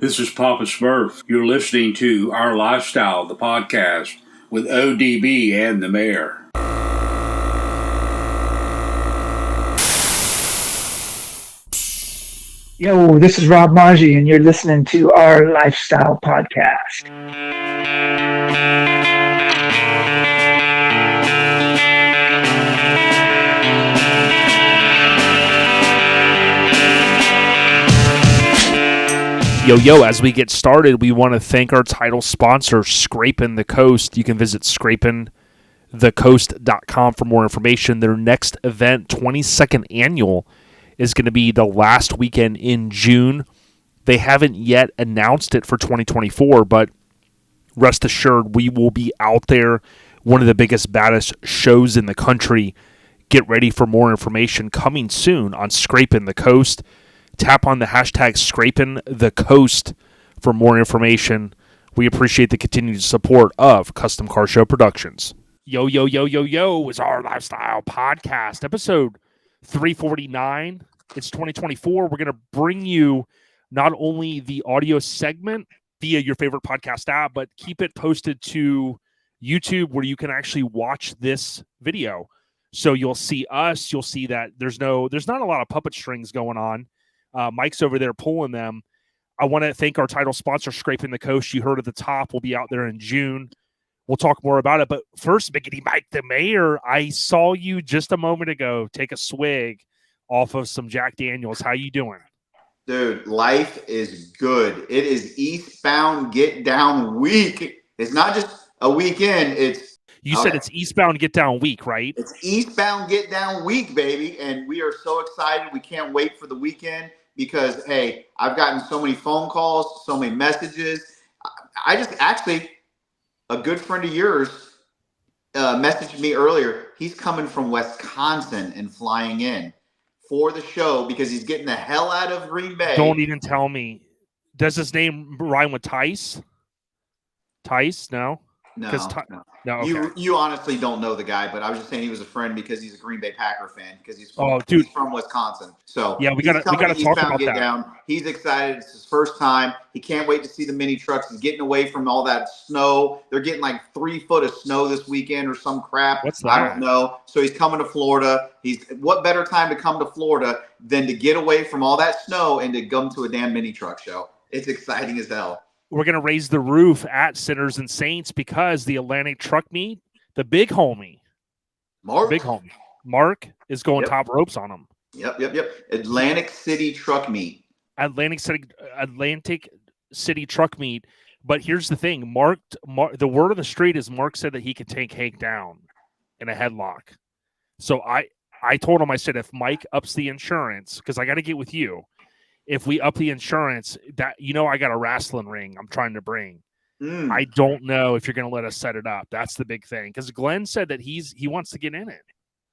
This is Papa Smurf. You're listening to Our Lifestyle, the podcast, with ODB and the Mayor. Yo, this is Rob Maggi, and you're listening to Our Lifestyle podcast. Yo, as we get started, we want to thank our title sponsor, Scrapin' the Coast. You can visit scrapinthecoast.com for more information. Their next event, 22nd annual, is going to be the last weekend in June. They haven't yet announced it for 2024, but rest assured we will be out there. One of the biggest, baddest shows in the country. Get ready for more information coming soon on Scrapin' the Coast. Tap on the hashtag #ScrapinTheCoast for more information. We appreciate the continued support of Custom Car Show Productions. Yo, it's Our Lifestyle Podcast, episode 349. It's 2024. We're going to bring you not only the audio segment via your favorite podcast app, but keep it posted to YouTube where you can actually watch this video. So you'll see us. You'll see that there's not a lot of puppet strings going on. Mike's over there pulling them. I want to thank our title sponsor, Scrapin' the Coast. You heard at the top. We'll be out there in June. We'll talk more about it. But first, Biggity Mike the Mayor, I saw you just a moment ago take a swig off of some Jack Daniels. How you doing? Dude, life is good. It is Eastbound Getdown week. It's not just a weekend. You said it's Eastbound Getdown week, right? It's Eastbound Getdown week, baby. And we are so excited. We can't wait for the weekend because, hey, I've gotten so many phone calls, so many messages. I just actually, a good friend of yours messaged me earlier. He's coming from Wisconsin and flying in for the show because he's getting the hell out of Green Bay. Don't even tell me. Does his name rhyme with Tice? Tice? No? No. Okay. You honestly don't know the guy, but I was just saying he was a friend because he's a Green Bay Packer fan because he's from Wisconsin. So yeah, we gotta talk about that. He's excited. It's his first time. He can't wait to see the mini trucks. He's getting away from all that snow. They're getting like 3 foot of snow this weekend or some crap. What's that? I don't know. So he's coming to Florida. What better time to come to Florida than to get away from all that snow and to come to a damn mini truck show? It's exciting as hell. We're going to raise the roof at Sinners and Saints because the Atlantic Truck Meet, the big homie, Mark is going top ropes on him. Yep. Atlantic City Truck Meet. Atlantic City Truck Meet. But here's the thing. Mark, the word on the street is Mark said that he could take Hank down in a headlock. So I told him, I said, if Mike ups the insurance, because I got to get with you. If we up the insurance, that I got a wrestling ring I'm trying to bring. I don't know if you're going to let us set it up. That's the big thing. Because Glenn said that he wants to get in it.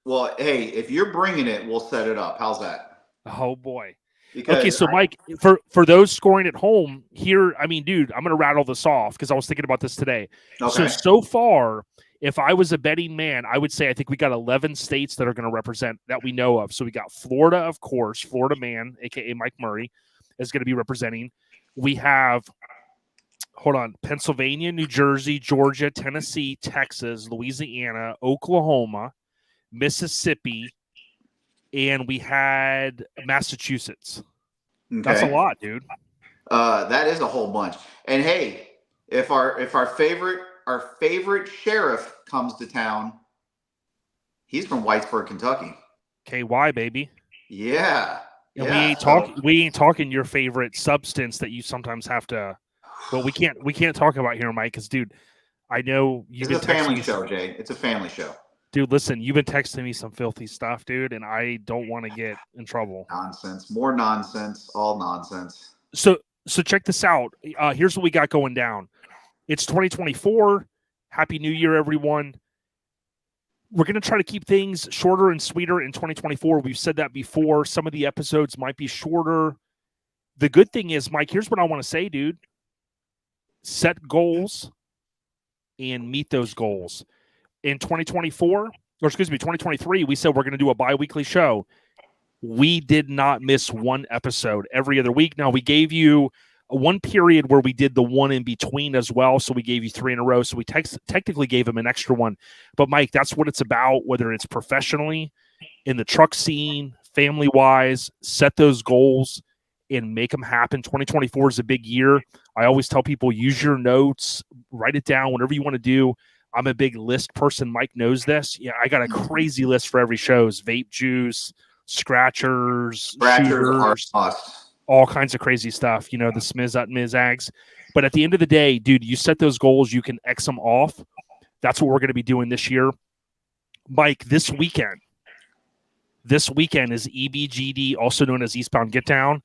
Well, hey, if you're bringing it, we'll set it up. How's that? Oh, boy. Okay, so Mike, for those scoring at home here, I mean, dude, I'm going to rattle this off because I was thinking about this today. Okay. So far, if I was a betting man, I would say I think we got 11 states that are going to represent that we know of. So we got Florida, of course. Florida man, a.k.a. Mike Murray, is going to be representing. We have, Pennsylvania, New Jersey, Georgia, Tennessee, Texas, Louisiana, Oklahoma, Mississippi, and we had Massachusetts. Okay. That's a lot, dude. That is a whole bunch. And hey, if our favorite sheriff comes to town, he's from Whitesburg, Kentucky. KY, baby. Yeah. And we ain't talking your favorite substance that you sometimes have to. Well, we can't talk about here, Mike, because dude, I know you've been texting me. It's a family show, Jay. It's a family show. Dude, listen, you've been texting me some filthy stuff, dude, and I don't want to get in trouble. Nonsense. More nonsense. All nonsense. So check this out. Here's what we got going down. It's 2024. Happy New Year, everyone. We're going to try to keep things shorter and sweeter in 2024. We've said that before. Some of the episodes might be shorter. The good thing is, Mike, here's what I want to say, dude. Set goals and meet those goals. In 2023, we said we're going to do a bi-weekly show. We did not miss one episode every other week. Now, we gave you one period where we did the one in between as well. So we gave you 3 in a row. So we technically gave him an extra one. But Mike, that's what it's about, whether it's professionally, in the truck scene, family-wise, set those goals and make them happen. 2024 is a big year. I always tell people, use your notes, write it down, whatever you want to do. I'm a big list person. Mike knows this. Yeah, I got a crazy list for every shows. Vape juice, scratchers shooters, are must. all kinds of crazy stuff, the Mizags. But at the end of the day, dude, you set those goals, you can X them off. That's what we're going to be doing this year. Mike, this weekend is EBGD, also known as Eastbound Getdown.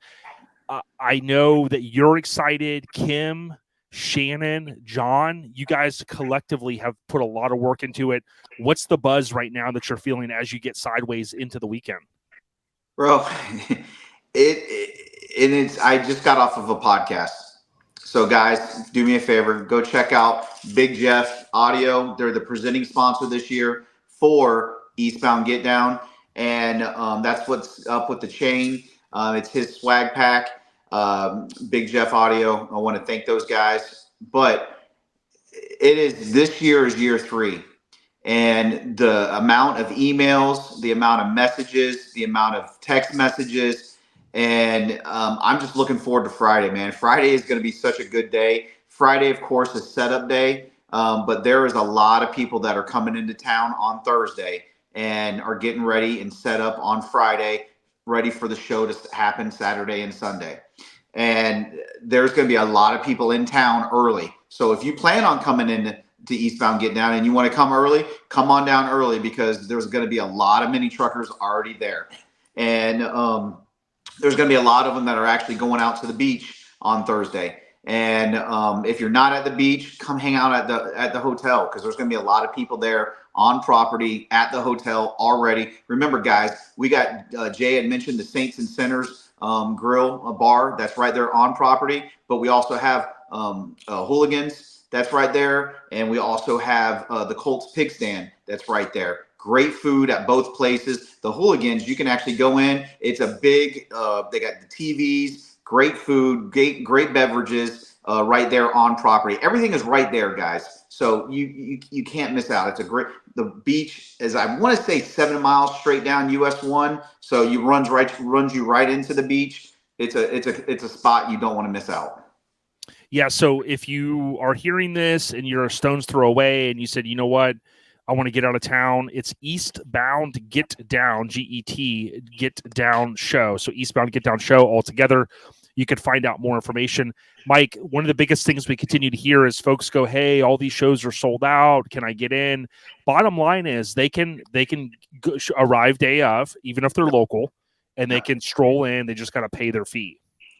I know that you're excited. Kim, Shannon, John, you guys collectively have put a lot of work into it. What's the buzz right now that you're feeling as you get sideways into the weekend? Bro, it's I just got off of a podcast. So guys, do me a favor, go check out Big Jeff Audio. They're the presenting sponsor this year for Eastbound Getdown. And that's what's up with the chain. It's his swag pack, Big Jeff Audio. I want to thank those guys. But this year is year 3. And the amount of emails, the amount of messages, the amount of text messages, and I'm just looking forward to Friday, man. Friday is going to be such a good day. Friday, of course, is setup day, but there is a lot of people that are coming into town on Thursday and are getting ready and set up on Friday, ready for the show to happen Saturday and Sunday. And there's going to be a lot of people in town early. So if you plan on coming in to Eastbound Getdown and you want to come early, come on down early, because there's going to be a lot of mini truckers already there. And there's going to be a lot of them that are actually going out to the beach on Thursday. And if you're not at the beach, come hang out at the hotel, because there's going to be a lot of people there on property at the hotel already. Remember, guys, we got Jay had mentioned the Saints and Sinners grill, a bar that's right there on property, but we also have Hooligans that's right there, and we also have the Colts Pig Stand that's right there. Great food at both places. The Hooligans, you can actually go in. It's a big, they got the TVs, great food, great beverages right there on property. Everything is right there, guys. So you can't miss out. It's a great, the beach is, I want to say 7 miles straight down US 1. So you runs you right into the beach. It's a spot you don't want to miss out. Yeah, so if you are hearing this and you're a stone's throw away and you said, you know what, I want to get out of town, it's Eastbound Getdown, G-E-T, Getdown Show. So Eastbound Getdown Show altogether. You can find out more information. Mike, one of the biggest things we continue to hear is folks go, hey, all these shows are sold out. Can I get in? Bottom line is they can arrive day of, even if they're local, and they can stroll in. They just got to pay their fee.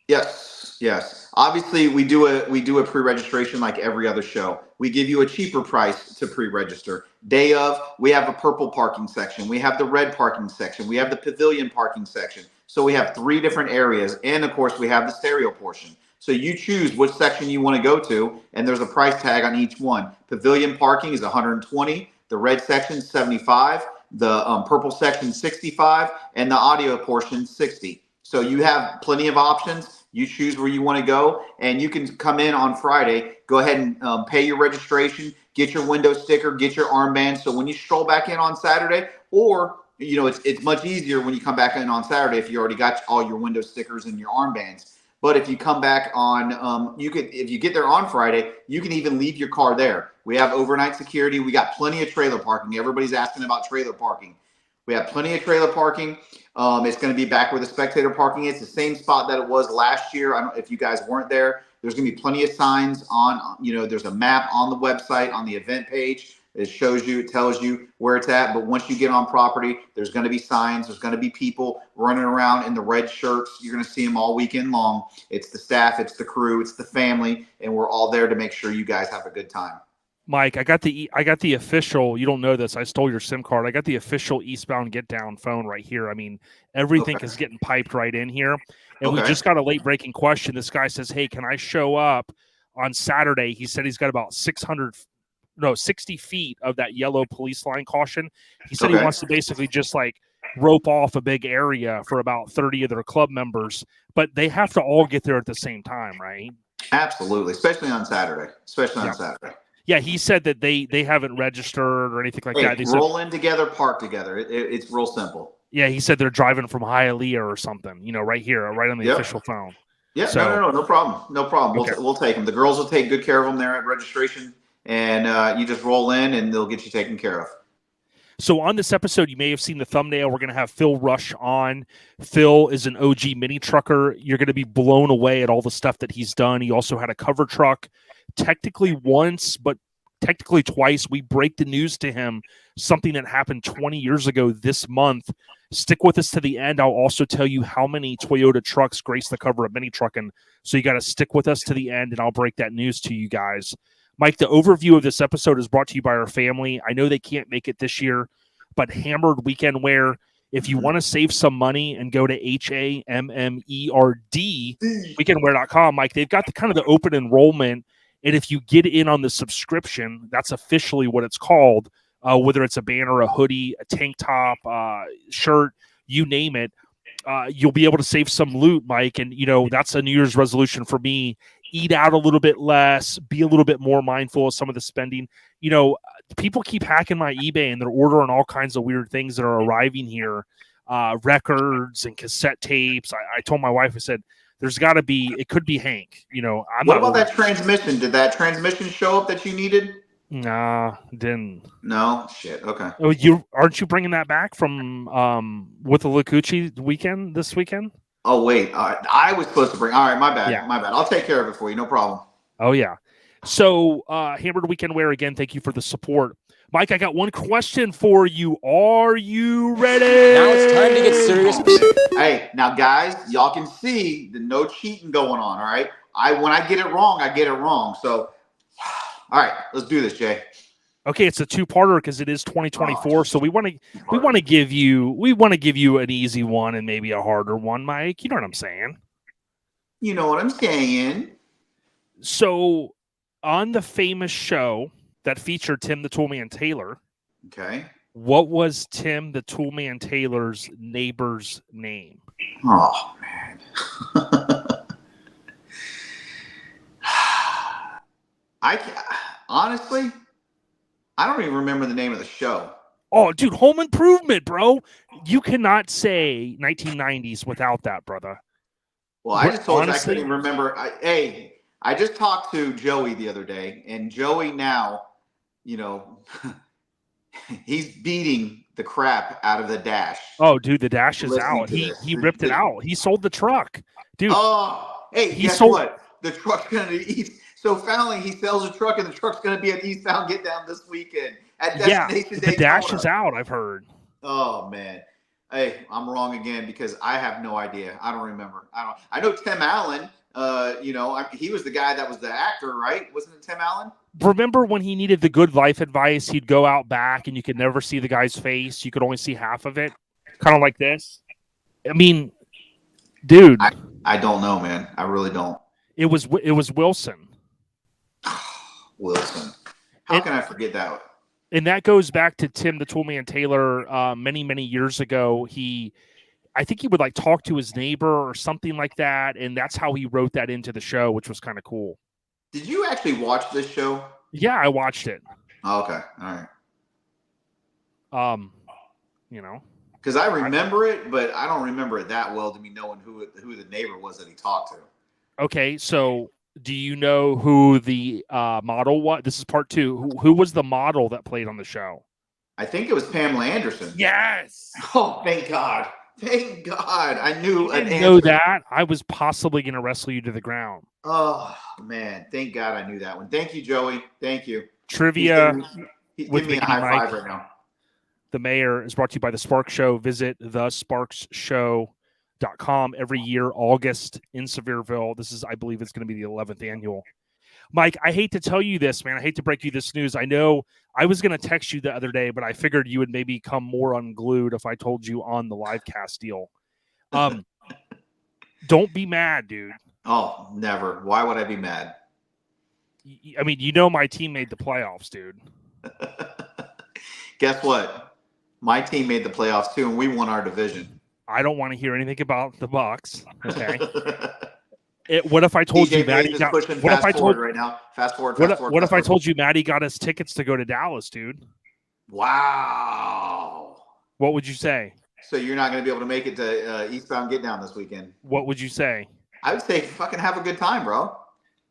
Yes. Obviously, we do a pre-registration like every other show. We give you a cheaper price to pre-register. Day of, we have a purple parking section. We have the red parking section. We have the pavilion parking section. So we have 3 different areas. And, of course, we have the stereo portion. So you choose which section you want to go to, and there's a price tag on each one. Pavilion parking is $120. The red section is $75. The purple section is $65. And the audio portion is $60. So you have plenty of options. You choose where you want to go, and you can come in on Friday. Go ahead and pay your registration, get your window sticker, get your armband. So when you stroll back in on Saturday, or it's much easier when you come back in on Saturday if you already got all your window stickers and your armbands. But if you come back on, if you get there on Friday, you can even leave your car there. We have overnight security. We got plenty of trailer parking. Everybody's asking about trailer parking. We have plenty of trailer parking. It's going to be back where the spectator parking is, the same spot that it was last year. I don't know if you guys weren't there. There's going to be plenty of signs on, there's a map on the website, on the event page. It shows you, it tells you where it's at. But once you get on property, there's going to be signs. There's going to be people running around in the red shirts. You're going to see them all weekend long. It's the staff, it's the crew, it's the family, and we're all there to make sure you guys have a good time. Mike, I got the official, you don't know this, I stole your SIM card. I got the official Eastbound Getdown phone right here. I mean, everything is getting piped right in here. And we just got a late breaking question. This guy says, hey, can I show up on Saturday? He said he's got about 60 feet of that yellow police line caution. He said he wants to basically just like rope off a big area for about 30 of their club members, but they have to all get there at the same time, right? Absolutely, especially on Saturday. Yeah, he said that they haven't registered or anything like that. They roll in together, park together. It's real simple. Yeah, he said they're driving from Hialeah or something, right here, right on the official phone. Yeah, so, no problem. No problem. Okay. We'll take them. The girls will take good care of them there at registration, and you just roll in and they'll get you taken care of. So on this episode, you may have seen the thumbnail. We're going to have Phil Rush on. Phil is an OG mini trucker. You're going to be blown away at all the stuff that he's done. He also had a cover truck, technically once, but technically twice. We break the news to him, something that happened 20 years ago this month. Stick with us to the end. I'll also tell you how many Toyota trucks grace the cover of Mini Truckin'. So you got to stick with us to the end, and I'll break that news to you guys. Mike, the overview of this episode is brought to you by our family. I know they can't make it this year, but Hammered Weekend Wear, if you want to save some money and go to HAMMERD, weekendwear.com, Mike, they've got the kind of the open enrollment. And if you get in on the subscription, that's officially what it's called, whether it's a banner, a hoodie, a tank top, shirt, you name it, you'll be able to save some loot, Mike. And, that's a New Year's resolution for me. Eat out a little bit less, be a little bit more mindful of some of the spending. People keep hacking my eBay and they're ordering all kinds of weird things that are arriving here, records and cassette tapes. I told my wife, I said, there's got to be, it could be Hank. What about that transmission? Did that transmission show up that you needed? Nah, didn't. No? Shit, okay. Oh, aren't you bringing that back from with the Lacucci weekend this weekend? Oh, wait. I was supposed to bring. All right, my bad. Yeah. My bad. I'll take care of it for you. No problem. Oh, yeah. So, Hammered Weekend Wear, again, thank you for the support. Mike, I got one question for you. Are you ready? Now it's time to get serious. Hey, now, guys, y'all can see the no cheating going on, all right? When I get it wrong, I get it wrong. So, all right, let's do this, Jay. Okay, it's a two-parter because it is 2024, so we want to give you an easy one and maybe a harder one, Mike. You know what I'm saying? You know what I'm saying. So, on the famous show that featured Tim the Toolman Taylor, okay, what was Tim the Toolman Taylor's neighbor's name? Oh man. Honestly, I don't even remember the name of the show. Oh, dude, Home Improvement, bro. You cannot say 1990s without that, brother. Well, I just told you I couldn't remember. I just talked to Joey the other day, and Joey now, he's beating the crap out of the Dash. Oh, dude, the Dash is out. He ripped it out. He sold the truck, dude. Oh, hey, guess what? The truck's going to East. So finally, he sells a truck, and the truck's going to be at Eastbound Getdown this weekend at Destination Daytona. The Dash is out, I've heard. Oh man, hey, I'm wrong again because I have no idea. I don't remember. I know Tim Allen. He was the guy that was the actor, right? Wasn't it Tim Allen? Remember when he needed the good life advice? He'd go out back, and you could never see the guy's face. You could only see half of it, kind of like this. I mean, dude, I don't know, man. I really don't. It was Wilson. Wilson. How can I forget that? And that goes back to Tim the Toolman Taylor many, many years ago. I think he would talk to his neighbor or something like that, and that's how he wrote that into the show, which was kind of cool. Did you actually watch this show? Yeah, I watched it. Oh, okay, all right. Because I remember it, but I don't remember it that well to me knowing who the neighbor was that he talked to. Okay, so do you know who the model was? This is part two. Who was the model that played on the show? I think it was Pamela Anderson. Yes. Oh, thank God. Thank God. I knew I didn't know that. I was possibly going to wrestle you to the ground. Oh, man. Thank God I knew that one. Thank you, Joey. Thank you. Trivia. Give me a high five right now. The Mayor is brought to you by The Sparks Show. Visit thesparksshow.com every year, August in Sevierville. This is, I believe it's going to be the 11th annual. Mike, I hate to tell you this, man. I hate to break you this news. I know I was going to text you the other day, but I figured you would maybe come more unglued if I told you on the live cast deal. Don't be mad, dude. Oh, never. Why would I be mad? I mean, my team made the playoffs, dude. Guess what? My team made the playoffs too, and we won our division. I don't want to hear anything about the Bucks. Okay. What if I told DJ you Maddie Mays is got? pushing What if fast I forward told? right now? Fast forward. What Fast if I forward. told you Maddie got us tickets to go to Dallas, dude? Wow. What would you say? So you're not going to be able to make it to Eastbound Getdown this weekend? What would you say? I would say fucking have a good time, bro.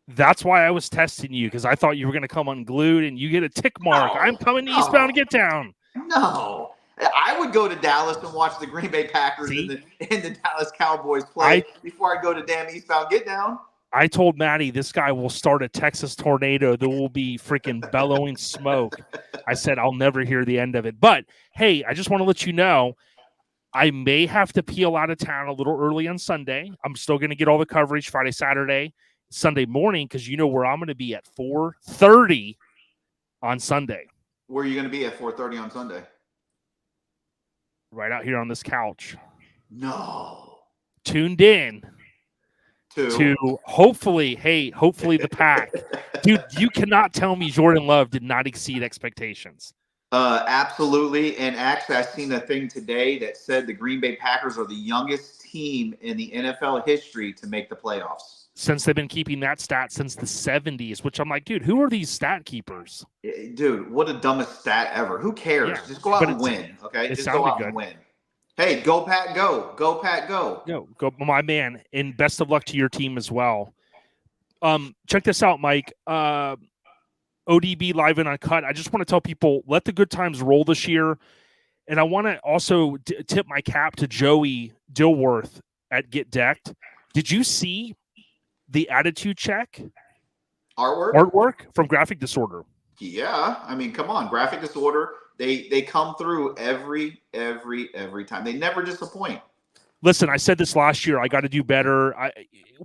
That's why I was testing you, because I thought you were going to come unglued and you get a tick mark. No, I'm coming to no. Eastbound Getdown. No. I would go to Dallas and watch the Green Bay Packers and the Dallas Cowboys play before I go to damn Eastbound Getdown. I told Maddie this guy will start a Texas tornado that will be freaking bellowing smoke. I said I'll never hear the end of it. But, hey, I just want to let you know, I may have to peel out of town a little early on Sunday. I'm still going to get all the coverage Friday, Saturday, Sunday morning, because you know where I'm going to be at 4:30 on Sunday. Where are you going to be at 4:30 on Sunday? Right out here on this couch. No. Tuned in to hopefully the pack. Dude, you cannot tell me Jordan Love did not exceed expectations. Absolutely. And actually, I seen a thing today that said the Green Bay Packers are the youngest team in the NFL history to make the playoffs. Since they've been keeping that stat since the 70s, which I'm like, dude, who are these stat keepers? Dude, what a dumbest stat ever. Who cares? Yeah, just go out and win, okay? Just go out and win. Hey, go Pat, go. Go Pat, go. Go, my man. And best of luck to your team as well. Check this out, Mike. ODB Live and Uncut. I just want to tell people, let the good times roll this year. And I want to also tip my cap to Joey Dilworth at Get Decked. Did you see the attitude check? Artwork from Graphic Disorder. Yeah. I mean, come on. Graphic Disorder. They come through every time. They never disappoint. Listen, I said this last year. I got to do better.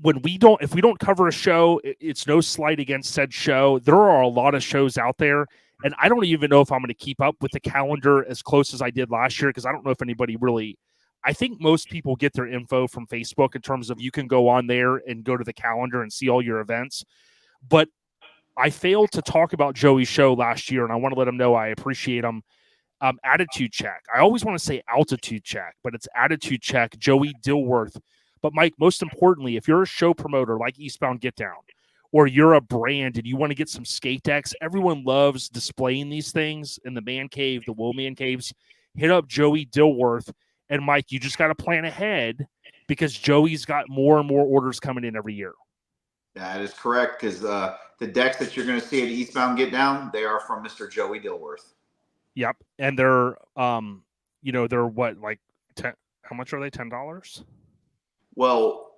If we don't cover a show, it's no slight against said show. There are a lot of shows out there, and I don't even know if I'm going to keep up with the calendar as close as I did last year, because I don't know if anybody really. I think most people get their info from Facebook in terms of you can go on there and go to the calendar and see all your events. But I failed to talk about Joey's show last year, and I want to let him know I appreciate him. Attitude check. I always want to say altitude check, but it's attitude check, Joey Dilworth. But Mike, most importantly, if you're a show promoter like Eastbound Getdown, or you're a brand and you want to get some skate decks, everyone loves displaying these things in the man cave, the Wool Man Caves. Hit up Joey Dilworth. And Mike, you just got to plan ahead, because Joey's got more and more orders coming in every year. That is correct, because the decks that you're going to see at Eastbound Getdown, they are from Mr. Joey Dilworth. Yep, and they're they're what, like how much are they? $10? Well,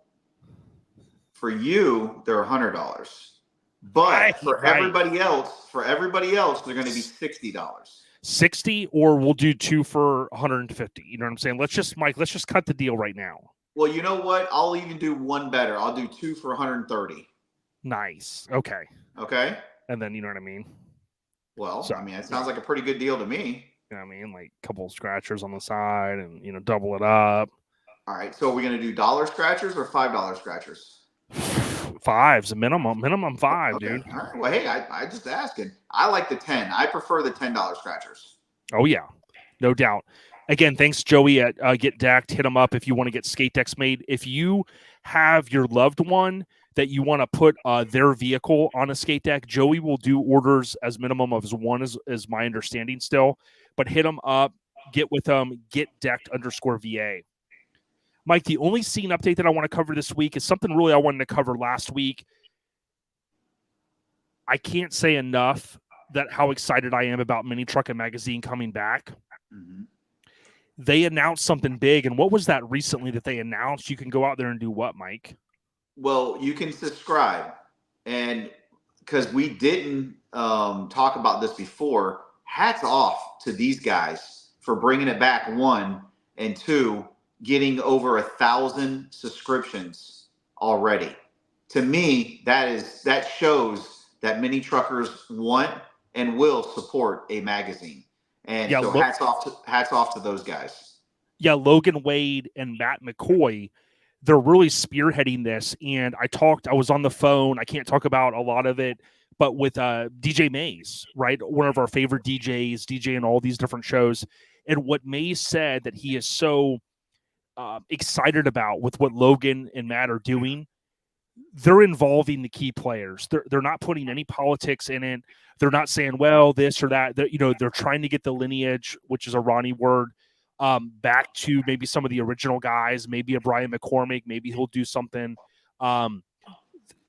for you, they're $100, but for everybody else, they're going to be $60. 60, or we'll do 2 for 150. You know what I'm saying? Let's just cut the deal right now. Well, you know what? I'll even do one better. I'll do 2 for 130. Nice. Okay. And then, you know what I mean? Well, so, I mean, it sounds like a pretty good deal to me. You know what I mean? Like a couple of scratchers on the side and, double it up. All right. So are we going to do $1 scratchers or $5 scratchers? $5's a minimum. Minimum $5, okay, dude. All right. Well, hey, I just asking. I like the 10. I prefer the $10 scratchers. Oh, yeah. No doubt. Again, thanks, Joey, at Get Decked. Hit them up if you want to get skate decks made. If you have your loved one that you want to put their vehicle on a skate deck, Joey will do orders as minimum of one, is my understanding still. But hit them up. Get with them. Get Decked _VA. Mike, the only scene update that I want to cover this week is something really I wanted to cover last week. I can't say enough that how excited I am about Mini Truckin Magazine coming back. Mm-hmm. They announced something big, and what was that recently that they announced? You can go out there and do what, Mike? Well, you can subscribe, and because we didn't talk about this before, hats off to these guys for bringing it back, 1, and 2, getting over 1,000 subscriptions already. To me, that shows that many truckers want and will support a magazine. And so hats off to those guys. Yeah, Logan Wade and Matt McCoy, they're really spearheading this. And I was on the phone. I can't talk about a lot of it, but with DJ Mays, right? One of our favorite DJs, DJing all these different shows. And what Mays said that he is so excited about with what Logan and Matt are doing, they're involving the key players. They're not putting any politics in it. They're not saying, well, this or that. They're trying to get the lineage, which is a Ronnie word, back to maybe some of the original guys, maybe a Brian McCormick, maybe he'll do something.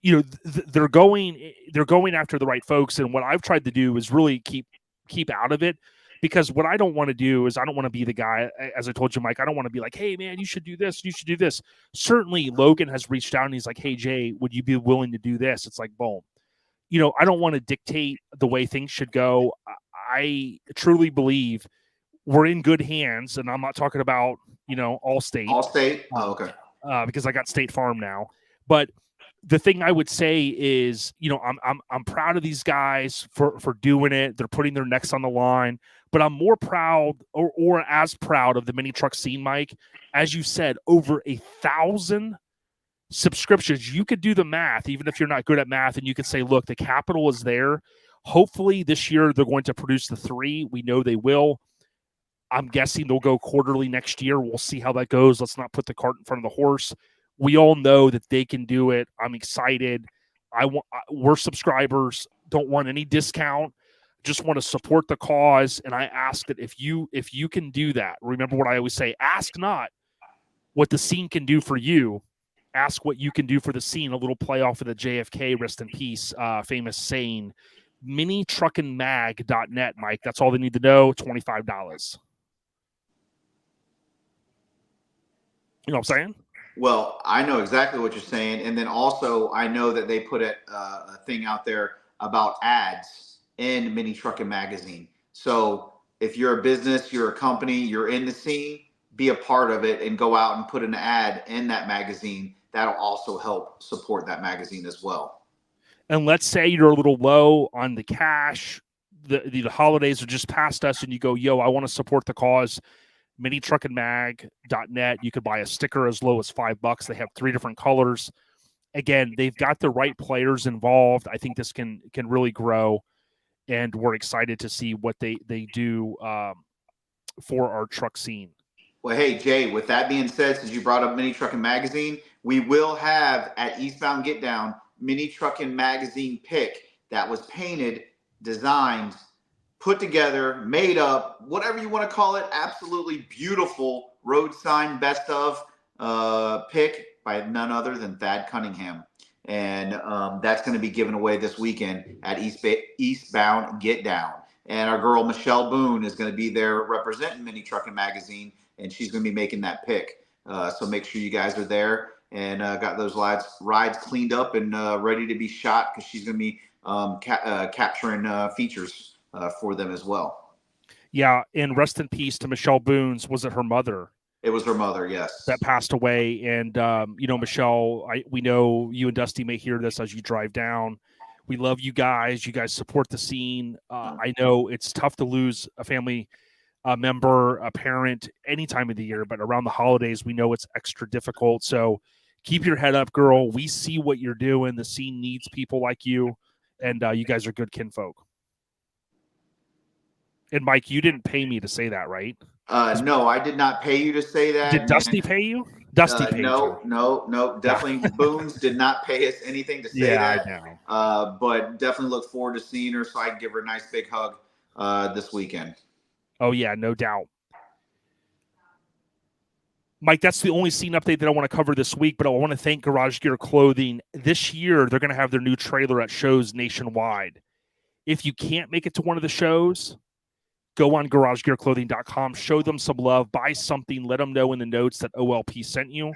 They're going after the right folks, and what I've tried to do is really keep out of it, because what I don't want to do is I don't want to be the guy, as I told you, Mike, I don't want to be like, hey man, you should do this, you should do this. Certainly Logan has reached out and he's like, hey Jay, would you be willing to do this? It's like, boom. I don't want to dictate the way things should go. I truly believe we're in good hands, and I'm not talking about, Allstate. Allstate? Oh, okay. Because I got State Farm now. But the thing I would say is, I'm proud of these guys for doing it. They're putting their necks on the line. But I'm more proud or as proud of the mini truck scene, Mike. As you said, over 1,000 subscriptions. You could do the math, even if you're not good at math, and you could say, look, the capital is there. Hopefully this year they're going to produce the 3. We know they will. I'm guessing they'll go quarterly next year. We'll see how that goes. Let's not put the cart in front of the horse. We all know that they can do it. I'm excited. We're subscribers. Don't want any discount. Just want to support the cause. And I ask that if you can do that, remember what I always say, ask not what the scene can do for you. Ask what you can do for the scene. A little play off of the JFK, rest in peace, famous saying. minitruckinmag.net, Mike. That's all they need to know. $25. You know what I'm saying? Well, I know exactly what you're saying. And then also, I know that they put a thing out there about ads in Mini Truckin Magazine. So if you're a business, you're a company, you're in the scene, be a part of it and go out and put an ad in that magazine. That'll also help support that magazine as well. And let's say you're a little low on the cash. The holidays are just past us, and you go, yo, I want to support the cause. minitruckinmag.net. You could buy a sticker as low as $5. They have 3 different colors. Again, they've got the right players involved. I think this can really grow, and we're excited to see what they do for our truck scene. Well, hey, Jay, with that being said, since you brought up Mini Truckin Magazine, we will have at Eastbound Getdown Mini Truckin Magazine pick that was painted, designed, put together, made up, whatever you want to call it. Absolutely beautiful road sign best of pick by none other than Thad Cunningham. And that's going to be given away this weekend at Eastbound Getdown. And our girl Michelle Boone is going to be there representing Mini Truckin Magazine, and she's going to be making that pick. So make sure you guys are there and got those rides cleaned up and ready to be shot, because she's going to be capturing features for them as well. Yeah, and rest in peace to Michelle Boone's. Was it her mother? It was her mother, yes. That passed away. And, Michelle, we know you and Dusty may hear this as you drive down. We love you guys. You guys support the scene. I know it's tough to lose a family member, a parent, any time of the year, but around the holidays, we know it's extra difficult. So keep your head up, girl. We see what you're doing. The scene needs people like you, and you guys are good kinfolk. And Mike, you didn't pay me to say that, right? No, I did not pay you to say that. Did Dusty pay you? Dusty paid you. No. Definitely Boone's did not pay us anything to say that. I know. But definitely look forward to seeing her, so I can give her a nice big hug this weekend. Oh, yeah, no doubt. Mike, that's the only scene update that I want to cover this week, but I want to thank Garage Gear Clothing. This year, they're going to have their new trailer at shows nationwide. If you can't make it to one of the shows, go on garagegearclothing.com, show them some love, buy something, let them know in the notes that OLP sent you.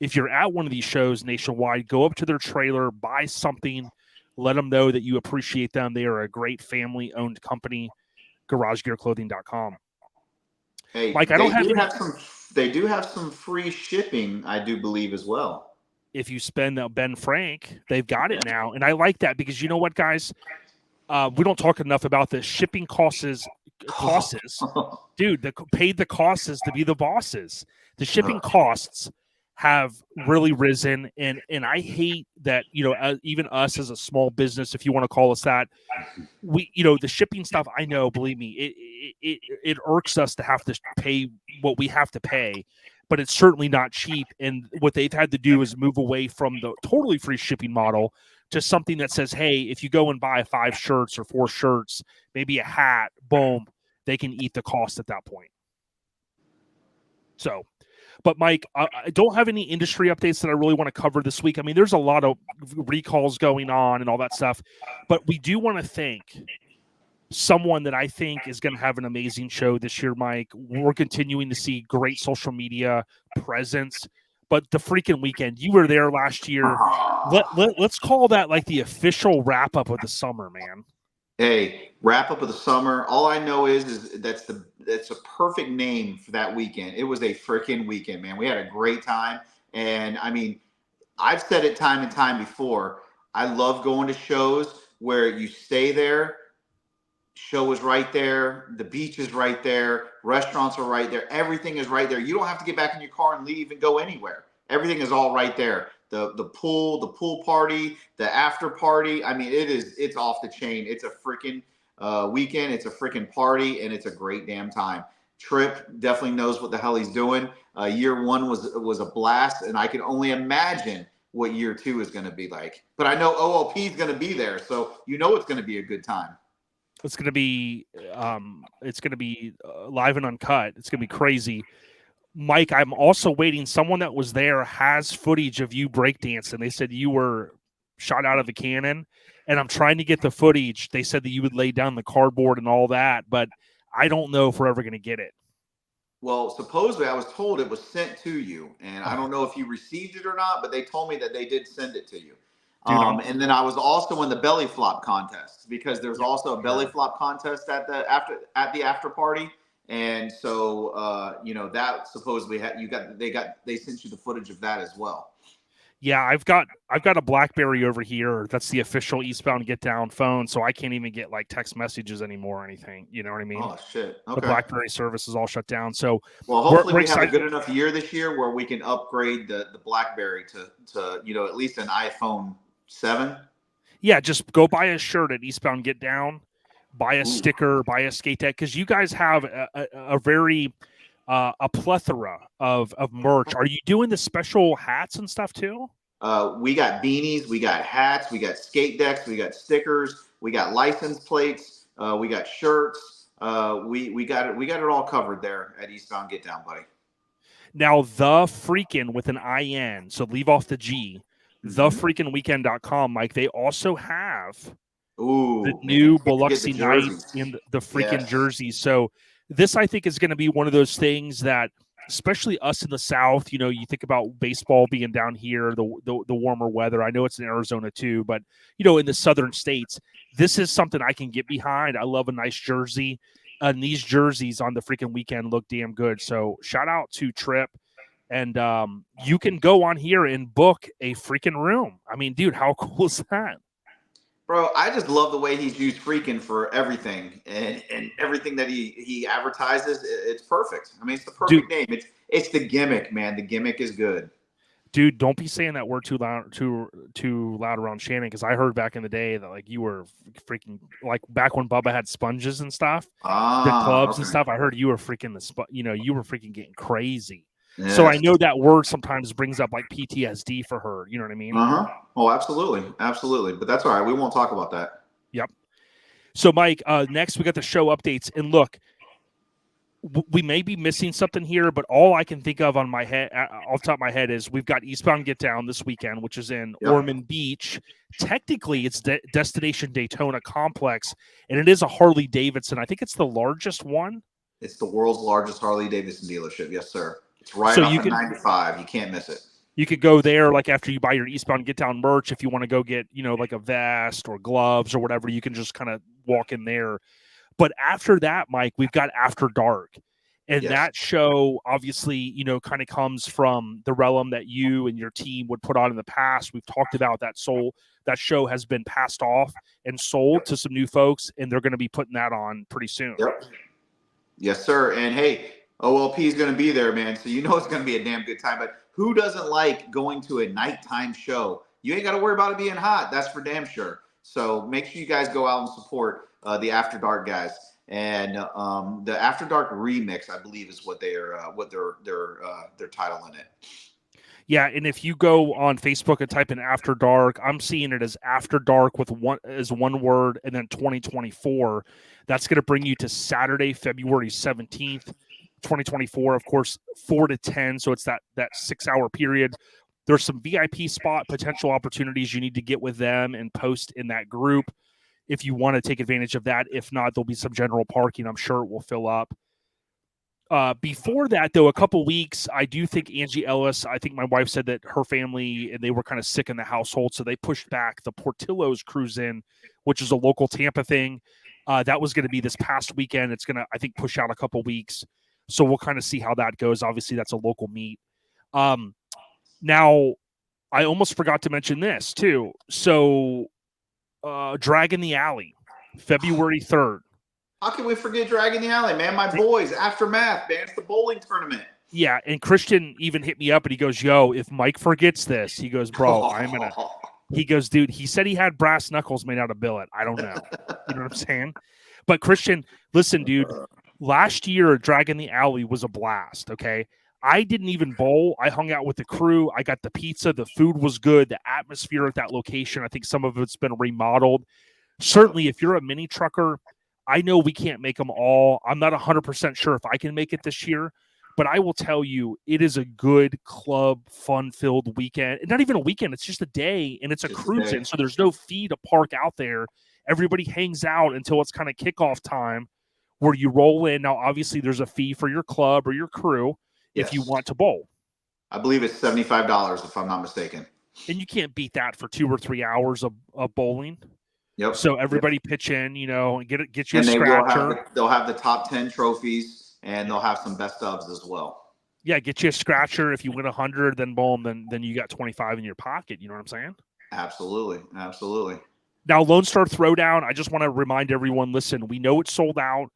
If you're at one of these shows nationwide, go up to their trailer, buy something, let them know that you appreciate them. They are a great family-owned company, garagegearclothing.com. Hey, Mike, they do have some free shipping, I do believe, as well. If you spend Ben Frank, they've got it now. And I like that because you know what, guys? We don't talk enough about this. Shipping costs. Dude, paid the costs to be the bosses. The shipping costs have really risen, and I hate that, even us as a small business, if you want to call us that, we, the shipping stuff, I know, believe me, it irks us to have to pay what we have to pay, but it's certainly not cheap. And what they've had to do is move away from the totally free shipping model to something that says, hey, if you go and buy 5 shirts or 4 shirts, maybe a hat, boom, they can eat the cost at that point. So, but Mike, I don't have any industry updates that I really want to cover this week. I mean, there's a lot of recalls going on and all that stuff, but we do want to thank someone that I think is going to have an amazing show this year, Mike. We're continuing to see great social media presence, but the freaking weekend, you were there last year. Let's call that like the official wrap up of the summer, man. Hey, wrap up of the summer. All I know is that's a perfect name for that weekend. It was a freaking weekend, man. We had a great time. And I mean, I've said it time and time before. I love going to shows where you stay there. Show is right there. The beach is right there. Restaurants are right there. Everything is right there. You don't have to get back in your car and leave and go anywhere. Everything is all right there. The pool party, the after party. I mean, it's off the chain. It's a freaking weekend. It's a freaking party, and it's a great damn time. Trip definitely knows what the hell he's doing. Year 1 was a blast, and I can only imagine what year 2 is going to be like. But I know OLP is going to be there, so you know it's going to be a good time. It's going to be live and uncut. It's going to be crazy. Mike, I'm also waiting. Someone that was there has footage of you breakdancing. They said you were shot out of a cannon, and I'm trying to get the footage. They said that you would lay down the cardboard and all that, but I don't know if we're ever going to get it. Well, supposedly I was told it was sent to you, and I don't know if you received it or not, but they told me that they did send it to you. Dude, And then I was also in the belly flop contest, because there's also a belly flop contest at the after party. And so, that supposedly they sent you the footage of that as well. Yeah, I've got a BlackBerry over here. That's the official Eastbound Getdown phone, so I can't even get like text messages anymore or anything. You know what I mean? Oh shit! Okay. The BlackBerry service is all shut down. So, well, hopefully we have a good enough year this year where we can upgrade the BlackBerry to at least an iPhone 7. Yeah, just go buy a shirt at Eastbound Getdown, buy a sticker, buy a skate deck, because you guys have a very a plethora of merch. Are you doing the special hats and stuff too? We got beanies, we got hats, we got skate decks, we got stickers, we got license plates, we got shirts. We got it all covered there at Eastbound Getdown, buddy. Now, the freaking with an IN, so leave off the G, thefreakinweekend.com, Mike, they also have the new Biloxi Knights in the freaking jerseys. So this, I think, is going to be one of those things that, especially us in the South, you think about baseball being down here, the warmer weather. I know it's in Arizona too, but, in the southern states, this is something I can get behind. I love a nice jersey. And these jerseys on the freaking weekend look damn good. So shout out to Trip. And you can go on here and book a freaking room. I mean, dude, how cool is that? Bro, I just love the way he's used freaking for everything, and everything that he advertises. It's perfect. I mean, it's the perfect name. It's the gimmick, man. The gimmick is good. Dude, don't be saying that word too loud around Shannon, because I heard back in the day that like you were freaking, like back when Bubba had sponges and stuff, the clubs and stuff. I heard you were freaking you were freaking getting crazy. Yes. So I know that word sometimes brings up like PTSD for her. You know what I mean? Oh, absolutely. Absolutely. But that's all right. We won't talk about that. Yep. So, Mike, next we got the show updates. And look, we may be missing something here, but all I can think of on my head, off the top of my head, is we've got Eastbound Getdown this weekend, which is in Ormond Beach. Technically, it's Destination Daytona Complex, and it is a Harley Davidson. I think it's the largest one. It's the world's largest Harley Davidson dealership. Yes, sir. It's right off of 95. You can't miss it. You could go there, like after you buy your Eastbound Getdown merch, if you want to go get, like a vest or gloves or whatever, you can just kind of walk in there. But after that, Mike, we've got After Dark. And that show, obviously, kind of comes from the realm that you and your team would put on in the past. We've talked about that show has been passed off and sold to some new folks, and they're going to be putting that on pretty soon. Yep. Yes, sir. And hey, OLP is going to be there, man. So it's going to be a damn good time. But who doesn't like going to a nighttime show? You ain't got to worry about it being hot. That's for damn sure. So make sure you guys go out and support the After Dark guys. And the After Dark remix, I believe, is what their title in it. Yeah, and if you go on Facebook and type in After Dark, I'm seeing it as After Dark with one word and then 2024. That's going to bring you to Saturday, February 17th, 2024. Of course, 4 to 10, so it's that 6-hour period. There's some VIP spot potential opportunities you need to get with them and post in that group if you want to take advantage of that. If not, there'll be some general parking. I'm sure it will fill up. Before that, though, a couple weeks, I do think Angie Ellis, I think my wife said that her family, and they were kind of sick in the household, so they pushed back the Portillo's Cruise In, which is a local Tampa thing. That was going to be this past weekend. It's going to, I think, push out a couple weeks. So we'll kind of see how that goes. Obviously, that's a local meet. Now, I almost forgot to mention this, too. So, Drag in the Alley, February 3rd. How can we forget Drag in the Alley, man? My boys, Aftermath, man. It's the bowling tournament. Yeah, and Christian even hit me up and he goes, yo, if Mike forgets this, he goes, bro, he goes, dude, he said he had brass knuckles made out of billet. I don't know. You know what I'm saying? But Christian, listen, dude, last year, Drag in the Alley was a blast, okay? I didn't even bowl. I hung out with the crew. I got the pizza. The food was good. The atmosphere at that location, I think some of it's been remodeled. Certainly, if you're a mini trucker, I know we can't make them all. I'm not 100% sure if I can make it this year, but I will tell you, it is a good club, fun-filled weekend. Not even a weekend. It's just a day, and it's a cruise-in, so there's no fee to park out there. Everybody hangs out until it's kind of kickoff time where you roll in. Now, obviously, there's a fee for your club or your crew if you want to bowl. I believe it's $75, if I'm not mistaken. And you can't beat that for 2 or 3 hours of bowling. Yep. So everybody pitch in, and get you and a scratcher. They'll have the top 10 trophies, and they'll have some best ofs as well. Yeah, get you a scratcher. If you win 100, then boom, then you got 25 in your pocket. You know what I'm saying? Absolutely. Now, Lone Star Throwdown, I just want to remind everyone, listen, we know it's sold out.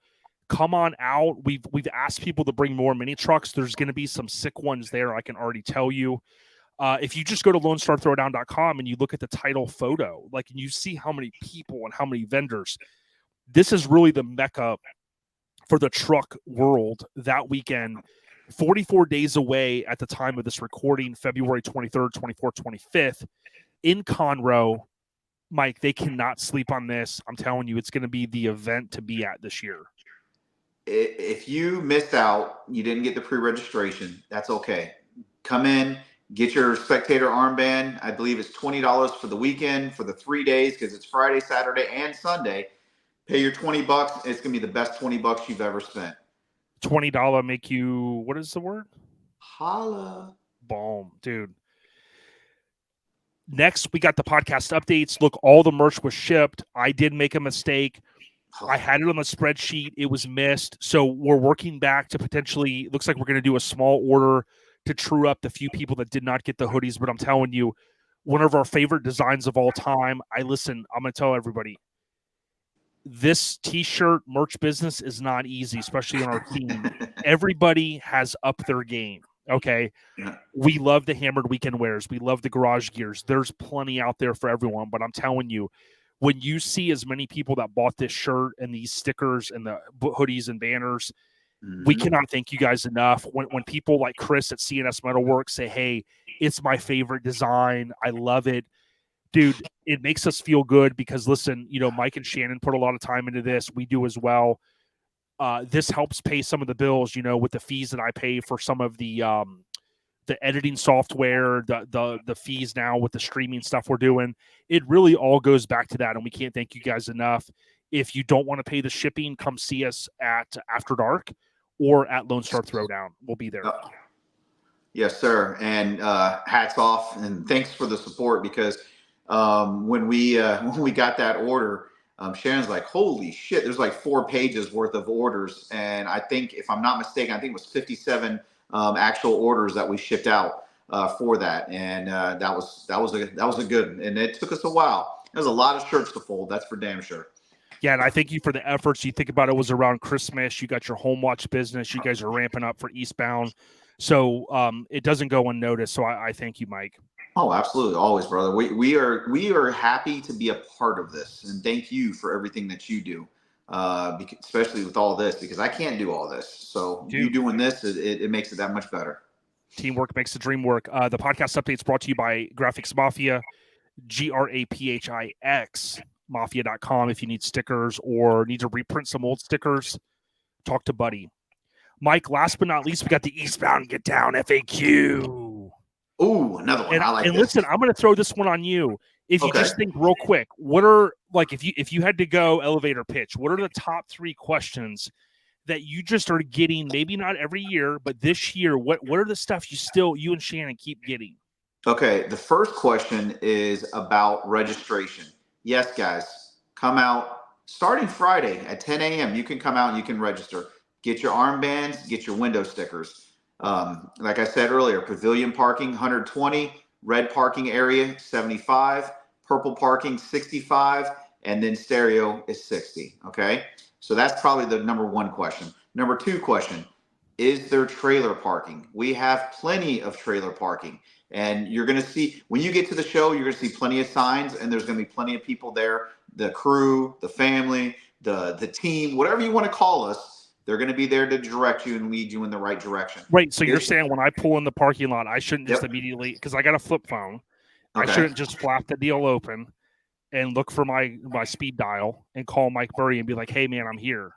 Come on out. We've asked people to bring more mini trucks. There's going to be some sick ones there, I can already tell you. If you just go to LoneStarThrowdown.com and you look at the title photo, and you see how many people and how many vendors, this is really the mecca for the truck world that weekend. 44 days away at the time of this recording, February 23rd, 24th, 25th, in Conroe. Mike, they cannot sleep on this. I'm telling you, it's going to be the event to be at this year. If you missed out, you didn't get the pre-registration, that's okay. Come in. Get your spectator armband. I believe it's $20 for the weekend for the 3 days because it's Friday, Saturday, and Sunday. Pay your $20. It's gonna be the best $20 you've ever spent. $20 make you, what is the word? Holla. Boom, dude. Next, we got the podcast updates. Look, all the merch was shipped. I did make a mistake. I had it on the spreadsheet. It was missed. So we're working back to potentially, looks like we're going to do a small order to true up the few people that did not get the hoodies. But I'm telling you, one of our favorite designs of all time. I'm going to tell everybody, this t-shirt merch business is not easy, especially on our team. Everybody has upped their game. Okay. We love the Hammered Weekend wears. We love the garage gears. There's plenty out there for everyone. But I'm telling you, when you see as many people that bought this shirt and these stickers and the hoodies and banners, we cannot thank you guys enough. When people like Chris at CNS Metalworks say, hey, it's my favorite design, I love it. Dude, it makes us feel good because, listen, Mike and Shannon put a lot of time into this. We do as well. This helps pay some of the bills, with the fees that I pay for some of the editing software, the fees now with the streaming stuff we're doing. It really all goes back to that, and we can't thank you guys enough. If you don't want to pay the shipping, come see us at After Dark or at Lone Star Throwdown. We'll be there. Yes, sir. And hats off and thanks for the support because when we got that order, Shannon's like, holy shit, there's like 4 pages worth of orders. And I think, if I'm not mistaken, I think it was 57 actual orders that we shipped out for that. And that was a good, and it took us a while. There's a lot of shirts to fold. That's for damn sure. Yeah, and I thank you for the efforts. You think about it was around Christmas. You got your home watch business. You guys are ramping up for Eastbound. So it doesn't go unnoticed. So I thank you, Mike. Oh, absolutely. Always, brother. We are happy to be a part of this. And thank you for everything that you do. Especially with all this, because I can't do all this. So you Dude. doing this, it makes it that much better. Teamwork makes the dream work. The podcast update is brought to you by Graphics Mafia, GRAPHIX, mafia.com. If you need stickers or need to reprint some old stickers, talk to Buddy. Mike, last but not least, we got the Eastbound Getdown FAQ. Ooh, another one. I like and this. Listen, I'm going to throw this one on you. If you Okay. just think real quick, what are, like, if you had to go elevator pitch, what are the top 3 questions that you just are getting? Maybe not every year, but this year, what are the stuff you and Shannon keep getting? Okay, the first question is about registration. Yes, guys, come out starting Friday at 10 a.m. You can come out and you can register. Get your armbands, get your window stickers. Like I said earlier, pavilion parking 120, red parking area 75, purple parking 65, and then stereo is 60. Okay, so that's probably the number 1 question. Number 2 question: is there trailer parking? We have plenty of trailer parking. And you're going to see, when you get to the show, you're going to see plenty of signs, and there's going to be plenty of people there. The crew, the family, the team, whatever you want to call us, they're going to be there to direct you and lead you in the right direction. Right. So you're saying when I pull in the parking lot, I shouldn't just immediately, because I got a flip phone, Okay. I shouldn't just flap the deal open and look for my speed dial and call Mike Burry and be like, hey, man, I'm here.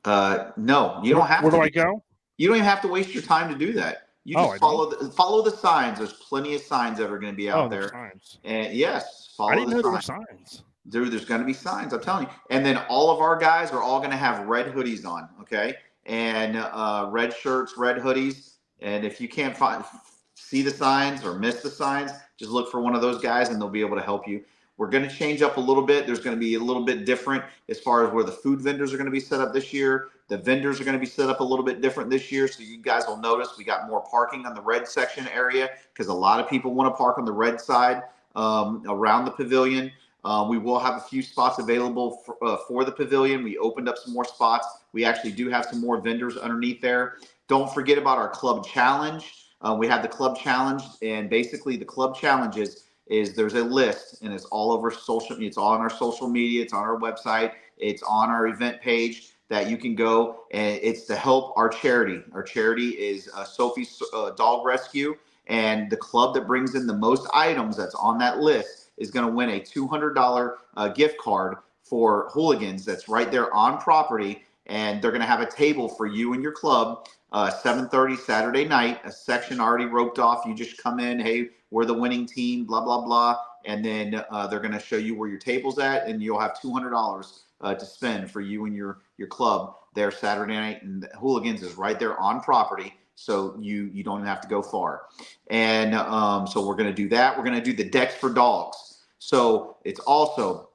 No, you don't have to. Where do I go? You don't even have to waste your time to do that. You just follow the signs. There's plenty of signs that are going to be out there. Signs. And yes, follow I didn't the know signs. there were signs. Dude, there's going to be signs. I'm telling you. And then all of our guys are all going to have red hoodies on. Okay. And red shirts, red hoodies. And if you can't see the signs or miss the signs, just look for one of those guys and they'll be able to help you. We're going to change up a little bit. There's going to be a little bit different as far as where the food vendors are going to be set up this year. The vendors are going to be set up a little bit different this year. So you guys will notice we got more parking on the red section area because a lot of people want to park on the red side around the pavilion. We will have a few spots available for the pavilion. We opened up some more spots. We actually do have some more vendors underneath there. Don't forget about our club challenge. We have the club challenge, and basically the club challenge is there's a list, and it's all over social. It's all on our social media. It's on our website. It's on our event page that you can go, and it's to help our charity. Our charity is Sophie's Dog Rescue, and the club that brings in the most items that's on that list is going to win a $200 gift card for Hooligans that's right there on property, and they're going to have a table for you and your club 7:30 Saturday night, a section already roped off. You just come in, hey, we're the winning team, blah, blah, blah. And then they're going to show you where your table's at, and you'll have $200 to spend for you and your club there Saturday night. And the Hooligans is right there on property, so you don't have to go far. And so we're going to do that. We're going to do the decks for dogs. So it's also,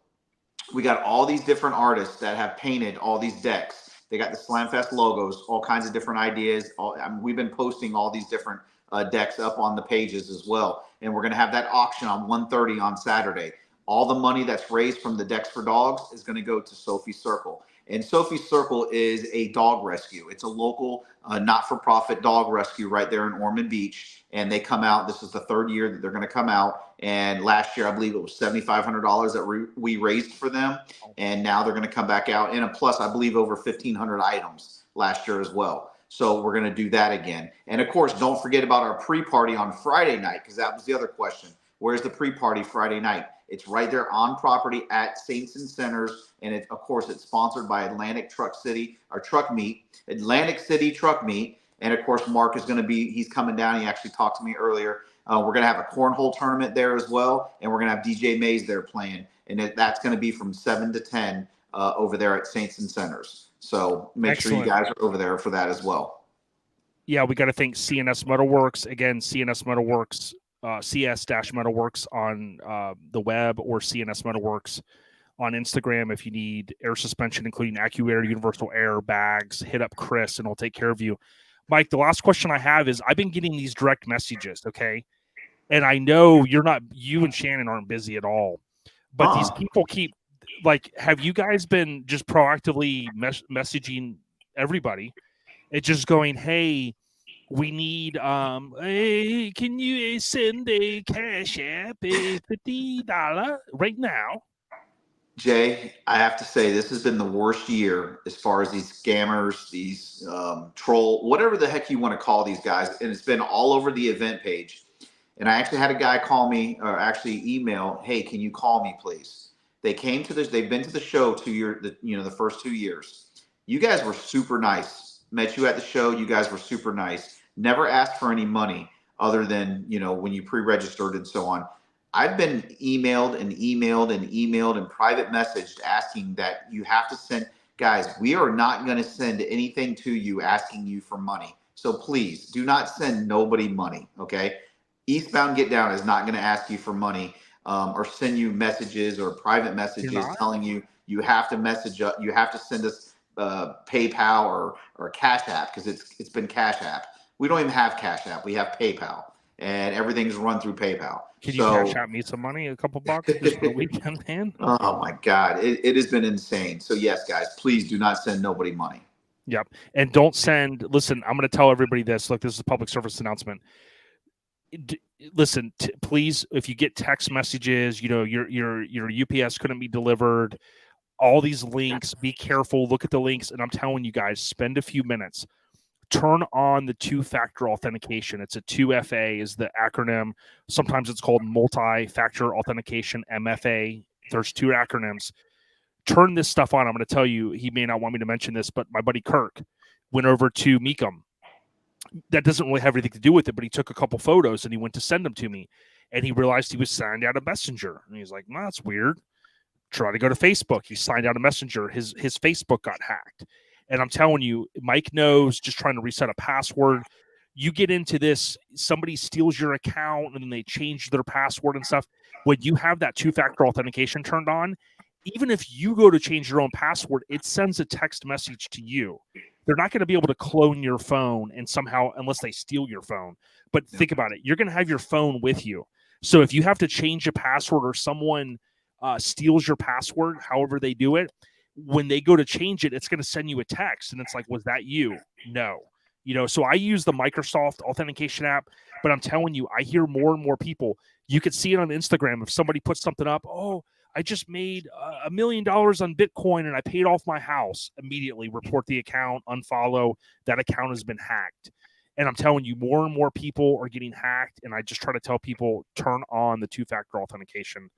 we got all these different artists that have painted all these decks. They got the Slamfest logos, all kinds of different ideas. We've been posting all these different decks up on the pages as well. And we're going to have that auction on 1:30 on Saturday. All the money that's raised from the Decks for Dogs is going to go to Sophie's Circle. And Sophie's Circle is a dog rescue. It's a local not-for-profit dog rescue right there in Ormond Beach. And they come out. This is the 3rd year that they're going to come out. And last year, I believe it was $7,500 that we raised for them. And now they're going to come back out. And plus, I believe over 1,500 items last year as well. So we're going to do that again. And of course, don't forget about our pre-party on Friday night, because that was the other question. Where's the pre-party Friday night? It's right there on property at Saints and Centers. And of course, it's sponsored by Atlantic Truck Meet, Atlantic City Truck Meet. And of course, Mark is going to he's coming down. He actually talked to me earlier. We're going to have a cornhole tournament there as well. And we're going to have DJ Mays there playing. And that's going to be from 7 to 10 over there at Saints and Centers. So make sure you guys are over there for that as well. Yeah, we got to thank CNS Metalworks. Again, CNS Metalworks, CS-Metalworks on the web, or CNS Metalworks on Instagram. If you need air suspension, including AccuAir, Universal Air, bags, hit up Chris and he'll take care of you. Mike, the last question I have is, I've been getting these direct messages, okay? And I know you and Shannon aren't busy at all, but these people keep, like, have you guys been just proactively messaging everybody? It's just going, hey, We need hey, can you send a cash app $50 right now? Jay, I have to say this has been the worst year as far as these scammers, these troll, whatever the heck you want to call these guys, and it's been all over the event page. And I actually had a guy call me, or actually email, "Hey, can you call me, please?" They came to this. They've been to the show the first 2 years. You guys were super nice. Met you at the show. You guys were super nice. Never asked for any money other than when you pre-registered and so on. I've been emailed and emailed and emailed and private messaged asking that you have to send. Guys, we are not going to send anything to you asking you for money. So please do not send nobody money. Okay. Eastbound Getdown is not going to ask you for money or send you messages or private messages telling you you have to message up, you have to send us PayPal or Cash App, because it's been Cash App. We don't even have Cash App. We have PayPal, and everything's run through PayPal. Can you cash out me some money, a couple bucks just for the weekend, man? Oh my God, it has been insane. So yes, guys, please do not send nobody money. Yep, and don't send. Listen, I'm going to tell everybody this. Look, this is a public service announcement. Listen, please, if you get text messages, your UPS couldn't be delivered, all these links, be careful, look at the links. And I'm telling you guys, spend a few minutes, turn on the two-factor authentication. It's a 2FA is the acronym. Sometimes it's called multi-factor authentication, MFA. There's two acronyms. Turn this stuff on. I'm going to tell you, he may not want me to mention this, but my buddy Kirk went over to Mecum. That doesn't really have anything to do with it, but he took a couple photos and he went to send them to me, and he realized he was signed out of Messenger, and he's like, "Well, that's weird." Try to go to Facebook. He signed out of Messenger. His Facebook got hacked, and I'm telling you, Mike knows. Just trying to reset a password. You get into this, somebody steals your account and then they change their password and stuff. When you have that two-factor authentication turned on, even if you go to change your own password, it sends a text message to you. They're not going to be able to clone your phone and somehow, unless they steal your phone. But think about it. You're going to have your phone with you. So if you have to change a password or someone steals your password, however they do it, when they go to change it, it's going to send you a text. And it's like, was that you? No. So I use the Microsoft authentication app, but I'm telling you, I hear more and more people. You could see it on Instagram. If somebody puts something up, "Oh, I just made $1 million on Bitcoin and I paid off my house," immediately report the account, unfollow. That account has been hacked. And I'm telling you, more and more people are getting hacked. And I just try to tell people, turn on the two-factor authentication.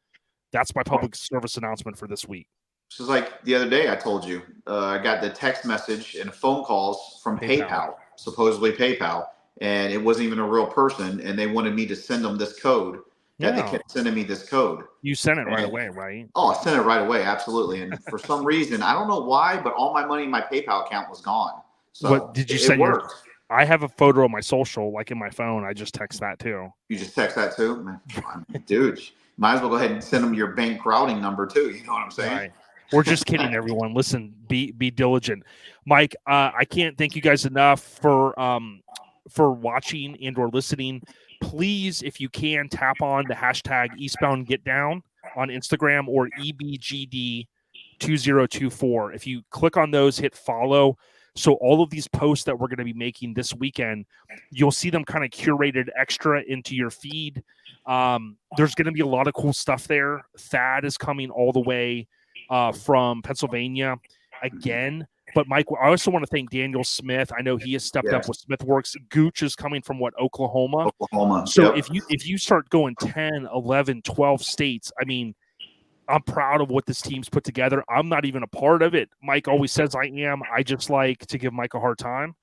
That's my public service announcement for this week. This is like the other day I told you, I got the text message and phone calls from PayPal, supposedly PayPal, and it wasn't even a real person. And they wanted me to send them this code. That they kept sending me this code. You sent it right away, right? Oh, I sent it right away, absolutely. And for some reason, I don't know why, but all my money in my PayPal account was gone. So what did you send? I have a photo of my social, like in my phone. I just text that too. You just text that too, man? Dude. Might as well go ahead and send them your bank routing number too. You know what I'm saying? Right. We're just kidding, everyone. Listen, be diligent. Mike, I can't thank you guys enough for watching and or listening. Please, if you can, tap on the hashtag Eastbound Getdown on Instagram or EBGD 2024. If you click on those, hit follow. So all of these posts that we're going to be making this weekend, you'll see them kind of curated extra into your feed. There's going to be a lot of cool stuff there. Thad is coming all the way from Pennsylvania again. But Mike, I also want to thank Daniel Smith. I know he has stepped up with Smithworks. Gooch is coming from Oklahoma. So if you start going 10, 11, 12 states, I mean, I'm proud of what this team's put together. I'm not even a part of it. Mike always says I am. I just like to give Mike a hard time.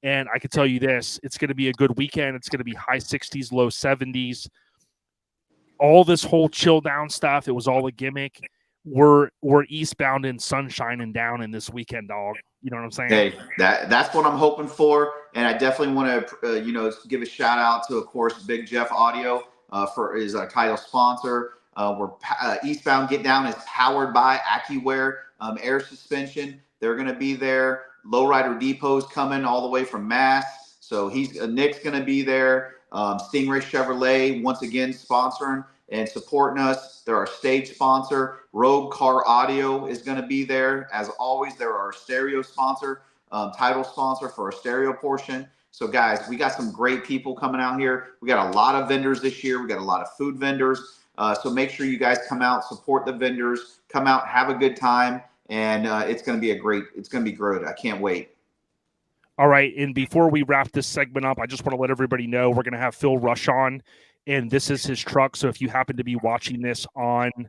And I can tell you this, it's going to be a good weekend. It's going to be high 60s, low 70s. All this whole chill down stuff, it was all a gimmick. We're eastbound and sunshine and down in this weekend, dog. You know what I'm saying? Hey, that's what I'm hoping for. And I definitely want to, give a shout out to, of course, Big Jeff Audio is our title sponsor. Eastbound Getdown is powered by AccuWear air suspension. They're going to be there. Lowrider Depot's coming all the way from Mass. So Nick's going to be there. Stingray Chevrolet, once again, sponsoring and supporting us. They're our stage sponsor. Rogue Car Audio is going to be there. As always, they're our stereo sponsor, title sponsor for our stereo portion. So guys, we got some great people coming out here. We got a lot of vendors this year. We got a lot of food vendors. So make sure you guys come out, support the vendors, come out, have a good time. And it's going to be it's going to be great. I can't wait. All right. And before we wrap this segment up, I just want to let everybody know we're going to have Phil Rush on, and this is his truck. So if you happen to be watching this on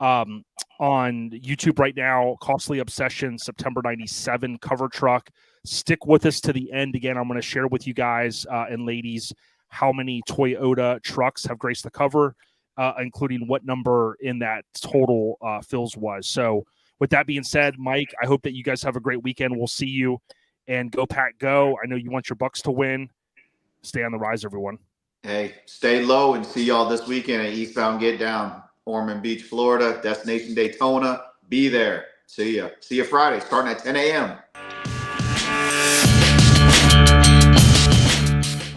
YouTube right now, Costly Obsession, September 97 cover truck. Stick with us to the end. Again, I'm going to share with you guys and ladies how many Toyota trucks have graced the cover, including what number in that total Phil's was. So with that being said, Mike, I hope that you guys have a great weekend. We'll see you, and go Pack Go. I know you want your Bucks to win. Stay on the rise, everyone. Hey, stay low, and see y'all this weekend at Eastbound Getdown, Ormond Beach, Florida, Destination Daytona. Be there. See ya. See you Friday, starting at 10 a.m.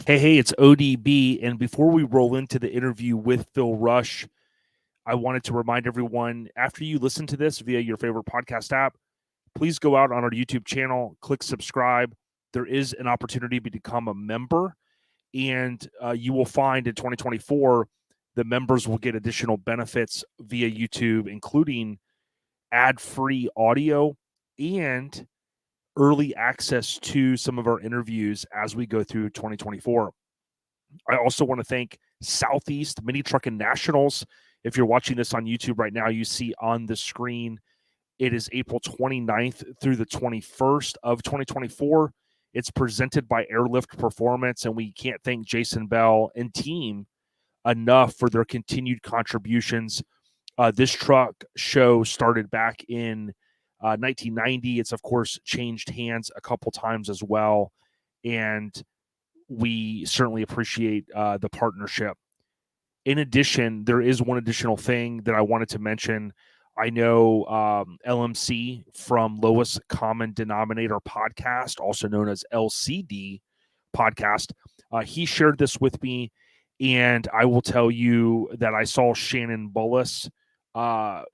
Hey, it's ODB. And before we roll into the interview with Phil Rush, I wanted to remind everyone, after you listen to this via your favorite podcast app, please go out on our YouTube channel, click subscribe. There is an opportunity to become a member, and you will find in 2024, the members will get additional benefits via YouTube, including ad-free audio and early access to some of our interviews as we go through 2024. I also want to thank Southeast Mini Truckin Nationals. If you're watching this on YouTube right now, you see on the screen, it is April 29th through the 21st of 2024. It's presented by Airlift Performance, and we can't thank Jason Bell and team enough for their continued contributions. This truck show started back in 1990. It's, of course, changed hands a couple times as well, and we certainly appreciate the partnership. In addition, there is one additional thing that I wanted to mention. I know LMC from Lowest Common Denominator Podcast, also known as LCD Podcast, he shared this with me, and I will tell you that I saw Shannon Bullis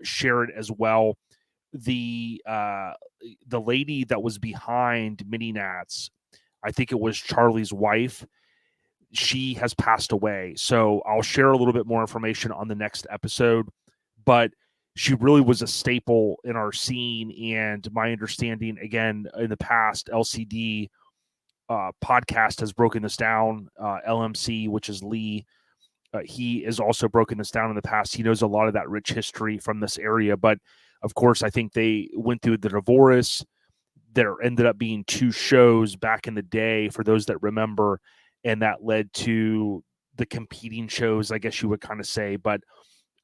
share it as well. The lady that was behind Mini Nats, I think it was Charlie's wife, she has passed away. So I'll share a little bit more information on the next episode, but she really was a staple in our scene. And my understanding, again, in the past, LCD podcast has broken this down. LMC, which is Lee, he has also broken this down in the past. He knows a lot of that rich history from this area. But of course, I think they went through the divorce. There ended up being 2 shows back in the day, for those that remember, and that led to the competing shows, I guess you would kind of say. But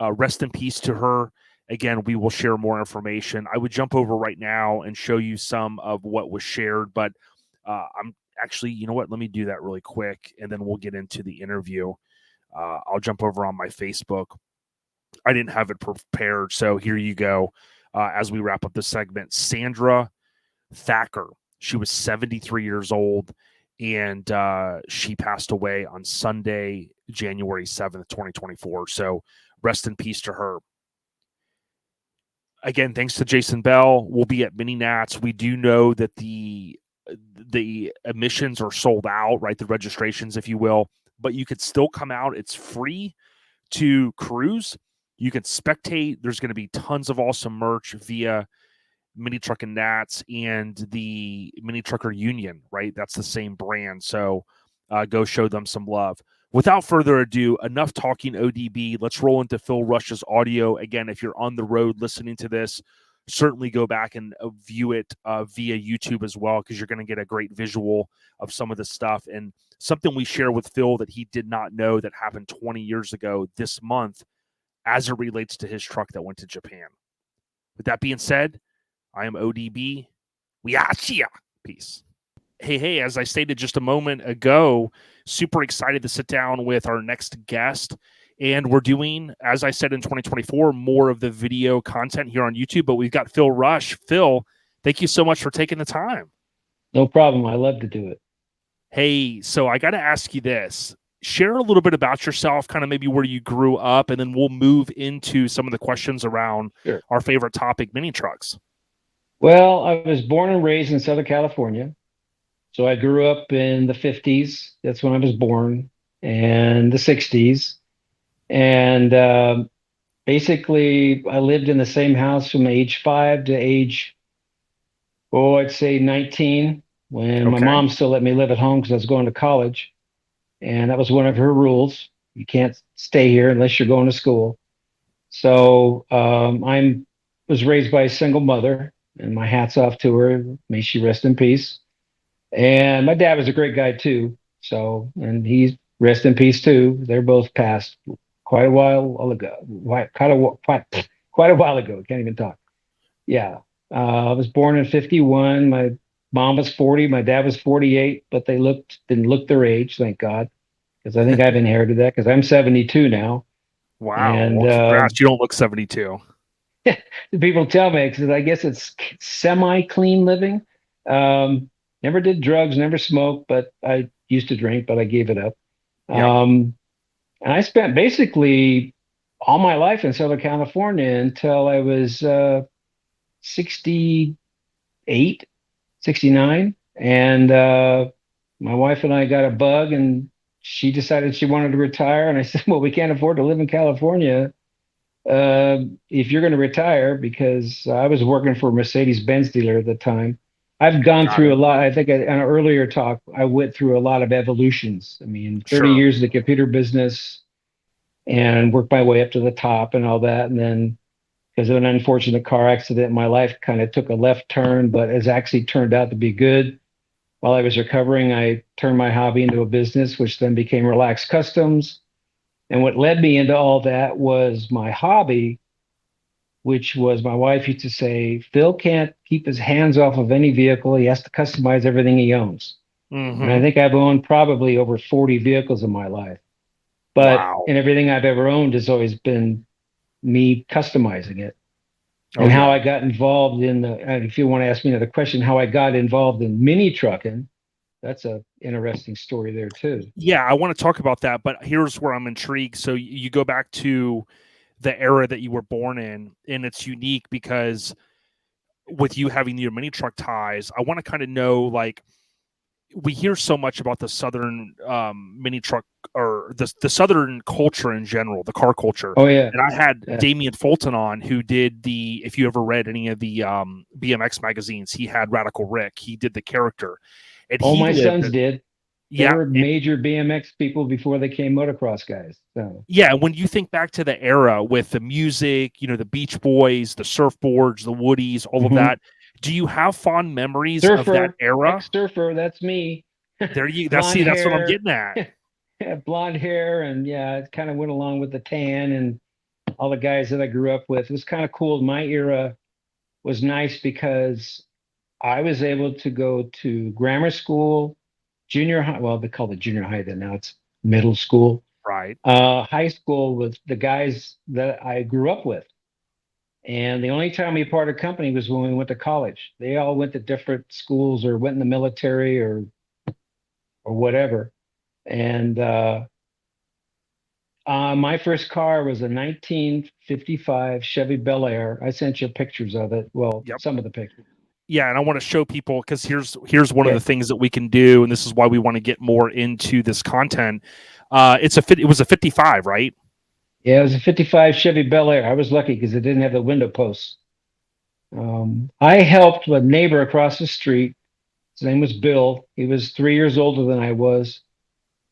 rest in peace to her. Again, we will share more information. I would jump over right now and show you some of what was shared, but I'm actually, you know what? Let me do that really quick, and then we'll get into the interview. I'll jump over on my Facebook. I didn't have it prepared, so here you go. As we wrap up the segment, Sandra Thacker. She was 73 years old, and she passed away on Sunday, January 7th, 2024. So rest in peace to her. Again, thanks to Jason Bell. We'll be at Mini Nats. We do know that the admissions are sold out, right? The registrations, if you will, but you could still come out. It's free to cruise. You can spectate. There's going to be tons of awesome merch via Mini Truckin Nats and the Mini Trucker Union, right? That's the same brand. So go show them some love. Without further ado, enough talking ODB. Let's roll into Phil Rush's audio. Again, if you're on the road listening to this, certainly go back and view it via YouTube as well, because you're going to get a great visual of some of the stuff. And something we share with Phil that he did not know that happened 20 years ago this month as it relates to his truck that went to Japan. With that being said, I am ODB. We are here. Peace. Hey, as I stated just a moment ago, super excited to sit down with our next guest. And we're doing, as I said, in 2024, more of the video content here on YouTube. But we've got Phil Rush. Phil, thank you so much for taking the time. No problem. I love to do it. Hey, so I got to ask you this. Share a little bit about yourself, kind of maybe where you grew up, and then we'll move into some of the questions around our favorite topic, mini trucks. Well, I was born and raised in Southern California. So I grew up in the 50s. That's when I was born, and the 60s. And basically, I lived in the same house from age 5 to age, I'd say 19, when my Okay. mom still let me live at home because I was going to college. And that was one of her rules. You can't stay here unless you're going to school. So I'm was raised by a single mother, and my hat's off to her. May she rest in peace. And my dad was a great guy too. So, and he's rest in peace too. They're both passed quite a while ago. Quite a while ago. Can't even talk. Yeah. I was born in 51. My mom was 40. My dad was 48, but they didn't look their age, thank God, because I think I've inherited that because I'm 72 now. Wow. And Well, congrats. You don't look 72. people tell me, because I guess it's semi clean living. Um, Never did drugs, never smoked, but I used to drink, but I gave it up. Yep. And I spent basically all my life in Southern California until I was 68, 69. And my wife and I got a bug, and she decided she wanted to retire. And I said, well, we can't afford to live in California if you're going to retire, because I was working for a Mercedes-Benz dealer at the time. I've gone Got through a it. lot. I think in an earlier talk, I went through a lot of evolutions. I mean, 30 Sure. years in the computer business and worked my way up to the top and all that. And then because of an unfortunate car accident, my life kind of took a left turn, but has actually turned out to be good. While I was recovering, I turned my hobby into a business, which then became Relaxed Customs. And what led me into all that was my hobby, which was my wife used to say, Phil can't keep his hands off of any vehicle. He has to customize everything he owns. And I Mm-hmm. think I've owned probably over 40 vehicles in my life. But Wow. in everything I've ever owned has always been me customizing it. Oh, And how yeah. I got involved in if you want to ask me another question, how I got involved in mini trucking, that's a interesting story there too. Yeah, I want to talk about that, but here's where I'm intrigued. So you go back to the era that you were born in, and it's unique because with you having your mini truck ties, I want to kind of know, like, we hear so much about the southern mini truck, or the southern culture in general, the car culture. Oh yeah, And I had yeah. Damian Fulton on, who did the, if you ever read any of the BMX magazines, he had Radical Rick. He did the character, and All he my lived. sons did. They Yeah, were major BMX people before they came motocross guys. So yeah, when you think back to the era with the music, the Beach Boys, the surfboards, the Woodies, all of mhm. that, do you have fond memories of that Surfer, era? ex-surfer, that's me. There you that's Blonde see, that's what I'm hair, getting at. blonde hair, and yeah, it kind of went along with the tan and all the guys that I grew up with. It was kind of cool. My era was nice because I was able to go to grammar school, junior high. Well, they call it junior high then. Now it's middle school. Right. High school with the guys that I grew up with. And the only time we parted company was when we went to college. They all went to different schools or went in the military or whatever. And my first car was a 1955 Chevy Bel Air. I sent you pictures of it. Well, Yep. some of the pictures. Yeah, and I want to show people, because here's one of the Okay. things that we can do, and this is why we want to get more into this content. It was a 55, right? Yeah, it was a 55 Chevy Bel Air. I was lucky because it didn't have the window posts. I helped a neighbor across the street. His name was Bill. He was 3 years older than I was.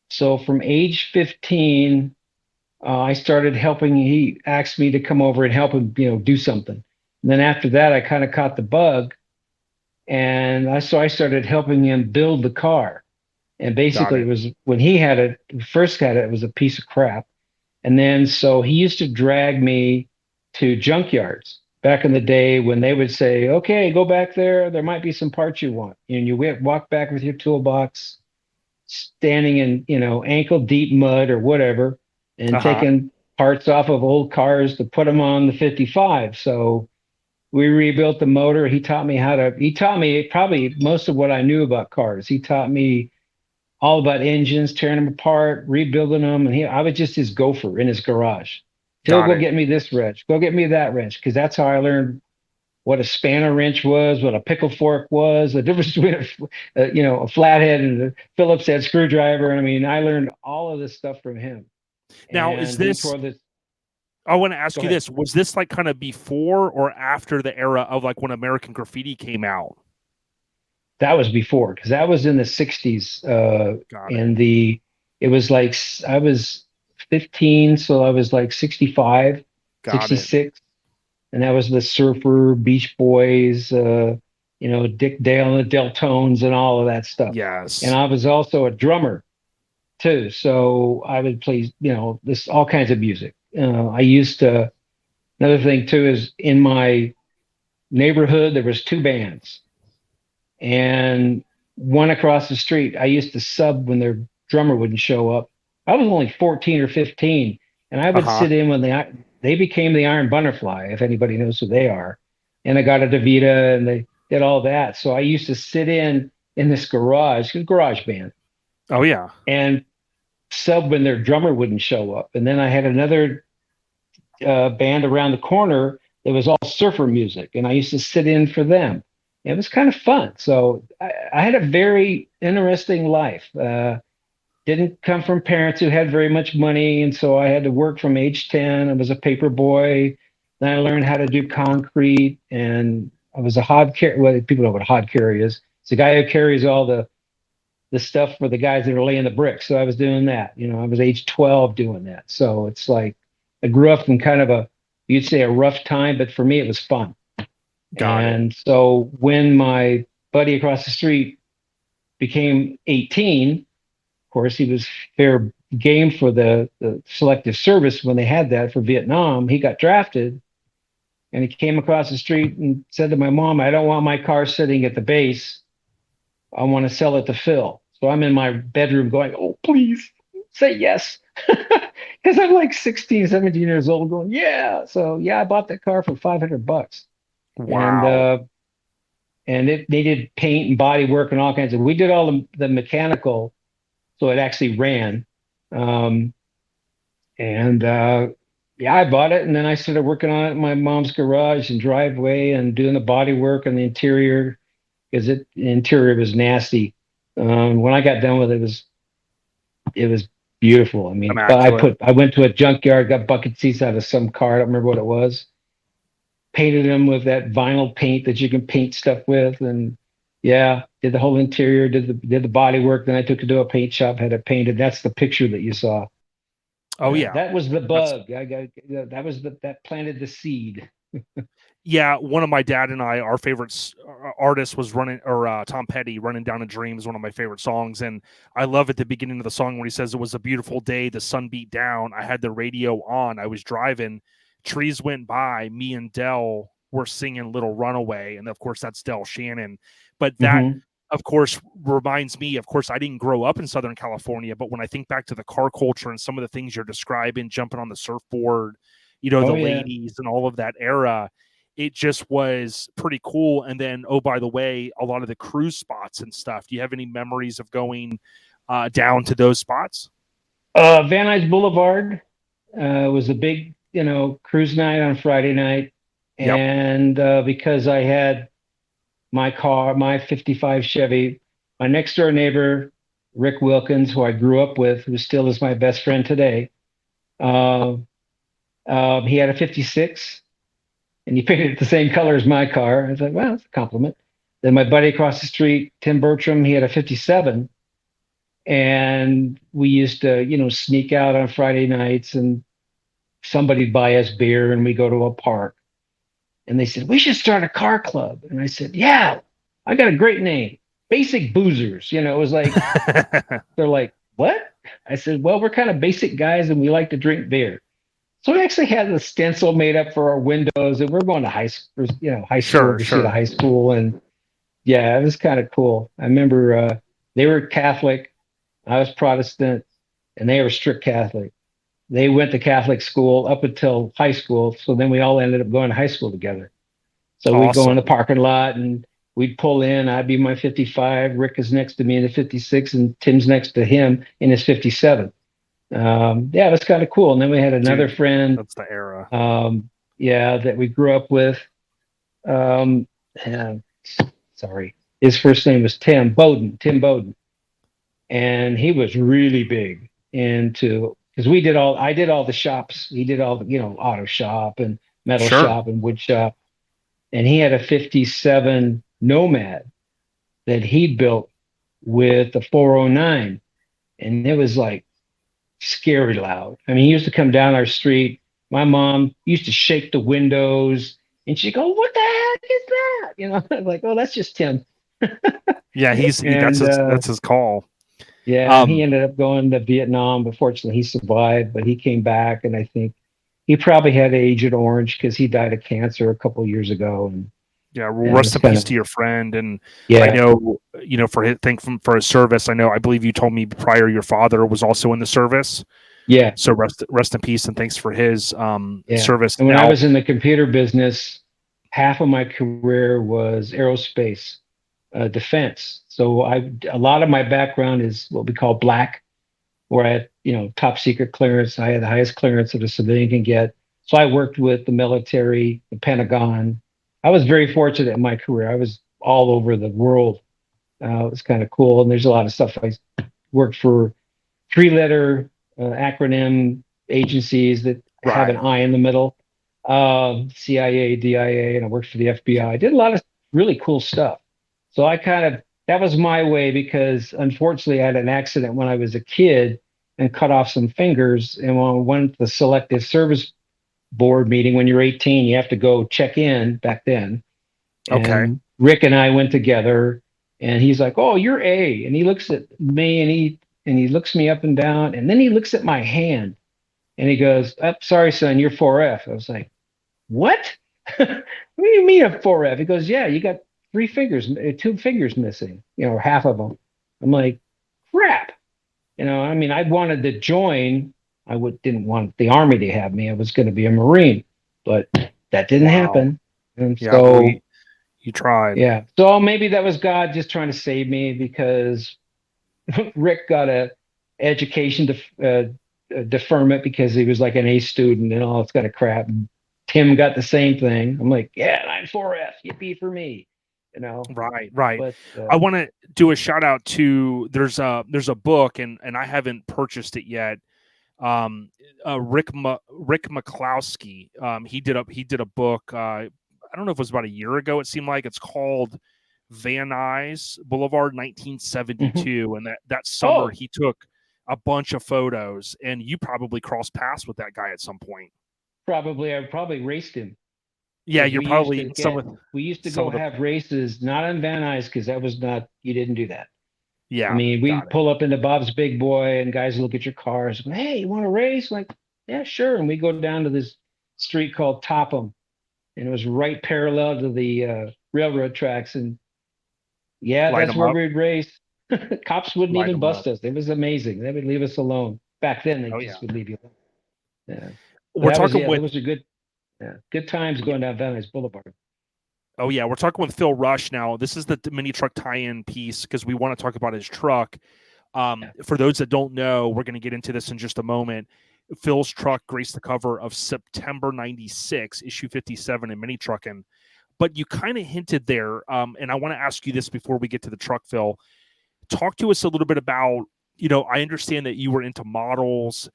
So from age 15, I started helping. He asked me to come over and help him, do something. And then after that, I kind of caught the bug, and I started helping him build the car. And Got basically, it it. was when he had it, first had it, it was a piece of crap. And then so he used to drag me to junkyards back in the day when they would say, okay, go back there. There might be some parts you want. And you walk back with your toolbox, standing in, ankle deep mud or whatever, and Uh-huh. taking parts off of old cars to put them on the 55. So we rebuilt the motor. He taught me probably most of what I knew about cars. He taught me all about engines, tearing them apart, rebuilding them. And I was just his gopher in his garage. He'll Got go it. get me this wrench, go get me that wrench, because that's how I learned what a spanner wrench was, what a pickle fork was, the difference between a flathead and a Phillips head screwdriver. And I mean, I learned all of this stuff from him. Now, And is he this? tore this. I want to ask Go you ahead. this: was this like kind of before or after the era of like when American Graffiti came out? That was before, because that was in the 60s. Got it. It was like I was 15, so I was like 65, Got it. 66. And that was the Surfer, Beach Boys, Dick Dale and the Deltones and all of that stuff. Yes. And I was also a drummer too, so I would play, this all kinds of music. I used to. Another thing too is in my neighborhood there was two bands, and one across the street I used to sub when their drummer wouldn't show up. I was only 14 or 15, and I would sit in when they became the Iron Butterfly, if anybody knows who they are. And I got a DeVita, and they did all that. So I used to sit in this garage band, Oh yeah. and sub when their drummer wouldn't show up. And then I had another band around the corner that was all surfer music, and I used to sit in for them. It was kind of fun. So I had a very interesting life. Didn't come from parents who had very much money, and so I had to work from age 10. I was a paper boy. Then I learned how to do concrete, and I was a hod carrier. Well, people know what a hod carrier is. It's the guy who carries all the stuff for the guys that are laying the bricks. So I was doing that. I was age 12 doing that. So it's like I grew up in kind of you'd say a rough time, but for me it was fun. Got it. So when my buddy across the street became 18, of course, he was fair game for the selective service when they had that for Vietnam. He got drafted, and he came across the street and said to my mom, "I don't want my car sitting at the base. I want to sell it to Phil." So I'm in my bedroom going, "Oh, please say yes." Because I'm like 16, 17 years old going, "Yeah." So yeah, I bought that car for $500. Wow. And they did paint and body work and all kinds of, we did all the mechanical, so it actually ran. Yeah, I bought it, and then I started working on it in my mom's garage and driveway and doing the body work and the interior, because the interior was nasty. When I got done with it, it was beautiful. I mean, Immaculate. I went to a junkyard, got bucket seats out of some car, I don't remember what it was, painted them with that vinyl paint that you can paint stuff with, and yeah, did the whole interior, did the body work. Then I took it to a paint shop, had it painted. That's the picture that you saw. Oh yeah. That was the That's bug. That planted the seed. yeah. One of my dad and our favorite artists was Tom Petty, "Running Down a Dream" is one of my favorite songs, and I love at the beginning of the song when he says, "It was a beautiful day, the sun beat down. I had the radio on. I was driving. Trees went by. Me and Dell were singing Little Runaway," and of course that's Del Shannon. But that, of course, reminds me. Of course, I didn't grow up in Southern California, but when I think back to the car culture and some of the things you're describing, jumping on the surfboard, ladies and all of that era, it just was pretty cool. And then, oh, by the way, a lot of the cruise spots and stuff. Do you have any memories of going down to those spots? Van Nuys Boulevard was a big, cruise night on Friday night. Yep. And because I had my car, my 55 Chevy, my next door neighbor, Rick Wilkins, who I grew up with, who still is my best friend today, he had a 56, and he painted it the same color as my car. I was like, well, that's a compliment. Then my buddy across the street, Tim Bertram, he had a 57. And we used to, sneak out on Friday nights, and somebody'd buy us beer, and we go to a park. And they said, "We should start a car club." And I said, "Yeah, I got a great name. Basic Boozers." It was like, they're like, "What?" I said, "Well, we're kind of basic guys, and we like to drink beer." So we actually had a stencil made up for our windows, and we're going to high school to see the high school. And yeah, it was kind of cool. I remember they were Catholic, I was Protestant, and they were strict Catholic. They went to Catholic school up until high school. So then we all ended up going to high school together. So we'd go in the parking lot, and we'd pull in. I'd be my 55. Rick is next to me in the 56, and Tim's next to him in his 57. Yeah, it was kind of cool. And then we had another friend. That's the era. That we grew up with. Um, uh, sorry, his first name was Tim Bowden, and he was really big into because I did all the shops. He did all the auto shop and metal Sure. shop and wood shop, and he had a '57 Nomad that he built with a 409, and it was like scary loud. I mean, he used to come down our street. My mom used to shake the windows, and she'd go, "What the heck is that?" I'm like, "Oh, that's just Tim." Yeah, And that's his call. yeah, and he Um, ended up going to Vietnam. But fortunately, he survived. But he came back, and I think he probably had Agent Orange because he died of cancer a couple of years ago. And yeah, well, and rest it's in kind peace of to your friend. And I yeah, know, for for his service. I believe you told me prior your father was also in the service. yeah, So rest in peace and thanks for his yeah. service. And when I Now, was in the computer business, half of my career was aerospace defense. So a lot of my background is what we call black, where I had top secret clearance. I had the highest clearance that a civilian can get. So I worked with the military, the Pentagon. I was very fortunate in my career. I was all over the world. It was kind of cool, and there's a lot of stuff. I worked for three-letter acronym agencies that have an right. I in the middle, CIA, DIA, and I worked for the FBI. I did a lot of really cool stuff. So that was my way because unfortunately I had an accident when I was a kid and cut off some fingers. And when I went to the selective service board meeting, when you're 18, you have to go check in back then. Okay. And Rick and I went together, and he's like, "Oh, you're A," and he looks at me, and he looks me up and down, and then he looks at my hand, and he goes, "Oh, sorry, son, you're 4F." I was like, "What? What do you mean a 4F?" He goes, "Yeah, you got three fingers, two fingers missing, half of them." I'm like, "Crap." I mean, I wanted to join. Didn't want the army to have me. I was going to be a Marine, but that didn't Wow. happen. And Yeah. Well, so you tried. yeah. So maybe that was God just trying to save me because Rick got a education deferment because he was like an A student and all this kind of crap. And Tim got the same thing. I'm like, yeah, I'm 4F. Yippee for me. Right. Right. But I want to do a shout out to there's a book and I haven't purchased it yet. Rick McCloskey. He did a book. I don't know if it was about a year ago. It seemed like it's called Van Nuys Boulevard, mhm. 1972, and that summer Oh, he took a bunch of photos. And you probably crossed paths with that guy at some point. I probably raced him Yeah, because you're probably we used to some go of the have races, not on Van Nuys because that was not, you didn't do that. I yeah, mean, we got it. pull up into Bob's Big Boy and guys look at your cars. Hey, you want to race? Like, yeah, sure. And we go down to this street called Topham, and it was right parallel to the railroad tracks. And yeah, Light that's them where up, we'd race. Cops wouldn't light even them bust up. us. It was amazing. They would leave us alone. Back then, they Oh yeah, just would leave you alone. Yeah. But we're talking yeah, with those are good times going down Van Nuys Boulevard. oh yeah, we're talking with Phil Rush now. This is the mini truck tie-in piece because we want to talk about his truck. Yeah. For those that don't know, we're going to get into this in just a moment. Phil's truck graced the cover of September '96, issue 57 in Mini Truckin'. But you kind of hinted there, and I want to ask you this before we get to the truck, Phil. Talk to us a little bit about, I understand that you were into models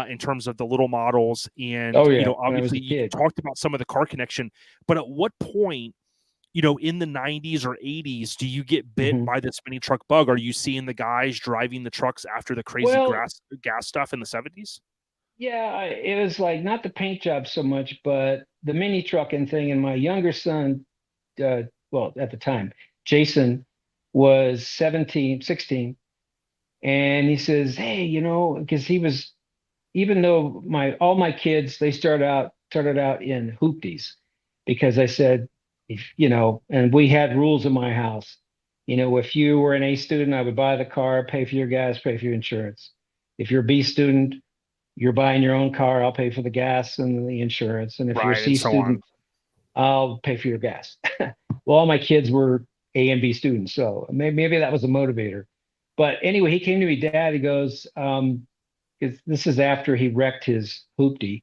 in terms of the little models, and Oh yeah, when I was obviously a you kid. talked about some of the car connection. But at what point in the 90s or 80s, do you get bit Hmm. by this mini truck bug? Are you seeing the guys driving the trucks after the crazy Well, gas stuff in the 70s? yeah, it was like not the paint job so much, but the mini trucking thing. And my younger son, uh, well, at the time, Jason was 17, 16, and he says, "Hey, because he was, even though all my kids, they started out in hoopties, because I said, if and we had rules in my house. If you were an A student, I would buy the car, pay for your gas, pay for your insurance. If you're a B student, you're buying your own car, I'll pay for the gas and the insurance. And if you're a Right, and C so on. student, I'll pay for your gas." Well, all my kids were A and B students, so maybe that was a motivator. But anyway, he came to me, Dad. He goes, because this is after he wrecked his hoopty,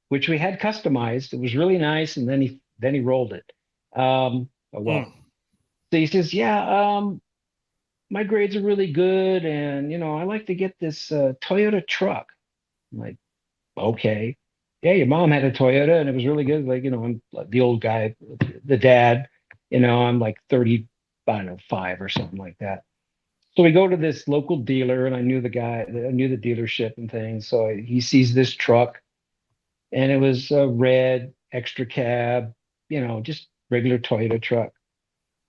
which we had customized. It was really nice, and then he Then he rolled it. Oh, well. So he says, yeah, my grades are really good, and I like to get this Toyota truck. I'm like, okay. Yeah, your mom had a Toyota and it was really good. Like, I'm like the old guy, the dad, I'm like 30, I don't know, 5 or something like that. So we go to this local dealer and I knew the guy, I knew the dealership and things. So he sees this truck and it was a red extra cab, just regular Toyota truck.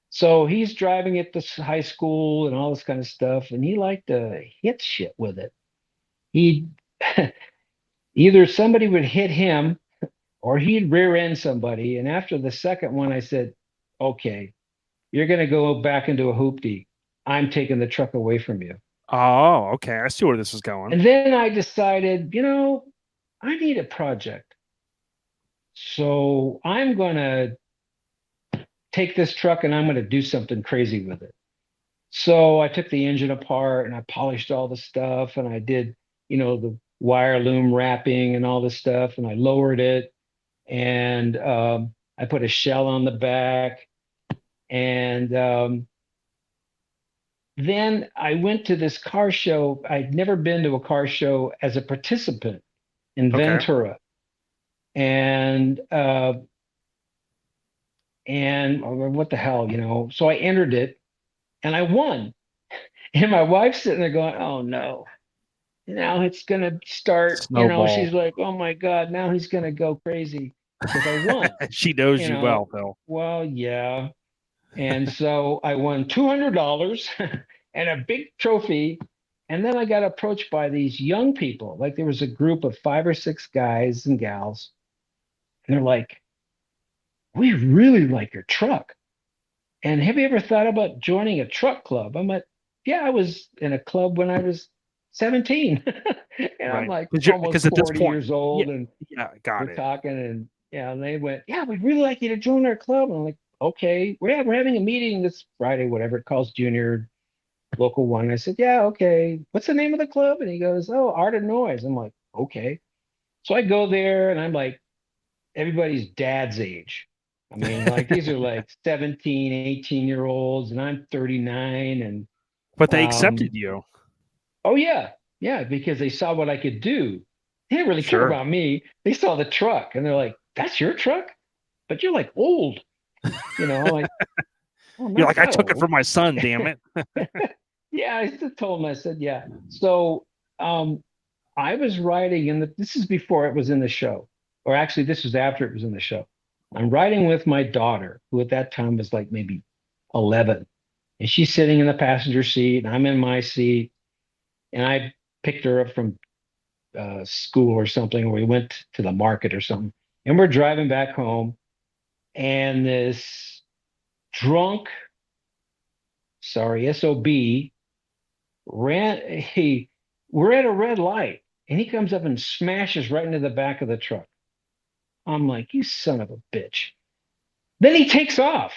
So he's driving it to high school and all this kind of stuff. And he liked to hit shit with it. He either somebody would hit him or he'd rear end somebody. And after the second one, I said, okay, you're going to go back into a hoopty. I'm taking the truck away from you. Oh, okay. I see where this is going. And then I decided, I need a project. So I'm going to take this truck and I'm going to do something crazy with it. So I took the engine apart and I polished all the stuff and I did, the wire loom wrapping and all this stuff and I lowered it and I put a shell on the back and then I went to this car show. I'd never been to a car show as a participant in Okay. Ventura, and what the hell, So I entered it, and I won. And my wife's sitting there going, "Oh no, now it's gonna start." Snowball. She's like, "Oh my God, now he's gonna go crazy because I won." She knows you well, Phil. Well, yeah. And so I won $200 and a big trophy. And then I got approached by these young people. Like there was a group of 5 or 6 guys and gals. And they're like, we really like your truck. And have you ever thought about joining a truck club? I'm like, yeah, I was in a club when I was 17. And I'm like almost at this 40 point, years old. And got we're it. talking and and they went, yeah, we'd really like you to join our club. And I'm like, okay, we're having a meeting this Friday, whatever it calls Junior local one. I said, yeah, okay. What's the name of the club? And he goes, oh, Art of Noise. I'm like, okay. So I go there and I'm like, everybody's dad's age. I mean, like these are like 17, 18-year-olds, and I'm 39. And but they accepted you. Oh yeah, yeah, because they saw what I could do. They didn't really care about me. They saw the truck and they're like, that's your truck? But you're like old. Like, oh, you're like, I took old. it from my son, damn it. Yeah, I still told him, I said, yeah. So I was riding this is before it was in the show. Or actually, this was after it was in the show. I'm riding with my daughter, who at that time was like maybe 11. And she's sitting in the passenger seat, and I'm in my seat. And I picked her up from school or something, or we went to the market or something. And we're driving back home, and this drunk, SOB, we're at a red light, and he comes up and smashes right into the back of the truck. I'm like, you son of a bitch. Then he takes off.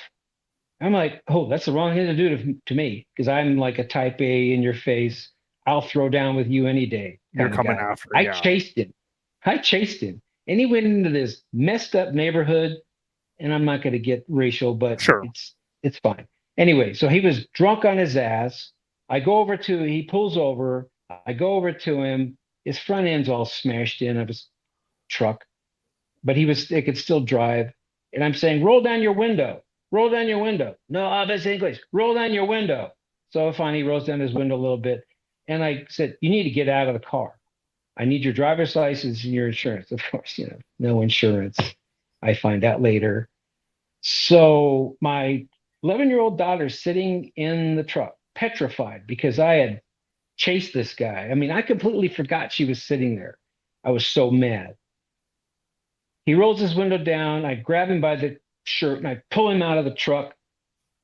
I'm like, oh, that's the wrong thing to do to me, because I'm like a type A in your face. I'll throw down with you any day. You're coming after. I chased him. And he went into this messed up neighborhood. And I'm not going to get racial, but sure, it's fine. Anyway, so he was drunk on his ass. He pulls over. I go over to him. His front end's all smashed in of his truck, but it could still drive. And I'm saying, roll down your window. Roll down your window. No, that's English. Roll down your window. So finally he rolls down his window a little bit. And I said, you need to get out of the car. I need your driver's license and your insurance. Of course, no insurance. I find out later. So my 11-year-old daughter's sitting in the truck, petrified, because I had chased this guy. I mean, I completely forgot she was sitting there. I was so mad. He rolls his window down. I grab him by the shirt and I pull him out of the truck.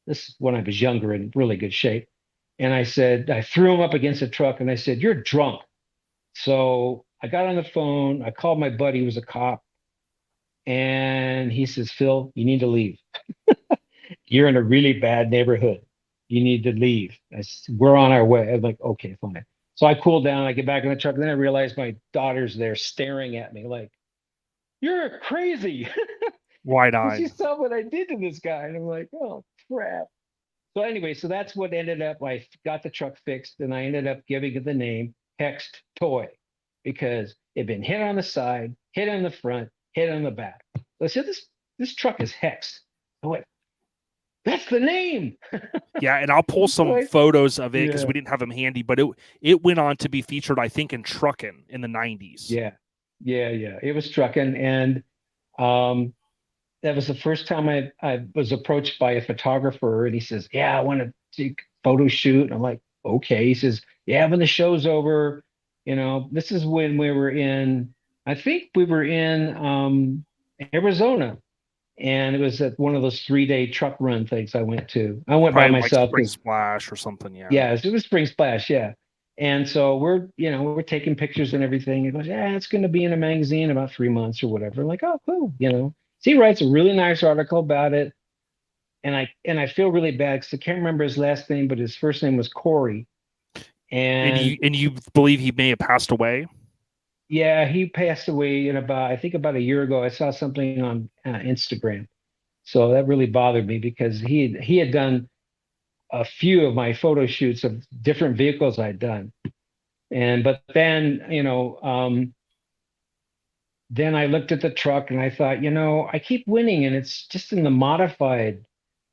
This is when I was younger and in really good shape. And I threw him up against the truck and I said, you're drunk. So I got on the phone. I called my buddy who was a cop. And he says, Phil, you need to leave. You're in a really bad neighborhood. You need to leave. We're on our way. I'm like, okay, fine. So I cool down. I get back in the truck. And then I realize my daughter's there staring at me like, you're crazy. Wide-eyed. you saw what I did to this guy. And I'm like, oh, crap. So anyway, so that's what ended up, I got the truck fixed and I ended up giving it the name Hexed Toy because it'd been hit on the side, hit on the front, hit on the back. So I said, this truck is hexed. I went, that's the name. Yeah, and I'll pull some Right. photos of it because Yeah. we didn't have them handy, but it went on to be featured, I think, in Truckin' in the 90s. Yeah. It was Truckin'. And that was the first time I was approached by a photographer and he says, yeah, I want to take a photo shoot. And I'm like, okay. He says, yeah, when the show's over, this is when we were I think we were in Arizona. And it was at one of those 3-day truck run things I went to. I went by Probably like myself Spring because Splash or something, yeah. yeah, it was Spring Splash, yeah. And so we're taking pictures and everything. He goes, yeah, it's going to be in a magazine in about 3 months or whatever. I'm like, oh, cool, So he writes a really nice article about it, and I feel really bad because I can't remember his last name, but his first name was Corey. And you believe he may have passed away? yeah, he passed away I think about a year ago. I saw something on Instagram, so that really bothered me because he had done a few of my photo shoots of different vehicles I'd done. But then, then I looked at the truck and I thought, I keep winning and it's just in the modified.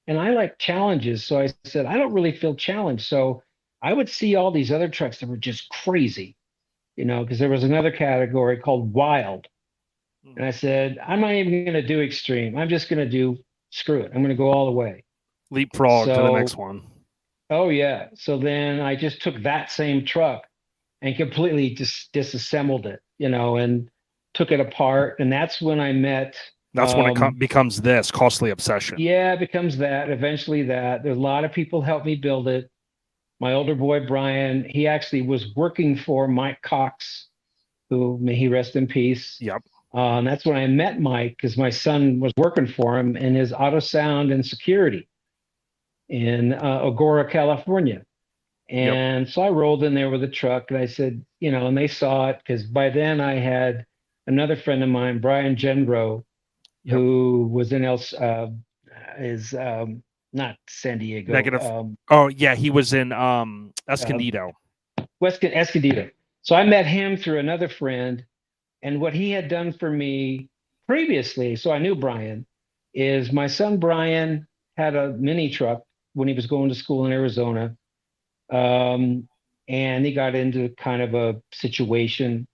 And I like challenges. So I said, I don't really feel challenged. So I would see all these other trucks that were just crazy, because there was another category called wild. And I said, I'm not even going to do extreme. I'm just going to do screw it. I'm going to go all the way. Leapfrog to the next one. Oh, yeah. So then I just took that same truck and completely just disassembled it, and took it apart. And that's when I met. That's when it becomes this Costly Obsession. Yeah, it becomes that. Eventually that. There's a lot of people helped me build it. My older boy, Brian, he actually was working for Mike Cox, who may he rest in peace. Yep. And that's when I met Mike because my son was working for him in his auto sound and security in Agoura, California. And so I rolled in there with a truck and I said, and they saw it because by then I had another friend of mine, Brian Genro, who was in not San Diego. Negative. He was in Escondido. Escondido. So I met him through another friend. And what he had done for me previously, so I knew Brian, is my son Brian had a mini truck when he was going to school in Arizona. And he got into kind of a situation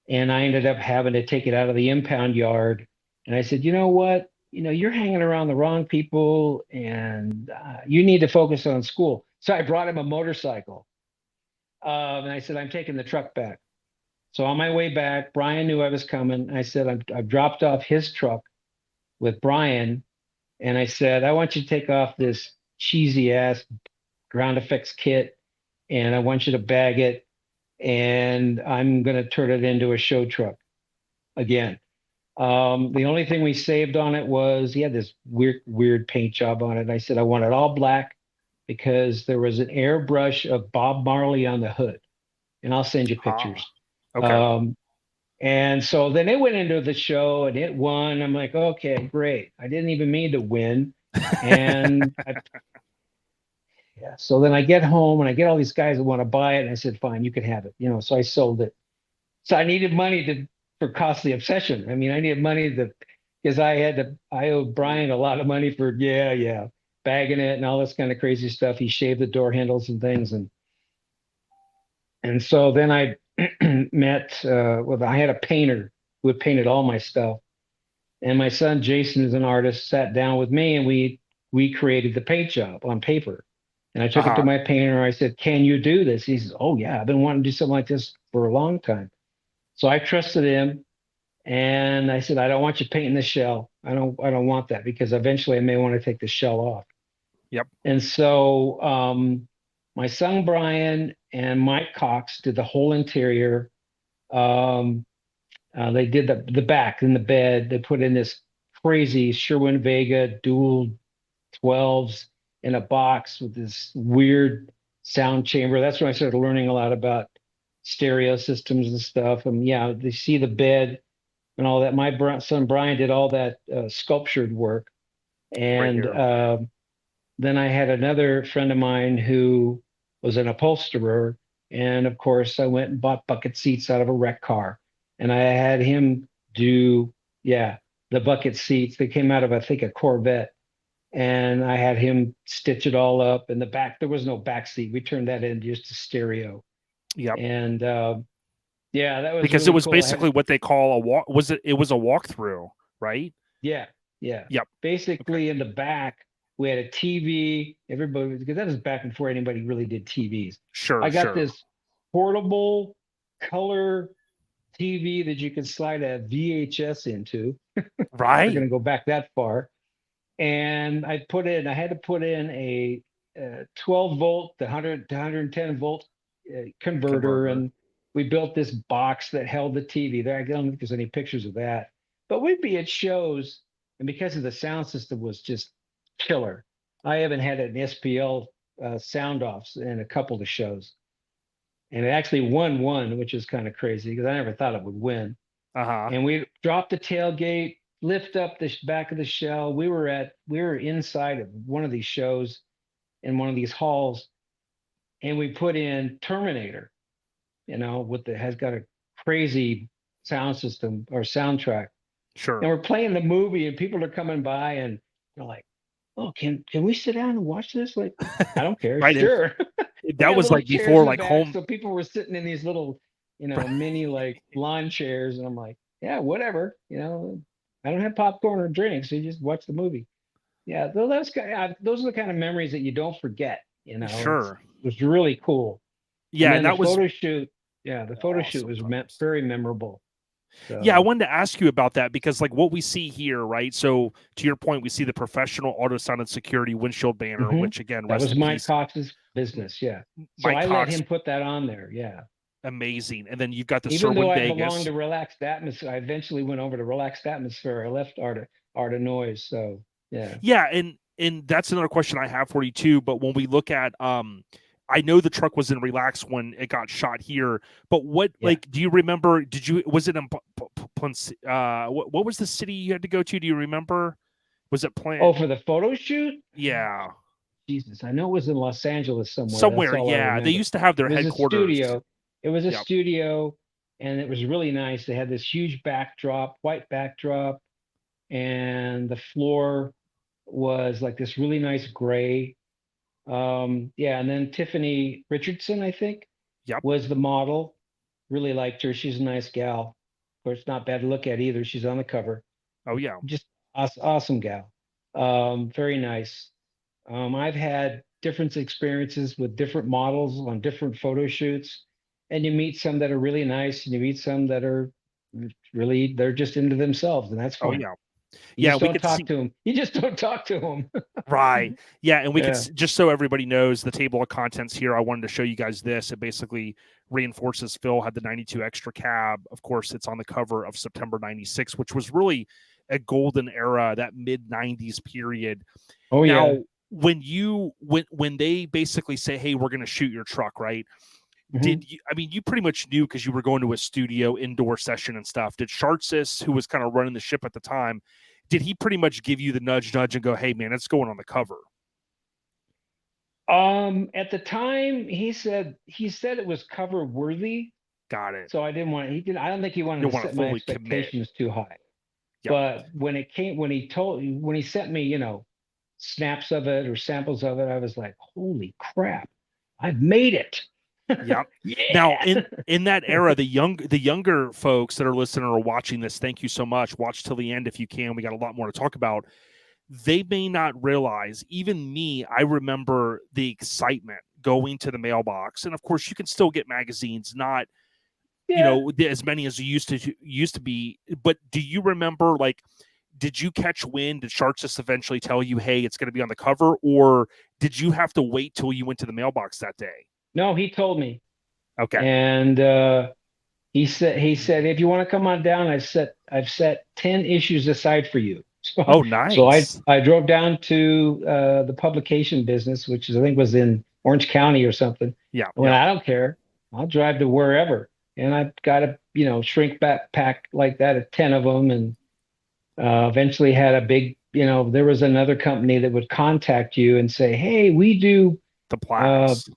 and I ended up having to take it out of the impound yard. And I said, you know what, you're hanging around the wrong people and you need to focus on school. So I brought him a motorcycle. And I said, I'm taking the truck back. So on my way back, Brian knew I was coming. I said, I've dropped off his truck with Brian. And I said, I want you to take off this cheesy ass ground effects kit and I want you to bag it and I'm going to turn it into a show truck again. The only thing we saved on it was he had this weird paint job on it. I said, I want it all black because there was an airbrush of Bob Marley on the hood and I'll send you pictures. Okay. And so then it went into the show and it won. I'm like, okay, great. I didn't even mean to win. And so then I get home and I get all these guys that want to buy it. And I said, fine, you can have it. So I sold it. So I needed money for Costly Obsession. I mean, I needed money because I owed Brian a lot of money for, bagging it and all this kind of crazy stuff. He shaved the door handles and things. And so then I met, I had a painter who had painted all my stuff. And my son, Jason, is an artist, sat down with me and we created the paint job on paper. And I took it to my painter. I said, can you do this? He says, oh yeah, I've been wanting to do something like this for a long time. So I trusted him. And I said, I don't want you painting the shell. I don't want that because eventually I may want to take the shell off. Yep. And so my son Brian and Mike Cox did the whole interior. They did the back and the bed. They put in this crazy Sherwin Vega dual 12s in a box with this weird sound chamber. That's when I started learning a lot about stereo systems and stuff. And they see the bed. and all that. My son Brian did all that sculptured work. And then I had another friend of mine who was an upholsterer. And of course, I went and bought bucket seats out of a wrecked car. And I had him do, the bucket seats. They came out of, I think, a Corvette. And I had him stitch it all up. In the back, there was no back seat. We turned that into just a stereo. Yep. And that was because really it was cool. basically what they call a walk. It was a walkthrough, right? Yeah. Yep. Basically, in the back, we had a TV. Everybody, because that was back before anybody really did TVs. Sure. I got this portable color TV that you could slide a VHS into. Right. We're going to go back that far. And I had to put in a 12 volt, to 100 to 110 volt converter. And we built this box that held the TV there. I don't think there's any pictures of that, but we'd be at shows, and because of the sound system was just killer. I haven't had an SPL sound offs in a couple of shows, and it actually won one, which is kind of crazy because I never thought it would win. And we dropped the tailgate, lift up the back of the shell. We were inside of one of these shows in one of these halls, and we put in Terminator, has got a crazy sound system or soundtrack. Sure. And we're playing the movie, and people are coming by, and they're like, "Oh, can we sit down and watch this?" Like, I don't care. Right. Sure. That was like before, like back, home. So people were sitting in these little, mini like lawn chairs, and I'm like, yeah, whatever. I don't have popcorn or drinks, so you just watch the movie. Yeah, those are the kind of memories that you don't forget. Sure. It was really cool. Yeah, and that was photo shoot. Yeah, the photo shoot was very memorable. So. Yeah, I wanted to ask you about that because, like, what we see here, right? So, to your point, we see the professional auto sound and security windshield banner, which again, that was Mike Cox's business. Yeah, so I let him put that on there. Yeah, amazing. And then you've got the even though I Vegas. belonged to Relaxed Atmosphere, I eventually went over to Relaxed Atmosphere. I left Art of Noise. So yeah, and that's another question I have for you too. But when we look at I know the truck was in Relax when it got shot here, but do you remember, was it in, what was the city you had to go to? Do you remember? Was it planned? Oh, for the photo shoot? Yeah. Jesus, I know it was in Los Angeles somewhere. Somewhere, yeah. They used to have their headquarters. It was a studio, and it was really nice. They had this huge white backdrop, and the floor was like this really nice gray. And then Tiffany Richardson, I think, was the model. Really liked her. She's a nice gal. Of course, not bad to look at either. She's on the cover. Oh yeah, just awesome gal. Very nice. I've had different experiences with different models on different photo shoots, and you meet some that are really nice, and you meet some that are really, they're just into themselves, and that's fine. Oh yeah. You don't talk to them. You just don't talk to them. Right. Yeah. And we could, just so everybody knows the table of contents here, I wanted to show you guys this. It basically reinforces Phil had the 92 extra cab. Of course, it's on the cover of September 96, which was really a golden era, that mid 90s period. Oh, now, yeah. When they basically say, hey, we're going to shoot your truck, right? You pretty much knew because you were going to a studio indoor session and stuff. Did Shartsis, who was kind of running the ship at the time, did he pretty much give you the nudge and go, hey man, it's going on the cover? At the time he said it was cover worthy. Got it. So I didn't want, I don't think he wanted to set my expectations too high. Yep. But when he sent me, snaps of it or samples of it, I was like, holy crap, I've made it. Yeah. Now in that era, the younger folks that are listening or watching this, thank you so much. Watch till the end if you can. We got a lot more to talk about. They may not realize, even me, I remember the excitement going to the mailbox. And of course you can still get magazines, not as many as used to be. But do you remember, like, did you catch wind? Did Shartsis eventually tell you, hey, it's going to be on the cover? Or did you have to wait till you went to the mailbox that day? No, he told me. Okay. And he said, if you want to come on down, I've set 10 issues aside for you. So, oh, nice. So I drove down to the publication business, which I think was in Orange County or something. Yeah. Well, I don't care. I'll drive to wherever. And I've got a, shrink backpack like that, 10 of them. And eventually had a big, there was another company that would contact you and say, hey, we do The uh, plaques.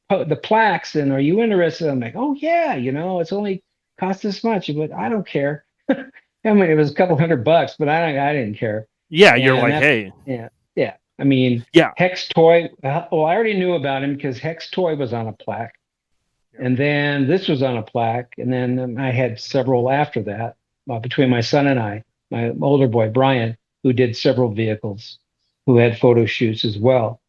the plaques, and are you interested? I'm like, oh yeah, it's only cost this much, but I don't care. I mean, it was a couple $100, but I didn't care. Yeah, you're And like, that's, hey, yeah, yeah. I mean, yeah, Hex Toy. Well, I already knew about him because Hex Toy was on a plaque, yeah. and then this was on a plaque, and then I had several after that. Between my son and I, my older boy Brian, who did several vehicles, who had photo shoots as well.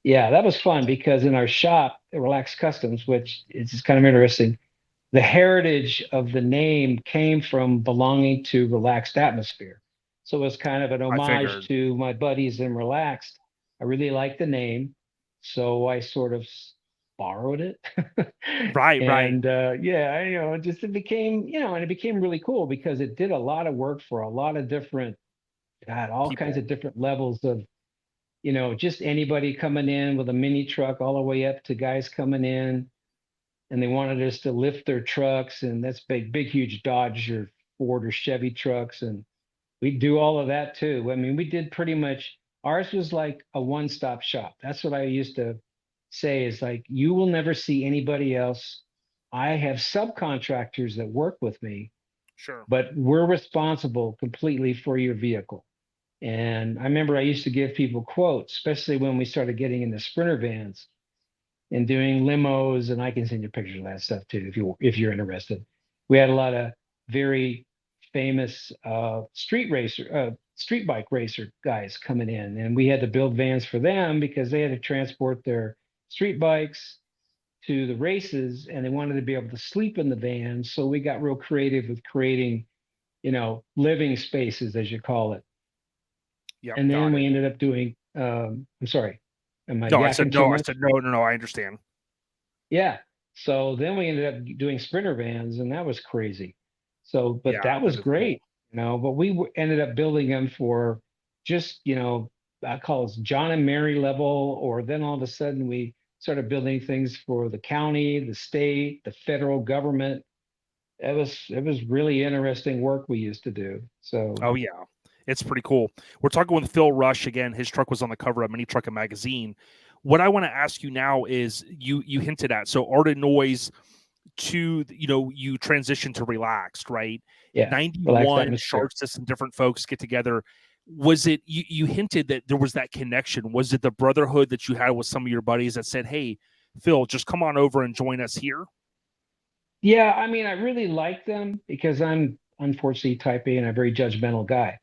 Yeah, that was fun because in our shop, Relaxed Customs, which is kind of interesting, the heritage of the name came from belonging to Relaxed Atmosphere. So it was kind of an I homage figured. to my buddies in Relaxed. I really liked the name, so I sort of borrowed it. Right, right. And yeah, it became, and it became really cool because it did a lot of work for a lot of different, God, all kinds People. of different levels of, just anybody coming in with a mini truck all the way up to guys coming in and they wanted us to lift their trucks, and that's big, huge Dodge or Ford or Chevy trucks. And we do all of that too. I mean, we did pretty much, ours was like a one-stop shop. That's what I used to say is like, you will never see anybody else. I have subcontractors that work with me, Sure. but we're responsible completely for your vehicle. And I remember I used to give people quotes, especially when we started getting into Sprinter vans and doing limos, and I can send you pictures of that stuff too if you're interested. We had a lot of very famous street bike racer guys coming in, and we had to build vans for them because they had to transport their street bikes to the races, and they wanted to be able to sleep in the van. So we got real creative with creating, living spaces, as you call it. Yep, And then got we it. ended up doing. I'm sorry, am I No, I said yakking too no. I much? said no, no, no. I understand. Yeah. So then we ended up doing Sprinter vans, and that was crazy. So, but Yeah, that was that is cool. great, But we ended up building them for just, I call it John and Mary level, or then all of a sudden we started building things for the county, the state, the federal government. It was really interesting work we used to do. So Oh yeah, it's pretty cool. We're talking with Phil Rush again. His truck was on the cover of Mini Truckin Magazine. What I want to ask you now is you hinted at so Art of Noise to you transition to Relaxed, right? yeah, relaxed 91 atmosphere. Sharpsis and different folks get together. Was it you hinted that there was that connection? Was it the brotherhood that you had with some of your buddies that said, hey, Phil, just come on over and join us here? Yeah, I mean, I really like them because I'm unfortunately type A and a very judgmental guy.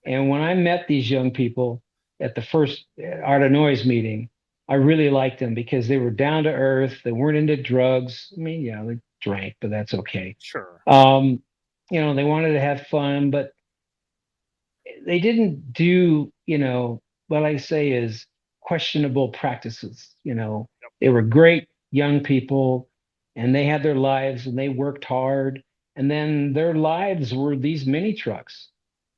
And when I met these young people at the first Art of Noise meeting, I really liked them because they were down to earth. They weren't into drugs. I mean, yeah, they drank, but that's okay. Sure. They wanted to have fun, but they didn't do, what I say is questionable practices. They were great young people and they had their lives and they worked hard. And then their lives were these mini trucks.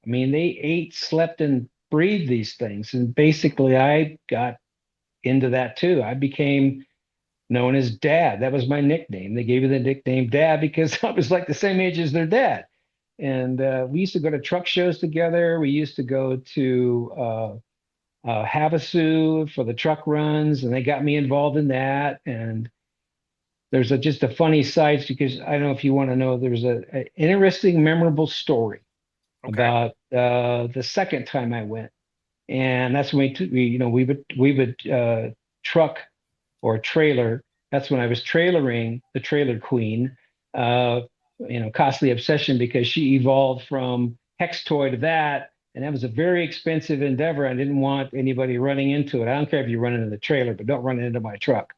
I mean, they ate, slept, and breathed these things. And basically, I got into that too. I became known as Dad. That was my nickname. They gave me the nickname Dad because I was like the same age as their dad. And we used to go to truck shows together. We used to go to Havasu for the truck runs, and they got me involved in that. And there's just a funny side because I don't know if you want to know. There's a interesting, memorable story Okay. about the second time I went, and that's when we would truck or trailer. That's when I was trailering the Trailer Queen. Uh, Costly Obsession because she evolved from Hex Toy to that, and that was a very expensive endeavor. I didn't want anybody running into it. I don't care if you run into the trailer, but don't run into my truck.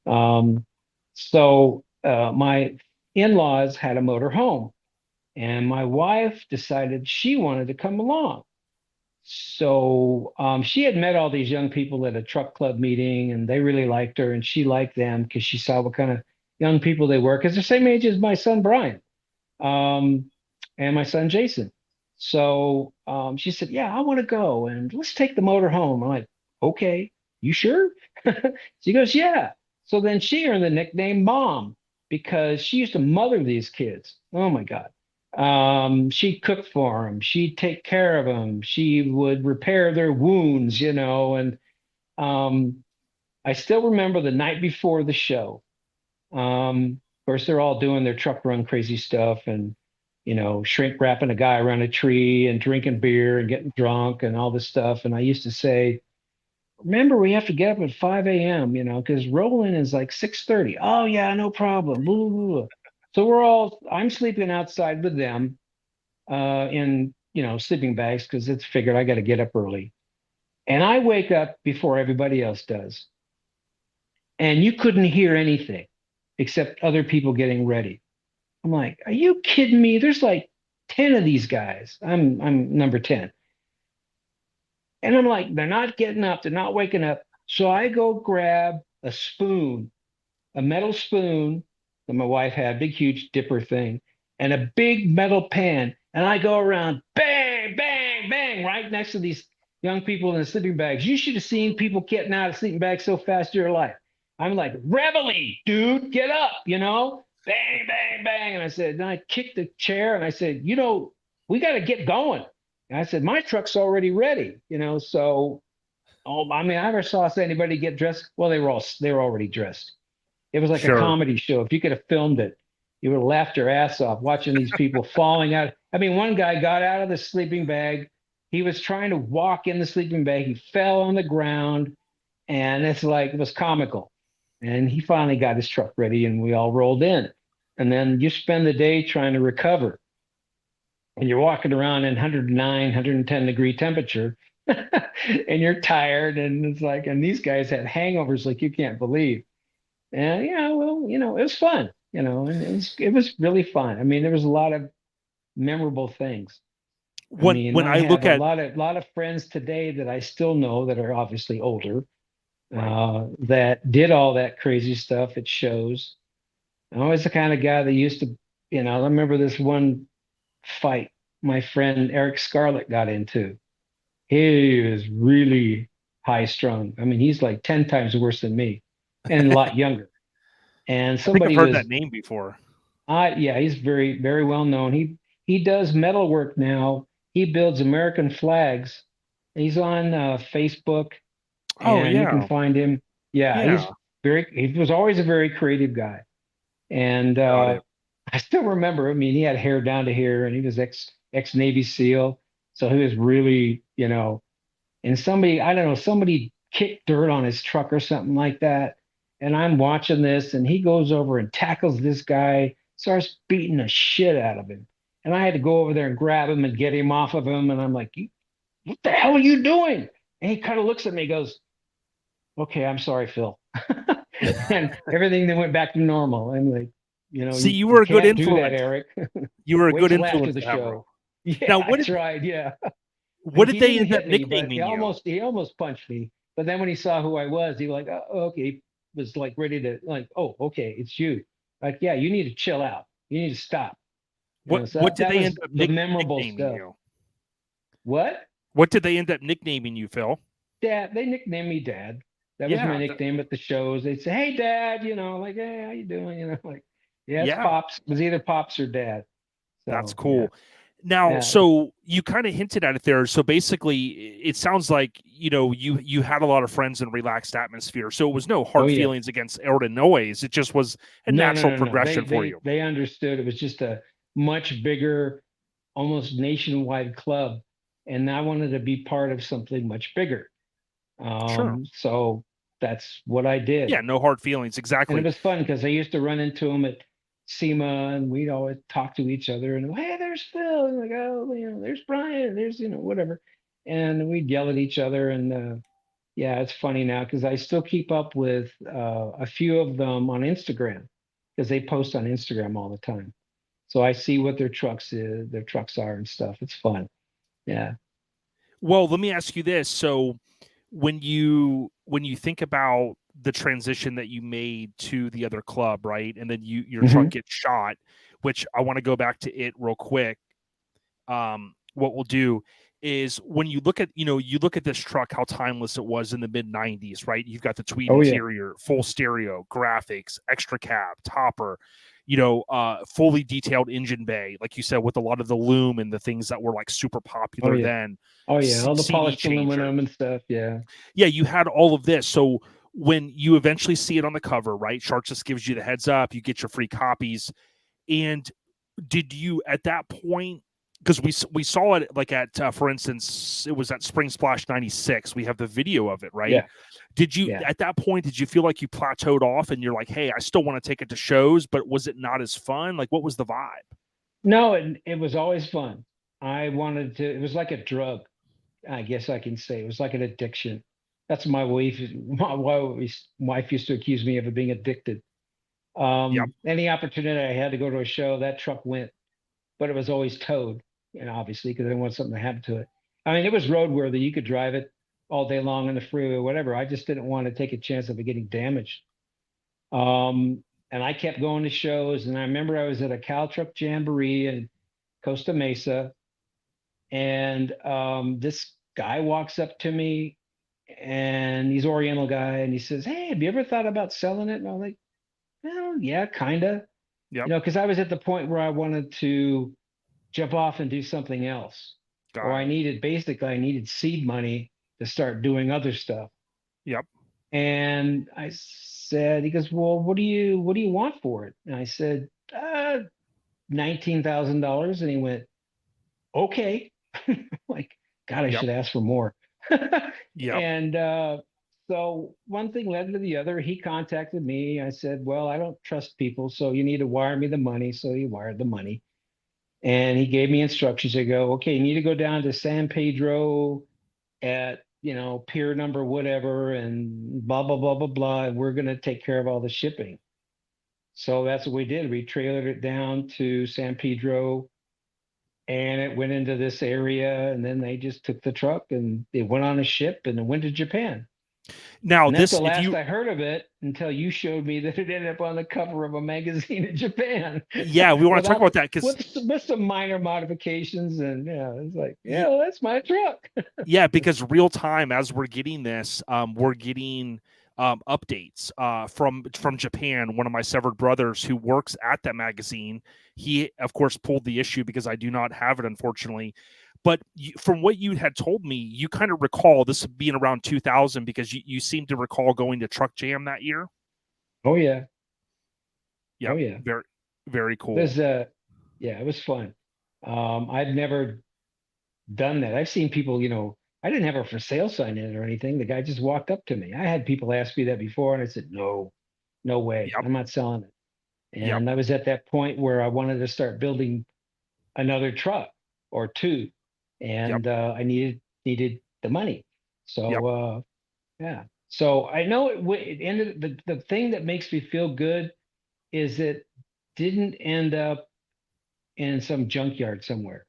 Um, so my in-laws had a motor home, and my wife decided she wanted to come along. So she had met all these young people at a truck club meeting, and they really liked her, and she liked them because she saw what kind of young people they were, because they're the same age as my son Brian um, and my son Jason. So she said, "Yeah, I want to go, and let's take the motor home." I'm like, "Okay, you sure?" She goes, "Yeah." So then she earned the nickname Mom because she used to mother these kids. Oh my God. She'd cook for them. She'd take care of them. She would repair their wounds, and I still remember the night before the show. Of course, they're all doing their truck run crazy stuff and, shrink wrapping a guy around a tree and drinking beer and getting drunk and all this stuff. And I used to say, remember, we have to get up at 5 a.m., because rolling is like 6:30. Oh, yeah, no problem. Blah, blah, blah. So I'm sleeping outside with them in, sleeping bags because it's figured I got to get up early. And I wake up before everybody else does. And you couldn't hear anything except other people getting ready. I'm like, are you kidding me? There's like 10 of these guys. I'm number 10. And I'm like, they're not getting up, they're not waking up. So I go grab a spoon, a metal spoon that my wife had, big, huge dipper thing, and a big metal pan. And I go around, bang, bang, bang, right next to these young people in the sleeping bags. You should have seen people getting out of sleeping bags so fast in your life. I'm like, reveille, dude, get up, bang, bang, bang. And I said, and I kicked the chair and I said, we got to get going. And I said, my truck's already ready, so, I never saw anybody get dressed. Well, they were already dressed. It was like Sure. a comedy show. If you could have filmed it, you would have laughed your ass off watching these people falling out. One guy got out of the sleeping bag. He was trying to walk in the sleeping bag. He fell on the ground and it was comical. And he finally got his truck ready and we all rolled in. And then you spend the day trying to recover. And you're walking around in 109, 110 degree temperature and you're tired. And it's like, and these guys had hangovers like you can't believe. And it was fun, and it was really fun. There was a lot of memorable things. When I have look at a lot of friends today that I still know that are obviously older, that did all that crazy stuff at shows. I'm always the kind of guy that used to, I remember this one fight my friend Eric Scarlett got into. He was really high strung. He's like 10 times worse than me and a lot younger. And I think I've heard that name before. Yeah, he's very, very well known. He does metal work now. He builds American flags. He's on Facebook. And you can find him. Yeah. He was always a very creative guy. And I still remember, he had hair down to here and he was ex Navy SEAL. So he was really, and somebody kicked dirt on his truck or something like that. And I'm watching this and he goes over and tackles this guy, starts beating the shit out of him. And I had to go over there and grab him and get him off of him. And I'm like, what the hell are you doing? And he kind of looks at me and goes, okay, I'm sorry, Phil. And everything then went back to normal. I'm like, see, you were a good influence. Do that, Eric. You were a good influence influence the show. Yeah, now, I tried. Yeah. What did they end up nicknaming you? He almost punched me. But then when he saw who I was, he was like, oh, okay. He was like ready to oh, okay, it's you. Like, yeah, you need to chill out. You need to stop. What did they end up nicknaming you? What did they end up nicknaming you, Phil? Dad. They nicknamed me Dad. That was my nickname at the shows. They'd say, hey, Dad, like, hey, how you doing? Like, it's Pops. It was either Pops or Dad. So, that's cool. Now, so you kind of hinted at it there. So basically, it sounds like, you had a lot of friends in a relaxed atmosphere. So it was no hard feelings against Illinois. It just was a natural progression for you. They understood it was just a much bigger, almost nationwide club. And I wanted to be part of something much bigger. Sure. So that's what I did. Yeah, no hard feelings. Exactly. And it was fun because I used to run into him at SEMA and we'd always talk to each other and, hey, there's Phil. And like, oh, there's Brian. There's, whatever. And we'd yell at each other. And it's funny now because I still keep up with a few of them on Instagram because they post on Instagram all the time. So I see what their trucks are and stuff. It's fun. Yeah. Well, let me ask you this. So when you think about the transition that you made to the other club, right? And then your truck gets shot, which I want to go back to it real quick. What we'll do is when you look at this truck, how timeless it was in the mid 90s, right? You've got the tweed Oh, yeah. interior, full stereo, graphics, extra cab, topper, fully detailed engine bay, like you said, with a lot of the loom and the things that were like super Oh, popular yeah. then. Oh, yeah. All the CD polished changer. aluminum and stuff. Yeah. Yeah, you had all of this. So when you eventually see it on the cover, right? Shark just gives you the heads up, you get your free copies. And did you at that point, because we saw it like at for instance, it was at Spring Splash 96, we have the video of it, right? Yeah. Did you Yeah. at that point, did you feel like you plateaued off and you're like, hey, I still want to take it to shows, but was it not as fun? Like, what was the vibe? No, it was always fun. I wanted to, it was like a drug, I guess I can say. It was like an addiction. That's my wife used to accuse me of being addicted. Yep. Any opportunity I had to go to a show, that truck went, but it was always towed, obviously, because I didn't want something to happen to it. I mean, it was roadworthy. You could drive it all day long on the freeway or whatever. I just didn't want to take a chance of it getting damaged. And I kept going to shows. And I remember I was at a Cal Truck Jamboree in Costa Mesa, and this guy walks up to me, and he's Oriental guy, and he says, "Hey, have you ever thought about selling it?" And I'm like, "Well, yeah, kind of." Yep. Because I was at the point where I wanted to jump off and do something else. Or I needed seed money to start doing other stuff. Yep. And I said, he goes, "Well, what do you want for it?" And I said, $19,000. And he went, "Okay." Like, God, I Yep. should ask for more. Yep. And so one thing led to the other. He contacted me. I said, "Well, I don't trust people, so you need to wire me the money." So he wired the money. And he gave me instructions to go, "Okay, you need to go down to San Pedro at, pier number whatever, and blah, blah, blah, blah, blah. And we're going to take care of all the shipping." So that's what we did. We trailered it down to San Pedro, and it went into this area. And then they just took the truck and it went on a ship and it went to Japan. Now, And that's this, the if last you, I heard of it until you showed me that it ended up on the cover of a magazine in Japan. yeah, we want to talk about that because with some minor modifications, and it's like, yeah, that's my truck. yeah, because real time as we're getting this, we're getting updates from Japan. One of my severed brothers who works at that magazine, he of course pulled the issue because I do not have it, unfortunately. But from what you had told me, you kind of recall this being around 2000 because you seem to recall going to Truck Jam that year. Oh yeah. Yeah. Oh yeah. Very, very cool. Yeah, it was fun. I'd never done that. I've seen people, I didn't have a for sale sign in it or anything. The guy just walked up to me. I had people ask me that before, and I said, no way. Yep. I'm not selling it. Yep. And I was at that point where I wanted to start building another truck or two, and I needed the money. So yeah. So I know it ended. The thing that makes me feel good is it didn't end up in some junkyard somewhere.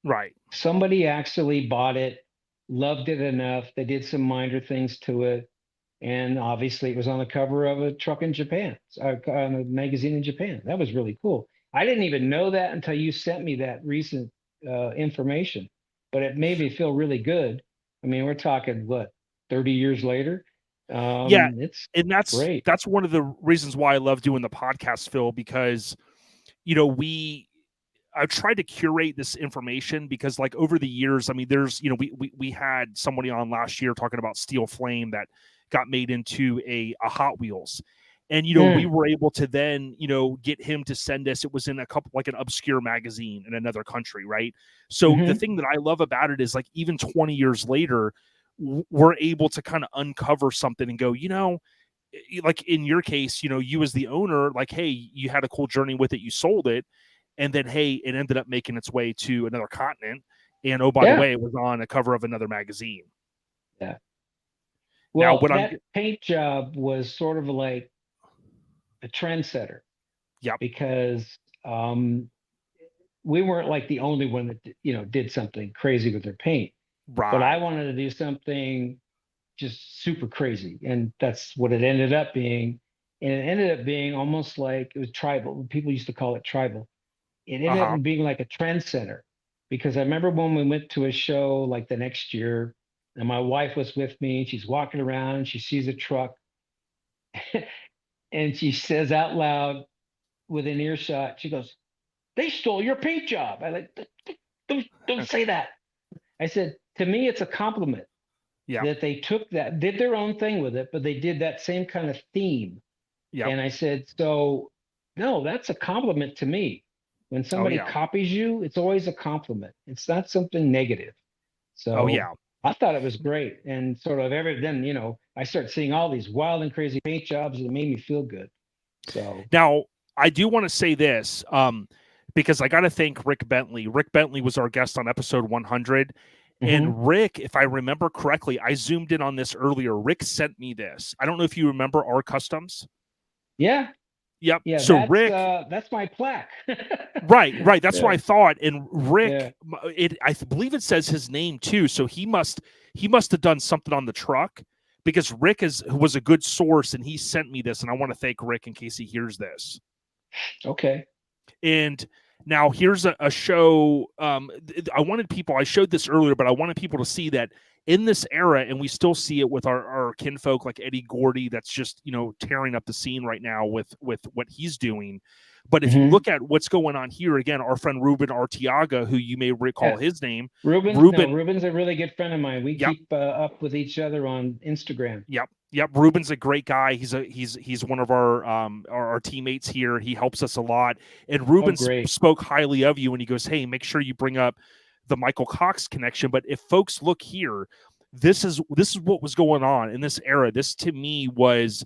Right. Somebody actually bought it, loved it enough. They did some minor things to it. And obviously it was on the cover of a truck in Japan, on a magazine in Japan. That was really cool. I didn't even know that until you sent me that recent information, but it made me feel really good. I mean, we're talking, what, 30 years later? Yeah. It's And great. that's one of the reasons why I love doing the podcast, Phil, because, I've tried to curate this information because, like, over the years, I mean, there's, we had somebody on last year talking about Steel Flame that got made into a Hot Wheels. And, we were able to then, get him to send us, it was in a couple, like an obscure magazine in another country. Right. So the thing that I love about it is, like, even 20 years later, we're able to kind of uncover something and go, like in your case, you as the owner, like, hey, you had a cool journey with it, you sold it. And then, hey, it ended up making its way to another continent. And oh, by the way, it was on a cover of another magazine. Yeah. Now, Well, that paint job was sort of like a trendsetter. Yeah. Because we weren't like the only one that, did something crazy with their paint. Right. But I wanted to do something just super crazy. And that's what it ended up being. And it ended up being almost like it was tribal. People used to call it tribal. It ended up being like a trend center because I remember when we went to a show like the next year, and my wife was with me, and she's walking around and she sees a truck, and she says out loud within earshot, she goes, "They stole your paint job." I like, don't say that. I said, to me, it's a compliment Yeah. that they took that, did their own thing with it, but they did that same kind of theme. Yeah. And I said, so no, that's a compliment to me. When somebody yeah. copies you, it's always a compliment. It's not something negative. So Oh, yeah. I thought it was great. And sort of then, I started seeing all these wild and crazy paint jobs, and it made me feel good. So Now, I do want to say this, because I got to thank Rick Bentley. Rick Bentley was our guest on episode 100. And Rick, if I remember correctly, I zoomed in on this earlier. Rick sent me this. I don't know if you remember our customs. yeah. Yep. Yeah, so Rick, that's my plaque. right. That's Yeah. what I thought. And Rick, Yeah. I believe it says his name too. So he must have done something on the truck, because Rick was a good source, and he sent me this. And I want to thank Rick in case he hears this. Okay. And now here's a show. I showed this earlier, but I wanted people to see that in this era, and we still see it with our kinfolk like Eddie Gordy, that's just, tearing up the scene right now with what he's doing. But if you look at what's going on here, again, our friend Ruben Artiaga, who you may recall his name. Ruben's a really good friend of mine. We Yep. keep up with each other on Instagram. Yep. Ruben's a great guy. He's one of our teammates here. He helps us a lot. And Ruben spoke highly of you, and he goes, "Hey, make sure you bring up the Michael Cox connection." But if folks look here, this is what was going on in this era. This to me was,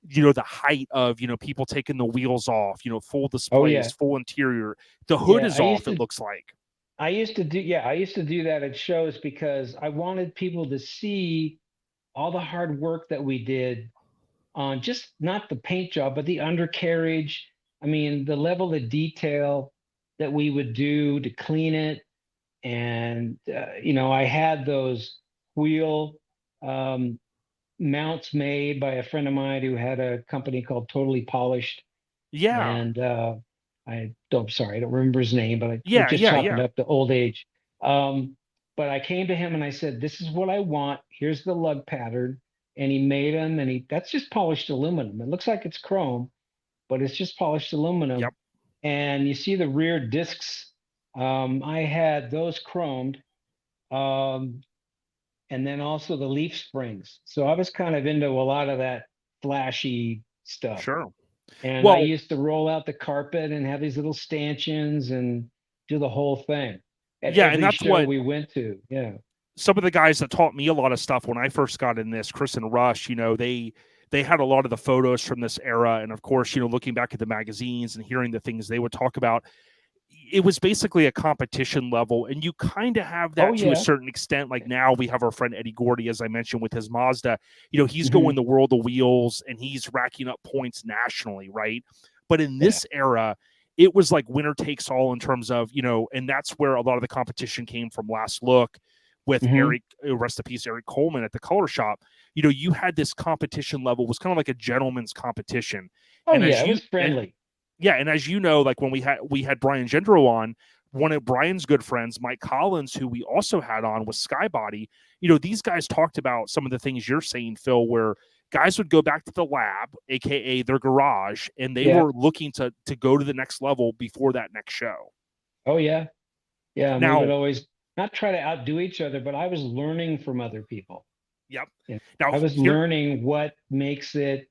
the height of, people taking the wheels off, full displays, full interior. The hood is off, it looks like. I used to do that at shows because I wanted people to see all the hard work that we did on just not the paint job, but the undercarriage. I mean, the level of detail that we would do to clean it. And, I had those wheel mounts made by a friend of mine who had a company called Totally Polished. Yeah. And I don't remember his name, but chalking up to old age. But I came to him and I said, "This is what I want. Here's the lug pattern." And he made them, and that's just polished aluminum. It looks like it's chrome, but it's just polished aluminum. Yep. And you see the rear discs. I had those chromed. And then also the leaf springs. So I was kind of into a lot of that flashy stuff. Sure. And I used to roll out the carpet and have these little stanchions and do the whole thing. And that's what we went to. Yeah. Some of the guys that taught me a lot of stuff when I first got in this, Chris and Rush, they had a lot of the photos from this era. And of course, looking back at the magazines and hearing the things they would talk about, it was basically a competition level. And you kind of have that to a certain extent. Like now we have our friend Eddie Gordy, as I mentioned, with his Mazda, he's going the world of wheels and he's racking up points nationally. Right. But in this era, it was like winner takes all in terms of, and that's where a lot of the competition came from. Last Look with Eric, rest in peace, Eric Coleman at the color shop. You had this competition level, was kind of like a gentleman's competition. It was friendly. And as you know, like when we had Brian Gendro on, one of Brian's good friends, Mike Collins, who we also had on with Skybody, these guys talked about some of the things you're saying, Phil, where guys would go back to the lab, aka their garage, and they were looking to go to the next level before that next show. Oh yeah. Yeah. Now, we would always not try to outdo each other, but I was learning from other people. Yep. Yeah. Now I was learning what makes it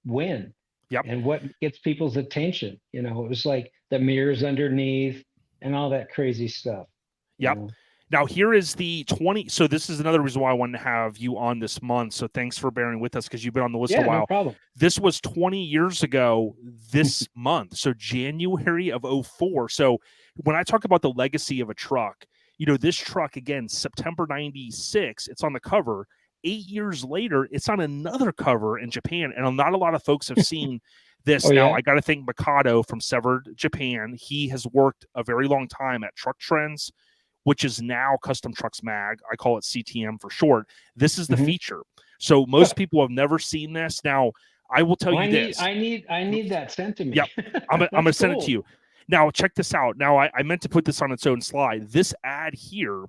win. Yep. And what gets people's attention. It was like the mirrors underneath and all that crazy stuff. Yep. Now here is the 20. So this is another reason why I wanted to have you on this month. So thanks for bearing with us because you've been on the list a while. No problem. This was 20 years ago this month. So January of 2004. So when I talk about the legacy of a truck, this truck, again, September 96, it's on the cover. 8 years later, it's on another cover in Japan. And not a lot of folks have seen this. I got to thank Makoto from Severed Japan. He has worked a very long time at Truck Trends, which is now Custom Trucks Mag. I call it CTM for short. This is the feature. So most people have never seen this. Now, I will tell you this. I need that sent to me. Yep. I'm going to send it to you. Now, check this out. Now, I meant to put this on its own slide. This ad here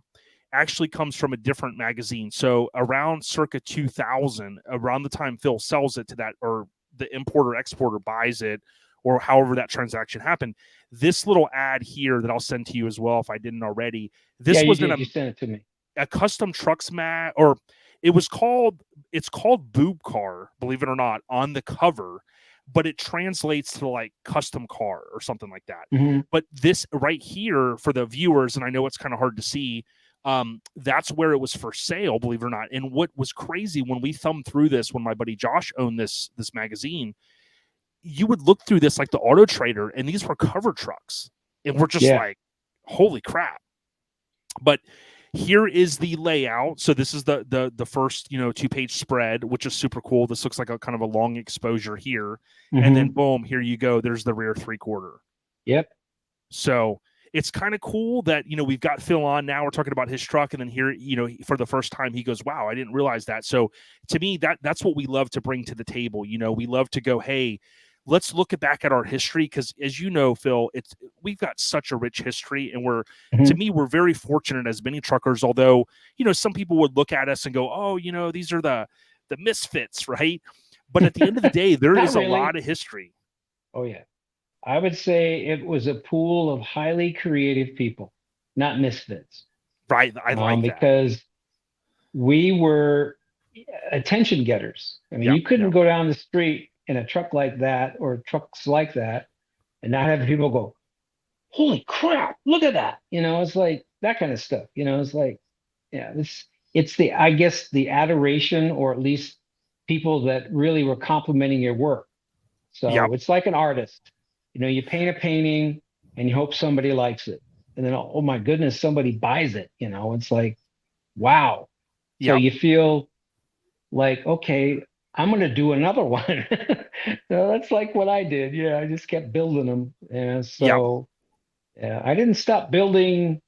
actually comes from a different magazine. So around circa 2000, around the time Phil sells it to that, or the importer exporter buys it, or however that transaction happened, this little ad here that I'll send to you as well if I didn't already. This was you sent it to me. A custom trucks mag, or it's called Boob Car, believe it or not, on the cover, but it translates to like custom car or something like that. Mm-hmm. But this right here for the viewers, and I know it's kind of hard to see, that's where it was for sale, believe it or not. And what was crazy when we thumbed through this, when my buddy Josh owned this magazine, you would look through this like the Auto Trader, and these were cover trucks, and we're just like, holy crap. But here is the layout. So this is the first 2-page spread, which is super cool. This looks like a kind of a long exposure here, and then boom, here you go. There's the rear 3/4. Yep. So it's kind of cool that we've got Phil on now. We're talking about his truck, and then here for the first time he goes, "Wow, I didn't realize that." So to me, that's what we love to bring to the table. We love to go, "Hey, let's look back at our history," because as you know, Phil, we've got such a rich history, and to me, we're very fortunate as mini truckers. Although some people would look at us and go, "Oh, these are the misfits," right? But at the end of the day, there is really a lot of history. Oh yeah, I would say it was a pool of highly creative people, not misfits. Right, I like that, because we were attention getters. I mean, you couldn't go down the street in a truck like that or trucks like that and not have people go, "Holy crap, look at that." It's like that kind of stuff. It's like, it's the, I guess, the adoration, or at least people that really were complimenting your work. So it's like an artist. You paint a painting and you hope somebody likes it. And then, oh my goodness, somebody buys it. It's like, wow. So you feel like, okay, I'm going to do another one. So that's like what I did. Yeah, I just kept building them. And so I didn't stop building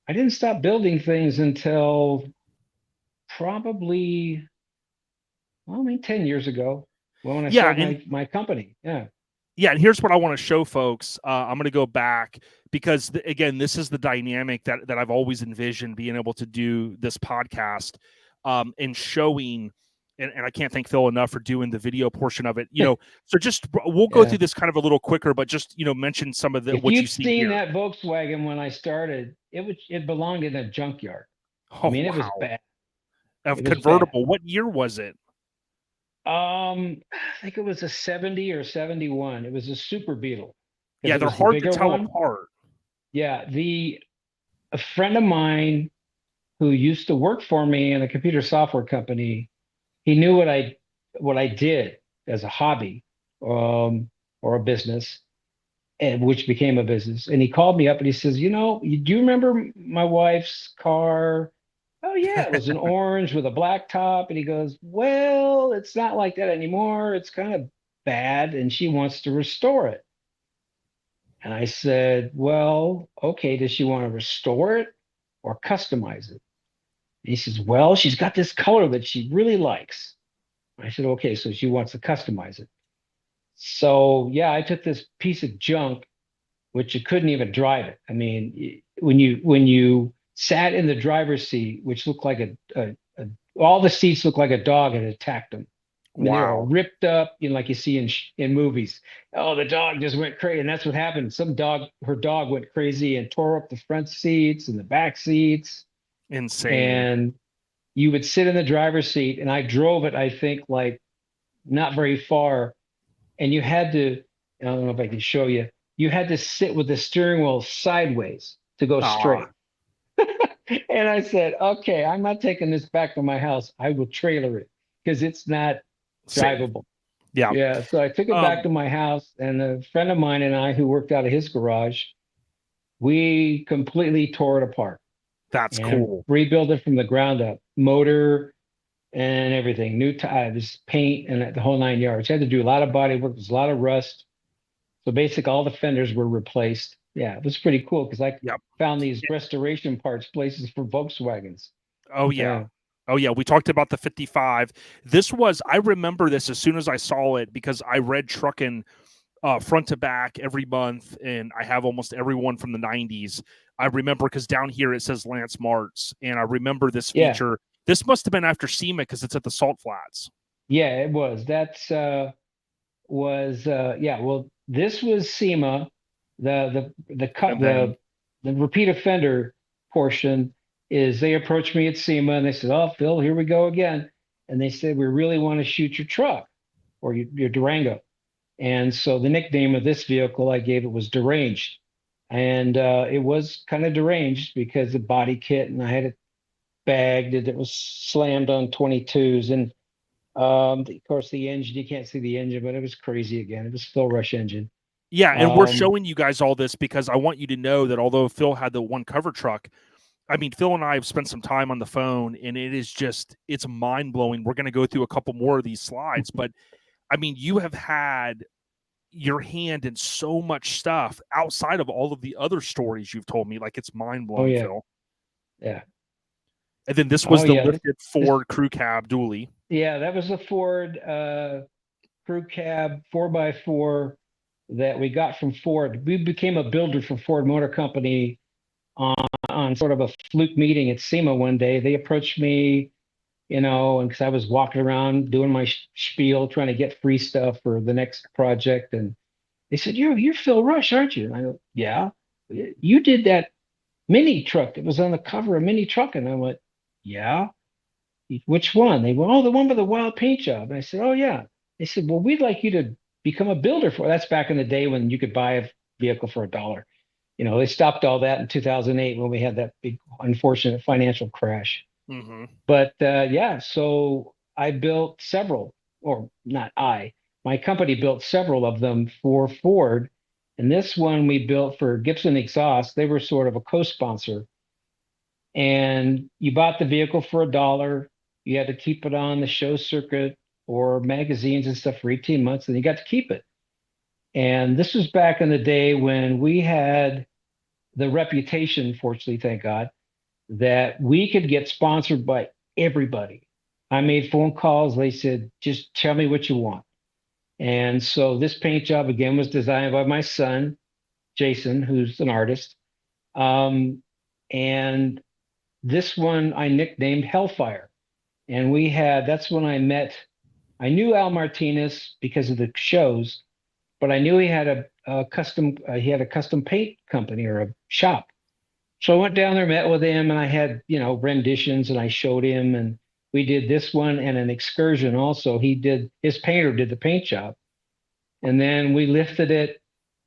things until probably, 10 years ago when I sold my company. Yeah. Yeah, and here's what I want to show folks. I'm going to go back because, again, this is the dynamic that I've always envisioned, being able to do this podcast and showing. And I can't thank Phil enough for doing the video portion of it. So just we'll go through this kind of a little quicker, but just mention some of what you see here. If you've seen that Volkswagen when I started, it belonged in a junkyard. Oh, it was bad. Convertible. What year was it? I think it was a 70 or 71. It was a Super Beetle. Yeah, they're hard to tell apart. Yeah, a friend of mine who used to work for me in a computer software company, he knew what I did as a hobby, or a business, and which became a business. And he called me up and he says, "Do you remember my wife's car?" "Oh yeah, it was an orange with a black top." And he goes, "Well, it's not like that anymore. It's kind of bad, and she wants to restore it." And I said, "Well, okay, does she want to restore it or customize it?" And he says, "Well, she's got this color that she really likes." I said, "Okay, so she wants to customize it." So yeah, I took this piece of junk, which you couldn't even drive it. I mean, when you sat in the driver's seat, which looked like all the seats looked like a dog had attacked them. I mean, they were all ripped up, like you see in movies. Oh, the dog just went crazy, and that's what happened. Her dog went crazy and tore up the front seats and the back seats. Insane. And you would sit in the driver's seat, and I drove it, I think, like not very far, and you had to, I don't know if I can show you, you had to sit with the steering wheel sideways to go straight. And I said, "Okay, I'm not taking this back to my house. I will trailer it because it's not drivable." Yeah. So I took it back to my house, and a friend of mine and I, who worked out of his garage, we completely tore it apart. That's cool. Rebuild it from the ground up, motor and everything, new tires, paint, and the whole 9 yards. Had to do a lot of body work. There's a lot of rust. So basically, all the fenders were replaced. Yeah, it was pretty cool because I found these restoration parts places for Volkswagens. Oh yeah. We talked about the 55. I remember this as soon as I saw it because I read Truckin front to back every month, and I have almost everyone from the 90s. I remember because down here it says Lance Martz, and I remember this Yeah. feature. This must have been after SEMA because it's at the Salt Flats. Yeah, it was. Well, this was SEMA. The repeat offender portion is they approached me at SEMA and they said, "Oh, Phil, here we go again." And they said, "We really want to shoot your truck or your Durango." And so the nickname of this vehicle I gave it was Deranged. And it was kind of deranged because the body kit, and I had it bagged and it was slammed on 22s. And of course, the engine, you can't see the engine, but it was crazy again. It was Phil Rush engine. Yeah, and we're showing you guys all this because I want you to know that although Phil had the one cover truck, I mean, Phil and I have spent some time on the phone, and it's mind-blowing. We're going to go through a couple more of these slides, but, I mean, you have had your hand in so much stuff outside of all of the other stories you've told me. Like, it's mind-blowing, Phil. Yeah. And then this was lifted Ford crew cab dually. Yeah, that was a Ford crew cab 4x4 that we got from Ford. We became a builder for Ford Motor Company on sort of a fluke meeting at SEMA one day. They approached me, and because I was walking around doing my spiel, trying to get free stuff for the next project. And they said, you're Phil Rush, aren't you? And I go, yeah. You did that mini truck that was on the cover of Mini Truckin. And I went, yeah. Which one? They went, oh, the one with the wild paint job. And I said, oh, yeah. They said, well, we'd like you to become a builder for. That's back in the day when you could buy a vehicle for $1. They stopped all that in 2008 when we had that big, unfortunate financial crash. Mm-hmm. But so I built several, or not my company built several of them for Ford. And this one we built for Gibson Exhaust. They were sort of a co-sponsor. And you bought the vehicle for $1. You had to keep it on the show circuit or magazines and stuff for 18 months, and you got to keep it. And this was back in the day when we had the reputation, fortunately, thank God, that we could get sponsored by everybody. I made phone calls. They said, just tell me what you want. And so this paint job, again, was designed by my son, Jason, who's an artist. And this one I nicknamed Hellfire. And that's when I knew Al Martinez because of the shows, but I knew he had a custom paint company or a shop. So I went down there, met with him, and I had, renditions, and I showed him, and we did this one and an excursion also. His painter did the paint job. And then we lifted it,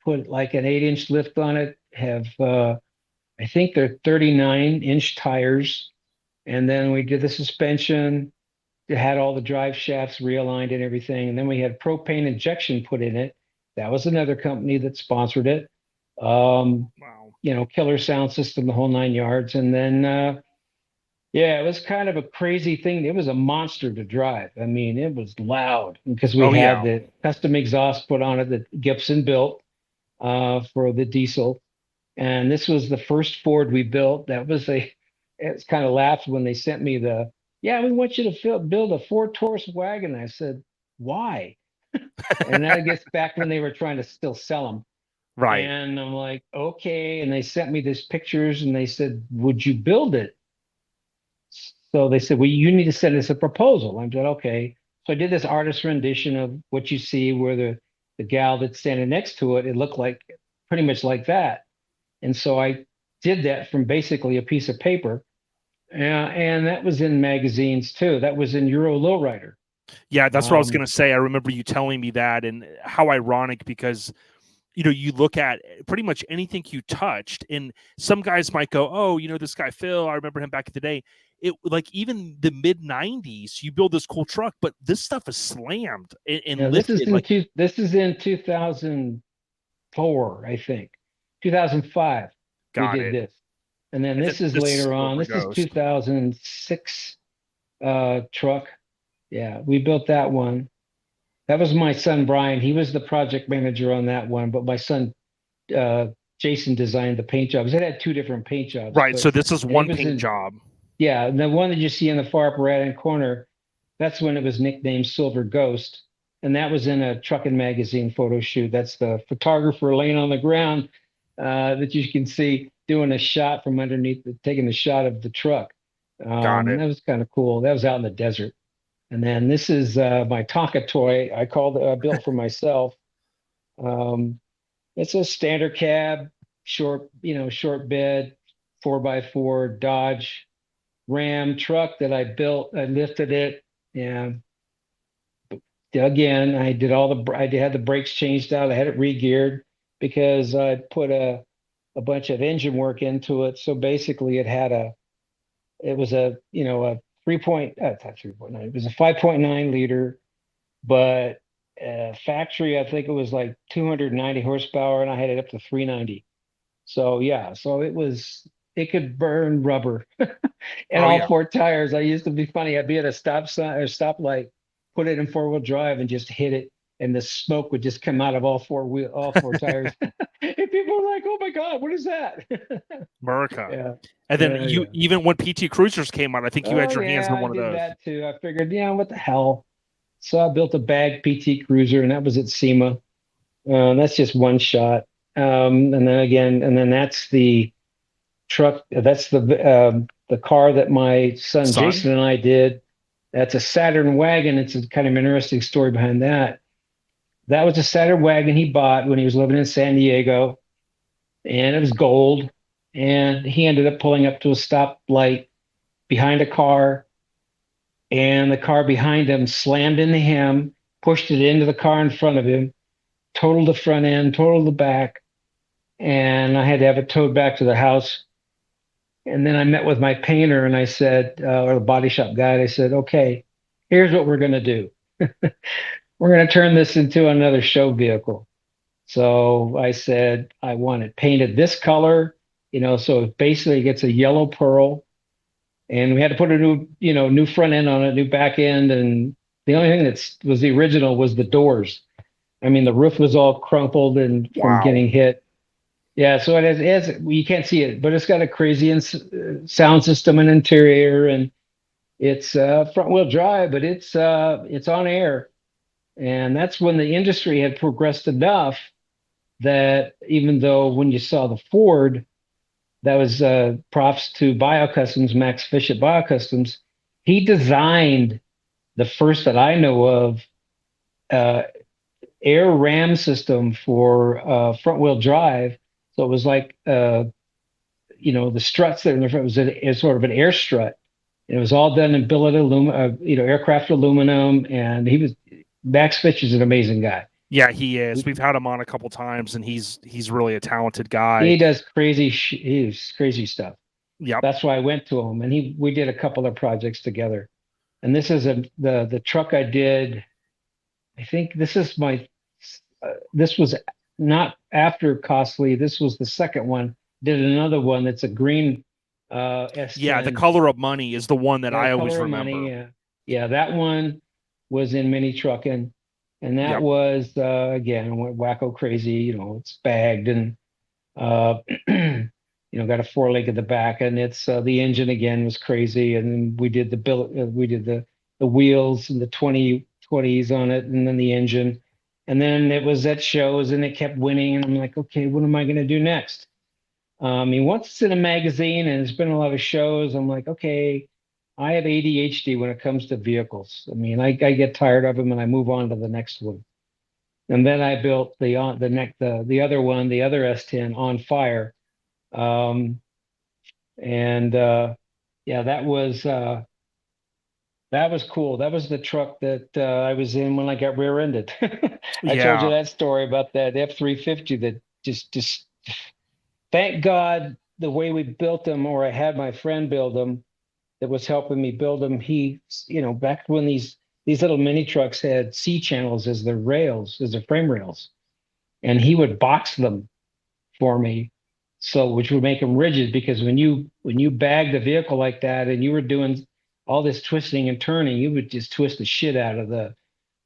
put like an 8-inch lift on it, have, I think they're 39-inch tires. And then we did the suspension. It had all the drive shafts realigned and everything. And then we had propane injection put in it. That was another company that sponsored it. Wow. Killer sound system, the whole 9 yards. And then, it was kind of a crazy thing. It was a monster to drive. I mean, it was loud because we had the custom exhaust put on it that Gibson built for the diesel. And this was the first Ford we built. It's kind of laughed when they sent me we want you to build a 4 Taurus wagon. I said, why? And I guess back when they were trying to still sell them. Right. And I'm like, okay. And they sent me these pictures and they said, would you build it? So they said, well, you need to send us a proposal. I said, okay. So I did this artist rendition of what you see where the gal that's standing next to it, it looked like pretty much like that. And so I did that from basically a piece of paper. And that was in magazines too. That was in Euro Lowrider. Yeah, that's what I was going to say. I remember you telling me that, and how ironic because, you look at pretty much anything you touched, and some guys might go, oh, this guy Phil, I remember him back in the day. It like even the mid 90s, you build this cool truck, but this stuff is slammed and lifted. This is in 2004, I think, 2005. We did this. And then this is later on. This is 2006 truck. Yeah, we built that one. That was my son, Brian. He was the project manager on that one. But my son, Jason, designed the paint jobs. It had 2 different paint jobs. Right, so this is one paint job. Yeah, and the one that you see in the far upper right-hand corner, that's when it was nicknamed Silver Ghost. and that was in a Truckin magazine photo shoot. That's the photographer laying on the ground that you can see doing a shot from underneath, taking a shot of the truck. Got it. That was kind of cool. That was out in the desert. And then this is my Tonka toy. I built for myself. Um, it's a standard cab, short bed, 4x4 Dodge Ram truck that I built. I lifted it, and again, I had the brakes changed out. I had it re-geared because I put a bunch of engine work into it. So basically, it was a 3.9. It was a 5.9 liter, but factory, I think it was like 290 horsepower, and I had it up to 390. So yeah, it could burn rubber and Oh all yeah. four tires. I used to be funny. I'd be at a stop sign or stoplight, put it in four-wheel drive, and just hit it, and the smoke would just come out of all four tires. And people were like, "Oh my God, what is that?" America. Yeah. And then Yeah. even when PT Cruisers came out, I think you had Oh your hands yeah, on I one of did those. that too. I figured, what the hell? So I built a bag PT Cruiser, and that was at SEMA. That's just one shot. And then that's the truck. That's the car that my son Son? Jason and I did. That's a Saturn wagon. It's a kind of interesting story behind that. That was a Saturn wagon he bought when he was living in San Diego, and it was gold. And he ended up pulling up to a stoplight behind a car, and the car behind him slammed into him, pushed it into the car in front of him, totaled the front end, totaled the back, and I had to have it towed back to the house. And then I met with my painter, and I said, or the body shop guy, and I said, okay, here's what we're going to do. We're going to turn this into another show vehicle. So I said, I want it painted this color, so basically it gets a yellow pearl. And we had to put a new front end on it, new back end. And the only thing that was the original was the doors. I mean, the roof was all crumpled and from Wow. getting hit. Yeah, so it has you can't see it, but it's got a crazy sound system and interior, and it's front wheel drive, but it's on air. And that's when the industry had progressed enough that even though when you saw the Ford, that was props to BioCustoms, Max Fish at BioCustoms. He designed the first that I know of air ram system for front wheel drive. So it was like the struts there in the front was a sort of an air strut. And it was all done in billet aluminum, aircraft aluminum. And Max Fish is an amazing guy. Yeah, he is. We've had him on a couple times, and he's really a talented guy. He does crazy stuff. Yep. That's why I went to him, and we did a couple of projects together. And this is the truck I did. I think this is this was not after Costly. This was the second one. Did another one that's a green S10. Yeah, the color of money is the one that I always remember. Money, yeah, that one was in Mini Truckin', and that Yep. was again went wacko crazy. It's bagged and got a 4-leg at the back, and it's the engine again was crazy. And then we did the wheels and the 20s on it, and then the engine, and then it was at shows, and it kept winning. And I'm like, okay, what am I going to do next? I mean, once it's in a magazine and it's been a lot of shows, I'm like, okay, I have ADHD when it comes to vehicles. I mean, I get tired of them and I move on to the next one. And then I built the other one, the other S10 on fire. Yeah, that was cool. That was the truck that I was in when I got rear-ended. I told you that story about that F-350 that just thank God the way we built them, or I had my friend build them that was helping me build them. He, back when these little mini trucks had C channels as their frame rails, and he would box them for me, which would make them rigid, because when you bagged a vehicle like that and you were doing all this twisting and turning, you would just twist the shit out of the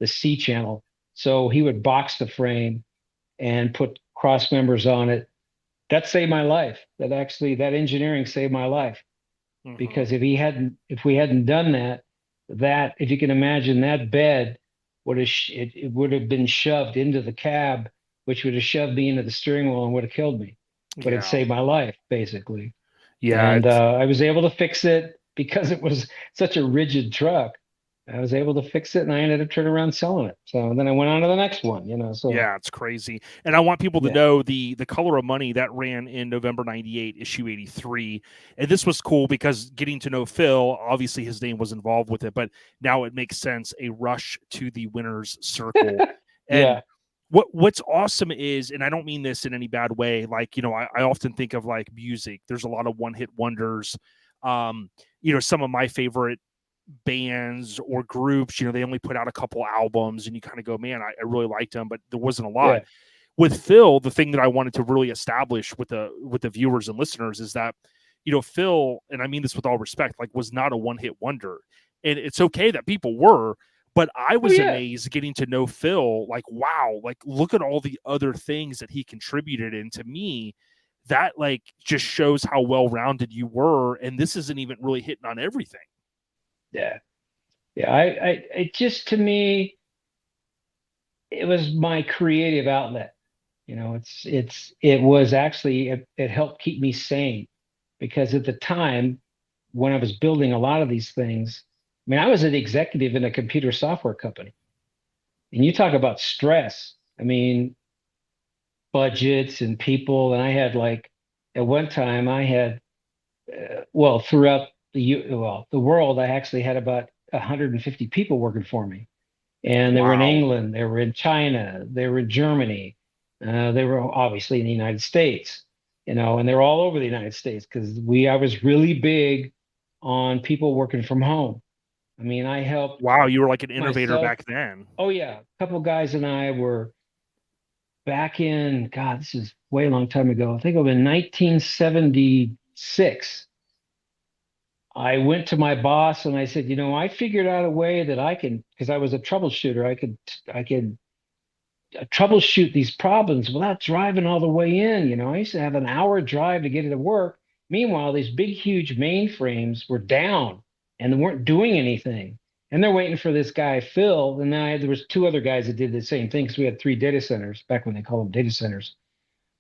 C channel. So he would box the frame and put cross members on it. That saved my life. That engineering saved my life. Mm-hmm. Because if we hadn't done that, if you can imagine that bed it would have been shoved into the cab, which would have shoved me into the steering wheel and would have killed me. But it saved my life, basically. Yeah. And I was able to fix it because it was such a rigid truck. I was able to fix it, and I ended up turning around selling it. So then I went on to the next one, So yeah, it's crazy. And I want people to know the Color of Money that ran in November 98, issue 83. And this was cool because getting to know Phil, obviously his name was involved with it, but now it makes sense, a rush to the winner's circle. And what's awesome is, and I don't mean this in any bad way, like, I often think of like music. There's a lot of one-hit wonders. Some of my favorite bands or groups, they only put out a couple albums and you kind of go, man, I really liked them, but there wasn't a lot. With Phil, the thing that I wanted to really establish with the viewers and listeners is that, Phil, and I mean this with all respect, like, was not a one-hit wonder. And it's okay that people were, but I was amazed getting to know Phil, like, wow, like, look at all the other things that he contributed. And to me, that like just shows how well-rounded you were. And this isn't even really hitting on everything. Yeah. It just, to me, it was my creative outlet. It was actually, it helped keep me sane, because at the time when I was building a lot of these things, I mean, I was an executive in a computer software company, and you talk about stress. I mean, budgets and people, and I had, like, at one time I had, throughout the world, I actually had about 150 people working for me. And they were in England, they were in China, they were in Germany, they were obviously in the United States, and they were all over the United States, because I was really big on people working from home. I mean, I helped. Wow, you were like an innovator back then. Oh yeah, a couple of guys and I were back in, God, this is way a long time ago. I think it was in 1976. I went to my boss and I said, I figured out a way that I can, because I was a troubleshooter, I could troubleshoot these problems without driving all the way in. I used to have an hour drive to get to work. Meanwhile, these big, huge mainframes were down and they weren't doing anything. And they're waiting for this guy, Phil. And then there was two other guys that did the same thing, because we had 3 data centers back when they called them data centers.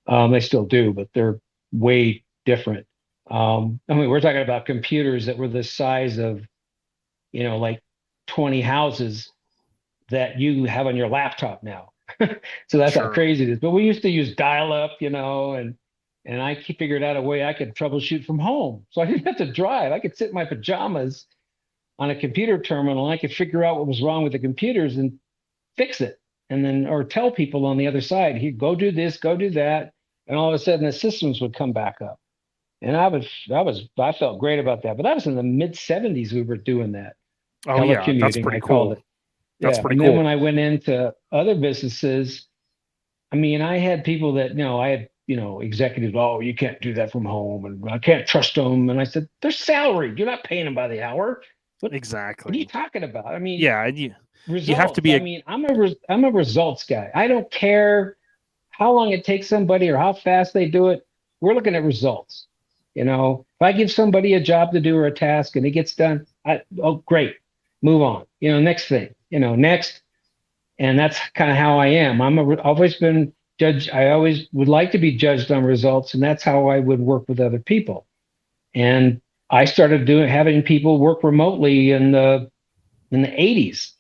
They still do, but they're way different. I mean, we're talking about computers that were the size of, like 20 houses that you have on your laptop now. So that's how crazy it is. But we used to use dial-up, and I figured out a way I could troubleshoot from home. So I didn't have to drive. I could sit in my pajamas on a computer terminal, and I could figure out what was wrong with the computers and fix it. And then, or tell people on the other side, here, go do this, go do that. And all of a sudden the systems would come back up. And I felt great about that. But that was in the mid-70s we were doing that. Oh yeah, that's pretty cool. That's pretty cool. And then when I went into other businesses, I mean, I had people that, I had, executives, oh, you can't do that from home, and I can't trust them. And I said, they're salaried. You're not paying them by the hour. Exactly. What are you talking about? I mean, yeah, and you have to be. I'm a results guy. I don't care how long it takes somebody or how fast they do it. We're looking at results. If I give somebody a job to do or a task and it gets done, great, move on. Next thing. Next. And that's kind of how I am. I've always been judged. I always would like to be judged on results, and that's how I would work with other people. And I started having people work remotely in the 80s,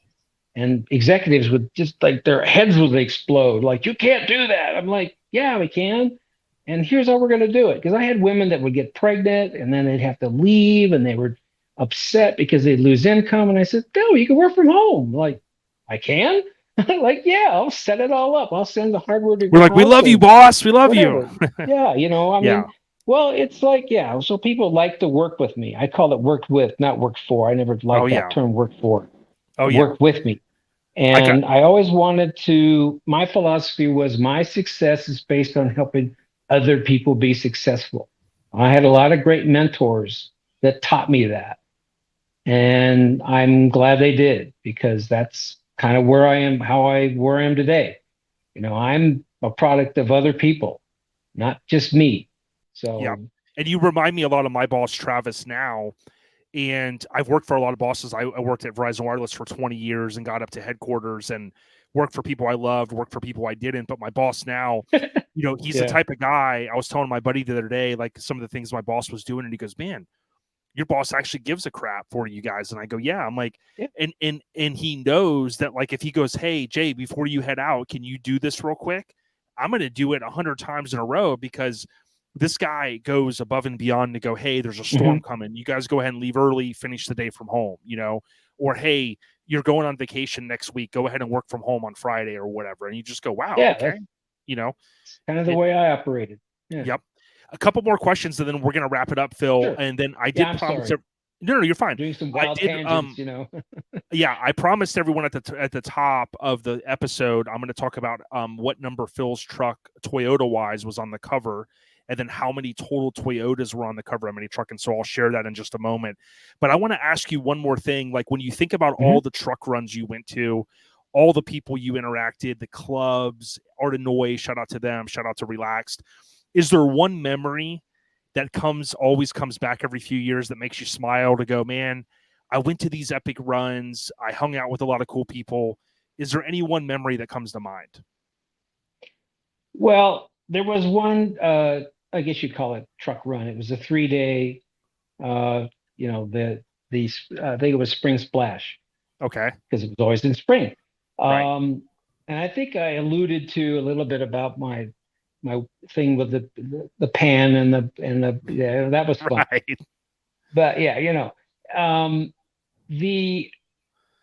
and executives would just, like, their heads would explode. Like, you can't do that. I'm like, yeah, we can. And here's how we're going to do it. Because I had women that would get pregnant and then they'd have to leave, and they were upset because they'd lose income. And I said, no, you can work from home. Like, I can? Like, yeah, I'll set it all up. I'll send the hardware to. We're like, we love you, boss. We love you. Yeah, I mean, well, it's like, yeah. So people like to work with me. I call it worked with, not worked for. I never liked that term, worked for. Work with me. And I always wanted to, my philosophy was, my success is based on helping other people be successful. I had a lot of great mentors that taught me that. And I'm glad they did, because that's kind of where I am, where I am today. I'm a product of other people, not just me. So, yeah. And you remind me a lot of my boss, Travis, now. And I've worked for a lot of bosses. I worked at Verizon Wireless for 20 years and got up to headquarters and worked for people I loved, worked for people I didn't. But my boss now, he's the type of guy. I was telling my buddy the other day, like some of the things my boss was doing, and he goes, "Man, your boss actually gives a crap for you guys." And I go, "Yeah." I'm like, and he knows that, like, if he goes, "Hey, Jay, before you head out, can you do this real quick?" I'm going to do it 100 times in a row, because this guy goes above and beyond to go, "Hey, there's a storm coming. You guys go ahead and leave early, finish the day from home, or, "Hey, you're going on vacation next week. Go ahead and work from home on Friday," or whatever. And you just go, "Wow, okay." Kind of the way I operated. Yeah. Yep. A couple more questions, and then we're going to wrap it up, Phil. Sure. And then I did promise. No, you're fine. Doing some wild tangents, Yeah, I promised everyone at the top of the episode, I'm going to talk about what number Phil's truck, Toyota-wise, was on the cover, and then how many total Toyotas were on the cover, how many Truckin. So I'll share that in just a moment. But I want to ask you one more thing. Like, when you think about all the truck runs you went to, all the people you interacted, the clubs, Art of Noise, shout out to them, shout out to Relaxed. Is there one memory that always comes back every few years that makes you smile, to go, "Man, I went to these epic runs. I hung out with a lot of cool people"? Is there any one memory that comes to mind? Well, there was one, I guess you'd call it truck run. It was a 3-day, I think it was Spring Splash. Okay. Because it was always in spring. Right. And I think I alluded to a little bit about my thing with the pan and that was fun. Right. But yeah,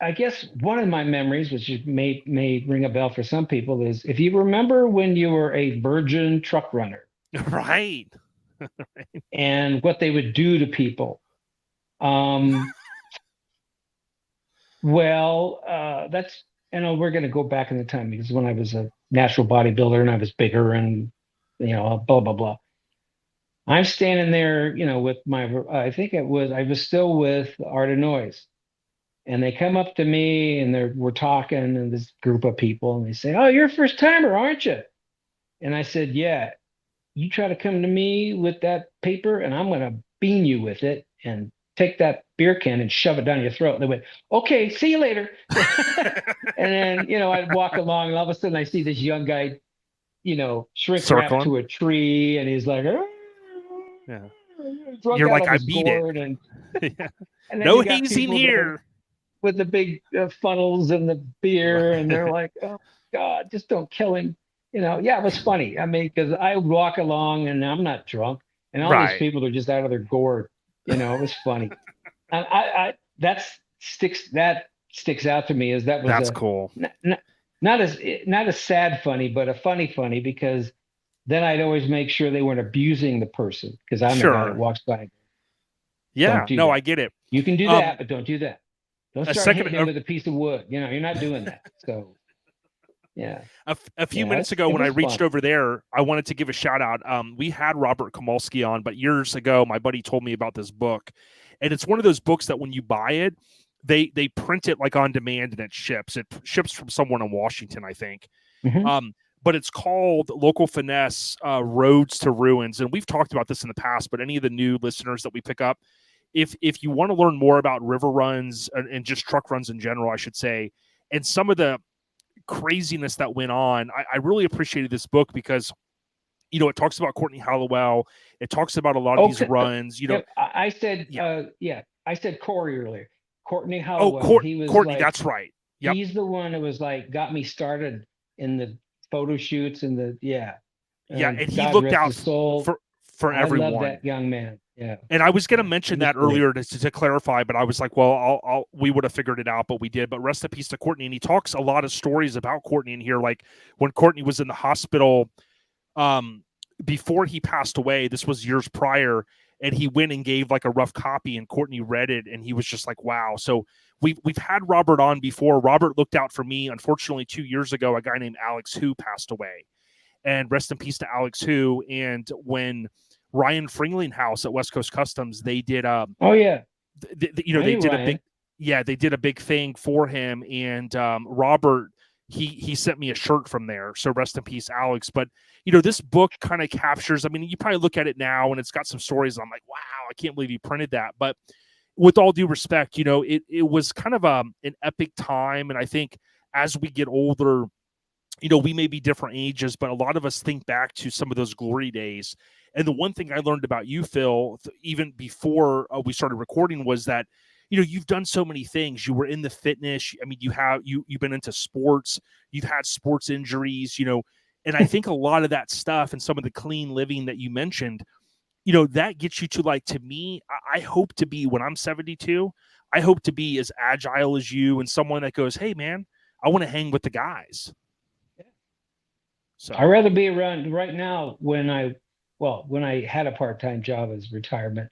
I guess one of my memories, which may ring a bell for some people, is if you remember when you were a virgin truck runner, right, and what they would do to people. That's, we're going to go back in the time, because when I was a natural bodybuilder and I was bigger and, blah, blah, blah. I'm standing there, with I was still with Art of Noise. And they come up to me and we're talking, and this group of people, and they say, "Oh, you're a first timer, aren't you?" And I said, "Yeah, you try to come to me with that paper and I'm going to bean you with it and take that beer can and shove it down your throat." And they went, "Okay, see you later." And then, I'd walk along, and all of a sudden I see this young guy, shrink wrap to a tree, and he's like, yeah. You're like, "I beat it." And, yeah. And no hazing here. With the big funnels and the beer, and they're like, "Oh God, just don't kill him." Yeah, it was funny. I mean, because I would walk along and I'm not drunk, and all these people are just out of their gourd. It was funny. And that sticks out to me, as that's cool. Not as sad funny, but a funny, because then I'd always make sure they weren't abusing the person, because I'm the guy that walks by. Yeah, no, I get it. You can do that, but don't do that. Don't start hitting him with a piece of wood. You're not doing that. So, yeah. A few minutes ago, when I reached over there, I wanted to give a shout out. We had Robert Kamalski on, but years ago, my buddy told me about this book, and it's one of those books that when you buy it, they print it like on demand, and it ships. It ships from someone in Washington, I think. But it's called Local Finesse: Roads to Ruins, and we've talked about this in the past. But any of the new listeners that we pick up, if you want to learn more about river runs and just truck runs in general, I should say, and some of the craziness that went on, I really appreciated this book, because it talks about Courtney Halliwell. It talks about a lot of these runs. I said I said Corey earlier. Courtney Halliwell. He was Courtney. Like, that's right. Yep. He's the one that was like got me started in the photo shoots and the and he looked out for everyone. I love that young man. Yeah. And I was going to mention that earlier to clarify, but I was like, well, we would have figured it out, but we did. But rest in peace to Courtney. And he talks a lot of stories about Courtney in here. Like when Courtney was in the hospital, before he passed away, this was years prior, and he went and gave like a rough copy, and Courtney read it, and he was just like, wow. So we've had Robert on before. Robert looked out for me. Unfortunately, 2 years ago, a guy named Alex Hu passed away, and rest in peace to Alex Hu. And when Ryan Fringlinghouse at West Coast Customs, they did they did a big thing for him, and Robert, he sent me a shirt from there, so rest in peace, Alex. But this book kind of captures, I mean, you probably look at it now and it's got some stories, I'm like, wow, I can't believe you printed that. But with all due respect, it was kind of an epic time. And I think as we get older, we may be different ages, but a lot of us think back to some of those glory days. And the one thing I learned about you, Phil, even before we started recording, was that, you've done so many things. You were in the fitness. I mean, you've been into sports, you've had sports injuries, and I think a lot of that stuff and some of the clean living that you mentioned, that gets you to me, I hope to be, when I'm 72, I hope to be as agile as you and someone that goes, hey man, I want to hang with the guys. So I'd rather be around right now when I had a part-time job as retirement.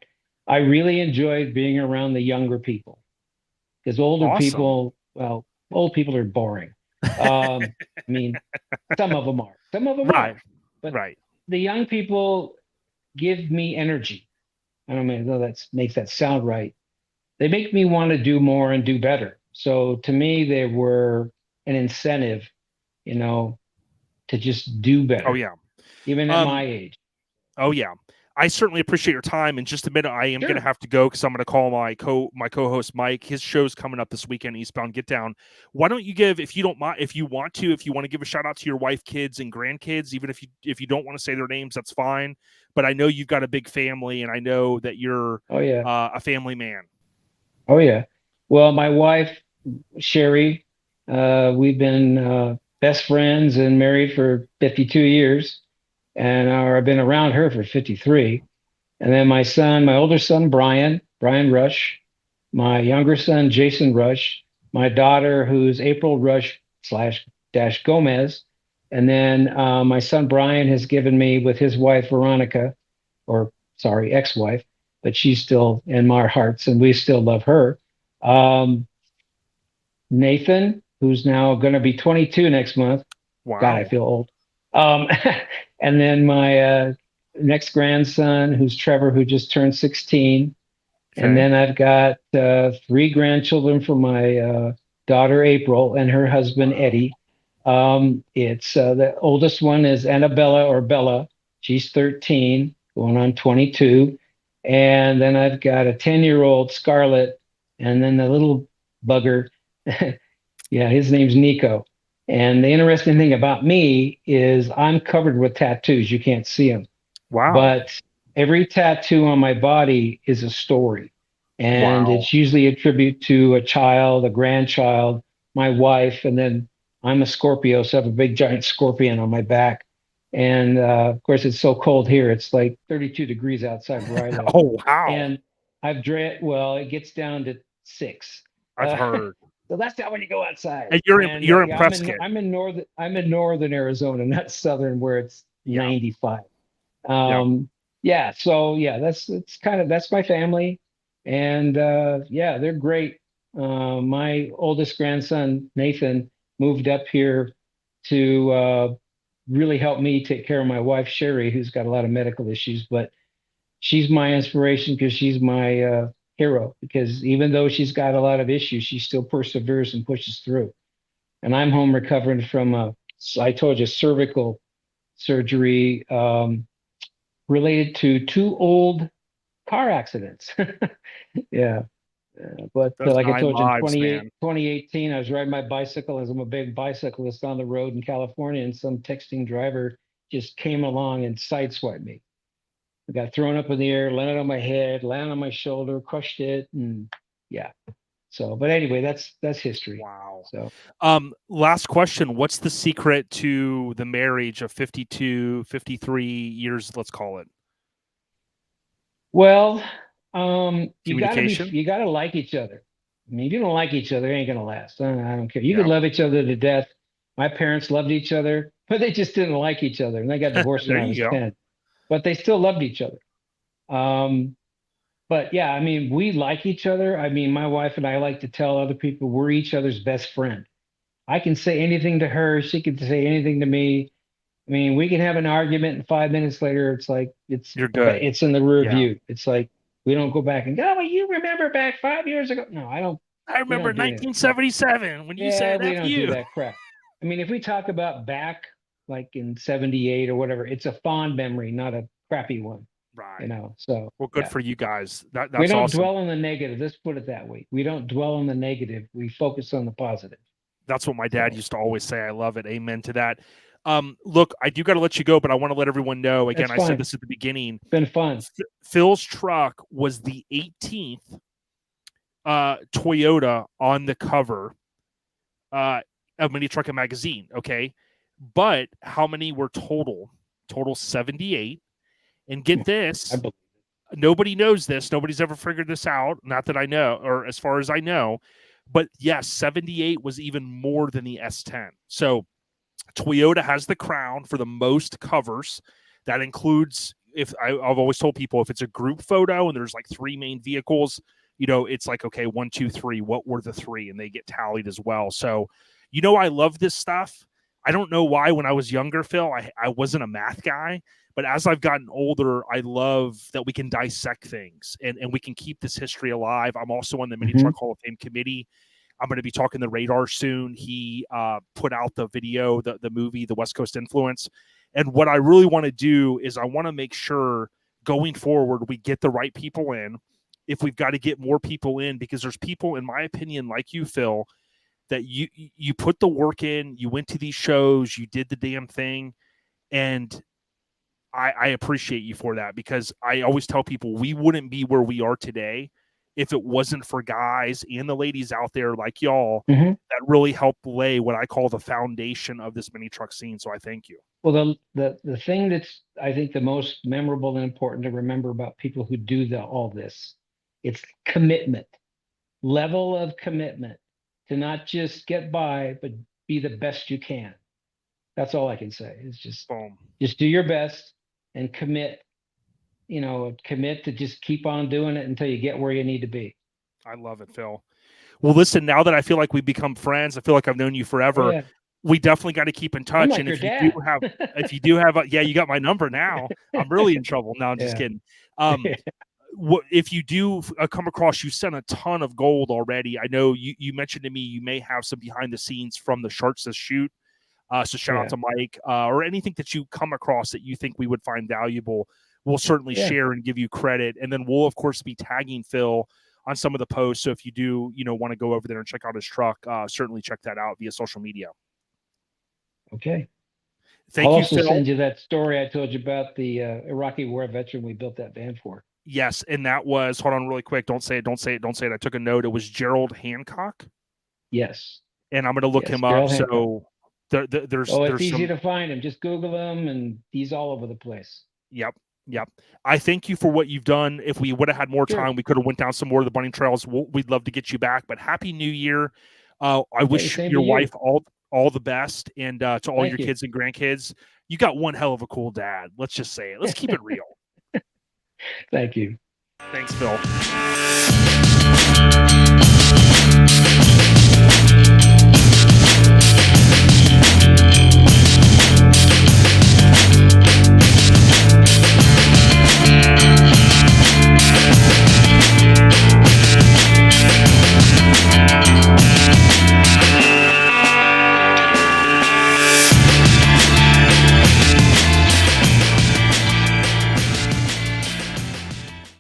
I really enjoyed being around the younger people because older people, old people are boring. I mean, some of them are, but the young people give me energy. I don't know that makes that sound right. They make me want to do more and do better. So to me, they were an incentive, to just do better. Oh yeah. Even at my age. Oh yeah. I certainly appreciate your time. In just a minute, I am going to have to go because I'm going to call my co-host Mike. His show's coming up this weekend, Eastbound Getdown. Why don't you give, if you don't mind, if you want to give a shout out to your wife, kids, and grandkids, even if you don't want to say their names, that's fine. But I know you've got a big family, and I know that you're a family man. Oh yeah. Well, my wife Sherry, we've been best friends and married for 52 years. And I've been around her for 53. And then my older son, Brian Rush, my younger son, Jason Rush, my daughter, who's April Rush / Gomez. And then my son, Brian, has given me with his wife, Veronica, ex-wife, but she's still in our hearts and we still love her. Nathan, who's now going to be 22 next month. Wow. God, I feel old. And then my next grandson, who's Trevor, who just turned 16. Okay. And then I've got 3 grandchildren from my daughter, April, and her husband, Eddie. It's the oldest one is Annabella or Bella. She's 13, going on 22. And then I've got a 10-year-old, Scarlett, and then the little bugger, his name's Nico. And the interesting thing about me is I'm covered with tattoos. You can't see them. Wow. But every tattoo on my body is a story. And it's usually a tribute to a child, a grandchild, my wife. And then I'm a Scorpio, so I have a big giant scorpion on my back. And of course, it's so cold here. It's like 32 degrees outside where I live. Oh, wow. And it gets down to 6. I've heard. So that's not when you go outside. And you're in Prescott. I'm in northern Arizona, not southern where it's 95. That's my family, and they're great. My oldest grandson Nathan moved up here to really help me take care of my wife Sherry, who's got a lot of medical issues, but she's my inspiration because she's my hero, because even though she's got a lot of issues, she still perseveres and pushes through. And I'm home recovering from I told you, cervical surgery related to 2 old car accidents. But like I told you, in 2018, I was riding my bicycle, as I'm a big bicyclist, on the road in California, and some texting driver just came along and sideswiped me. I got thrown up in the air, landed on my head, landed on my shoulder, crushed it, and So, but anyway, that's history. Wow. So, last question: what's the secret to the marriage of 52, 53 years? Let's call it. Well, you gotta like each other. I mean, if you don't like each other, it ain't gonna last. I don't care. You could love each other to death. My parents loved each other, but they just didn't like each other, and they got divorced when I was 10. But they still loved each other. But yeah, I mean, we like each other. I mean, my wife and I like to tell other people we're each other's best friend. I can say anything to her. She can say anything to me. I mean, we can have an argument, and 5 minutes later, it's like, you're good. It's in the rear view. It's like, we don't go back and go, well, you remember back 5 years ago? No, I don't. I remember 1977 when you said we don't do you. that crap. I mean, if we talk about back like in 78 or whatever, it's a fond memory, not a crappy one. Right. You know, so Well, good yeah. for you guys. That's We don't awesome. dwell on the negative. Let's put it that way. We don't dwell on the negative. We focus on the positive. That's what my dad So. used to always say. I love it. Amen to that. Look, I do got to let you go, but I want to let everyone know again. That's I said fine. this at the beginning. Been fun. Phil's truck was the 18th Toyota on the cover of Mini Truckin magazine. Okay, but how many were total? Total 78. And get this, nobody knows this. Nobody's ever figured this out. Not that I know, or as far as I know. But yes, 78 was even more than the S10. So Toyota has the crown for the most covers. That includes, I've always told people, if it's a group photo and there's like 3 main vehicles, it's like, okay, 1, 2, 3, what were the 3? And they get tallied as well. So, I love this stuff. I don't know why when I was younger, Phil, I wasn't a math guy, but as I've gotten older, I love that we can dissect things and we can keep this history alive. I'm also on the Mini Truck Hall of Fame committee. I'm going to be talking to Radar soon. He put out the video, the movie, The West Coast Influence. And what I really want to do is I want to make sure going forward we get the right people in. If we've got to get more people in, because there's people, in my opinion, like you, Phil, that you put the work in, you went to these shows, you did the damn thing. And I appreciate you for that, because I always tell people we wouldn't be where we are today if it wasn't for guys and the ladies out there like y'all that really helped lay what I call the foundation of this mini truck scene. So I thank you. Well, the thing that's, I think, the most memorable and important to remember about people who do all this, it's commitment, level of commitment to not just get by, but be the best you can. That's all I can say. It's just do your best and commit. Commit to just keep on doing it until you get where you need to be. I love it, Phil. Well, listen, now that I feel like we've become friends, I feel like I've known you forever. Oh, yeah. We definitely got to keep in touch. Like and if you do have, yeah, you got my number now. I'm really in trouble. No, I'm just kidding. If you do come across, you sent a ton of gold already. I know you mentioned to me you may have some behind the scenes from the Sharks That Shoot. So shout out to Mike or anything that you come across that you think we would find valuable. We'll certainly share and give you credit. And then we'll, of course, be tagging Phil on some of the posts. So if you do, want to go over there and check out his truck, certainly check that out via social media. Okay. Thank I'll you, also Phil. send you that story I told you about the Iraqi war veteran we built that van for. Yes, and that was, hold on really quick. Don't say it. I took a note. It was Gerald Hancock. Yes. And I'm going to look him up. Gerald Hancock. So there's it's easy to find him. Just Google him, and he's all over the place. Yep. I thank you for what you've done. If we would have had more time, we could have went down some more of the bunny trails. We'd love to get you back. But Happy New Year! I wish your wife all the best, and to all your kids and grandkids. You got one hell of a cool dad. Let's just say it. Let's keep it real. Thank you. Thanks, Phil.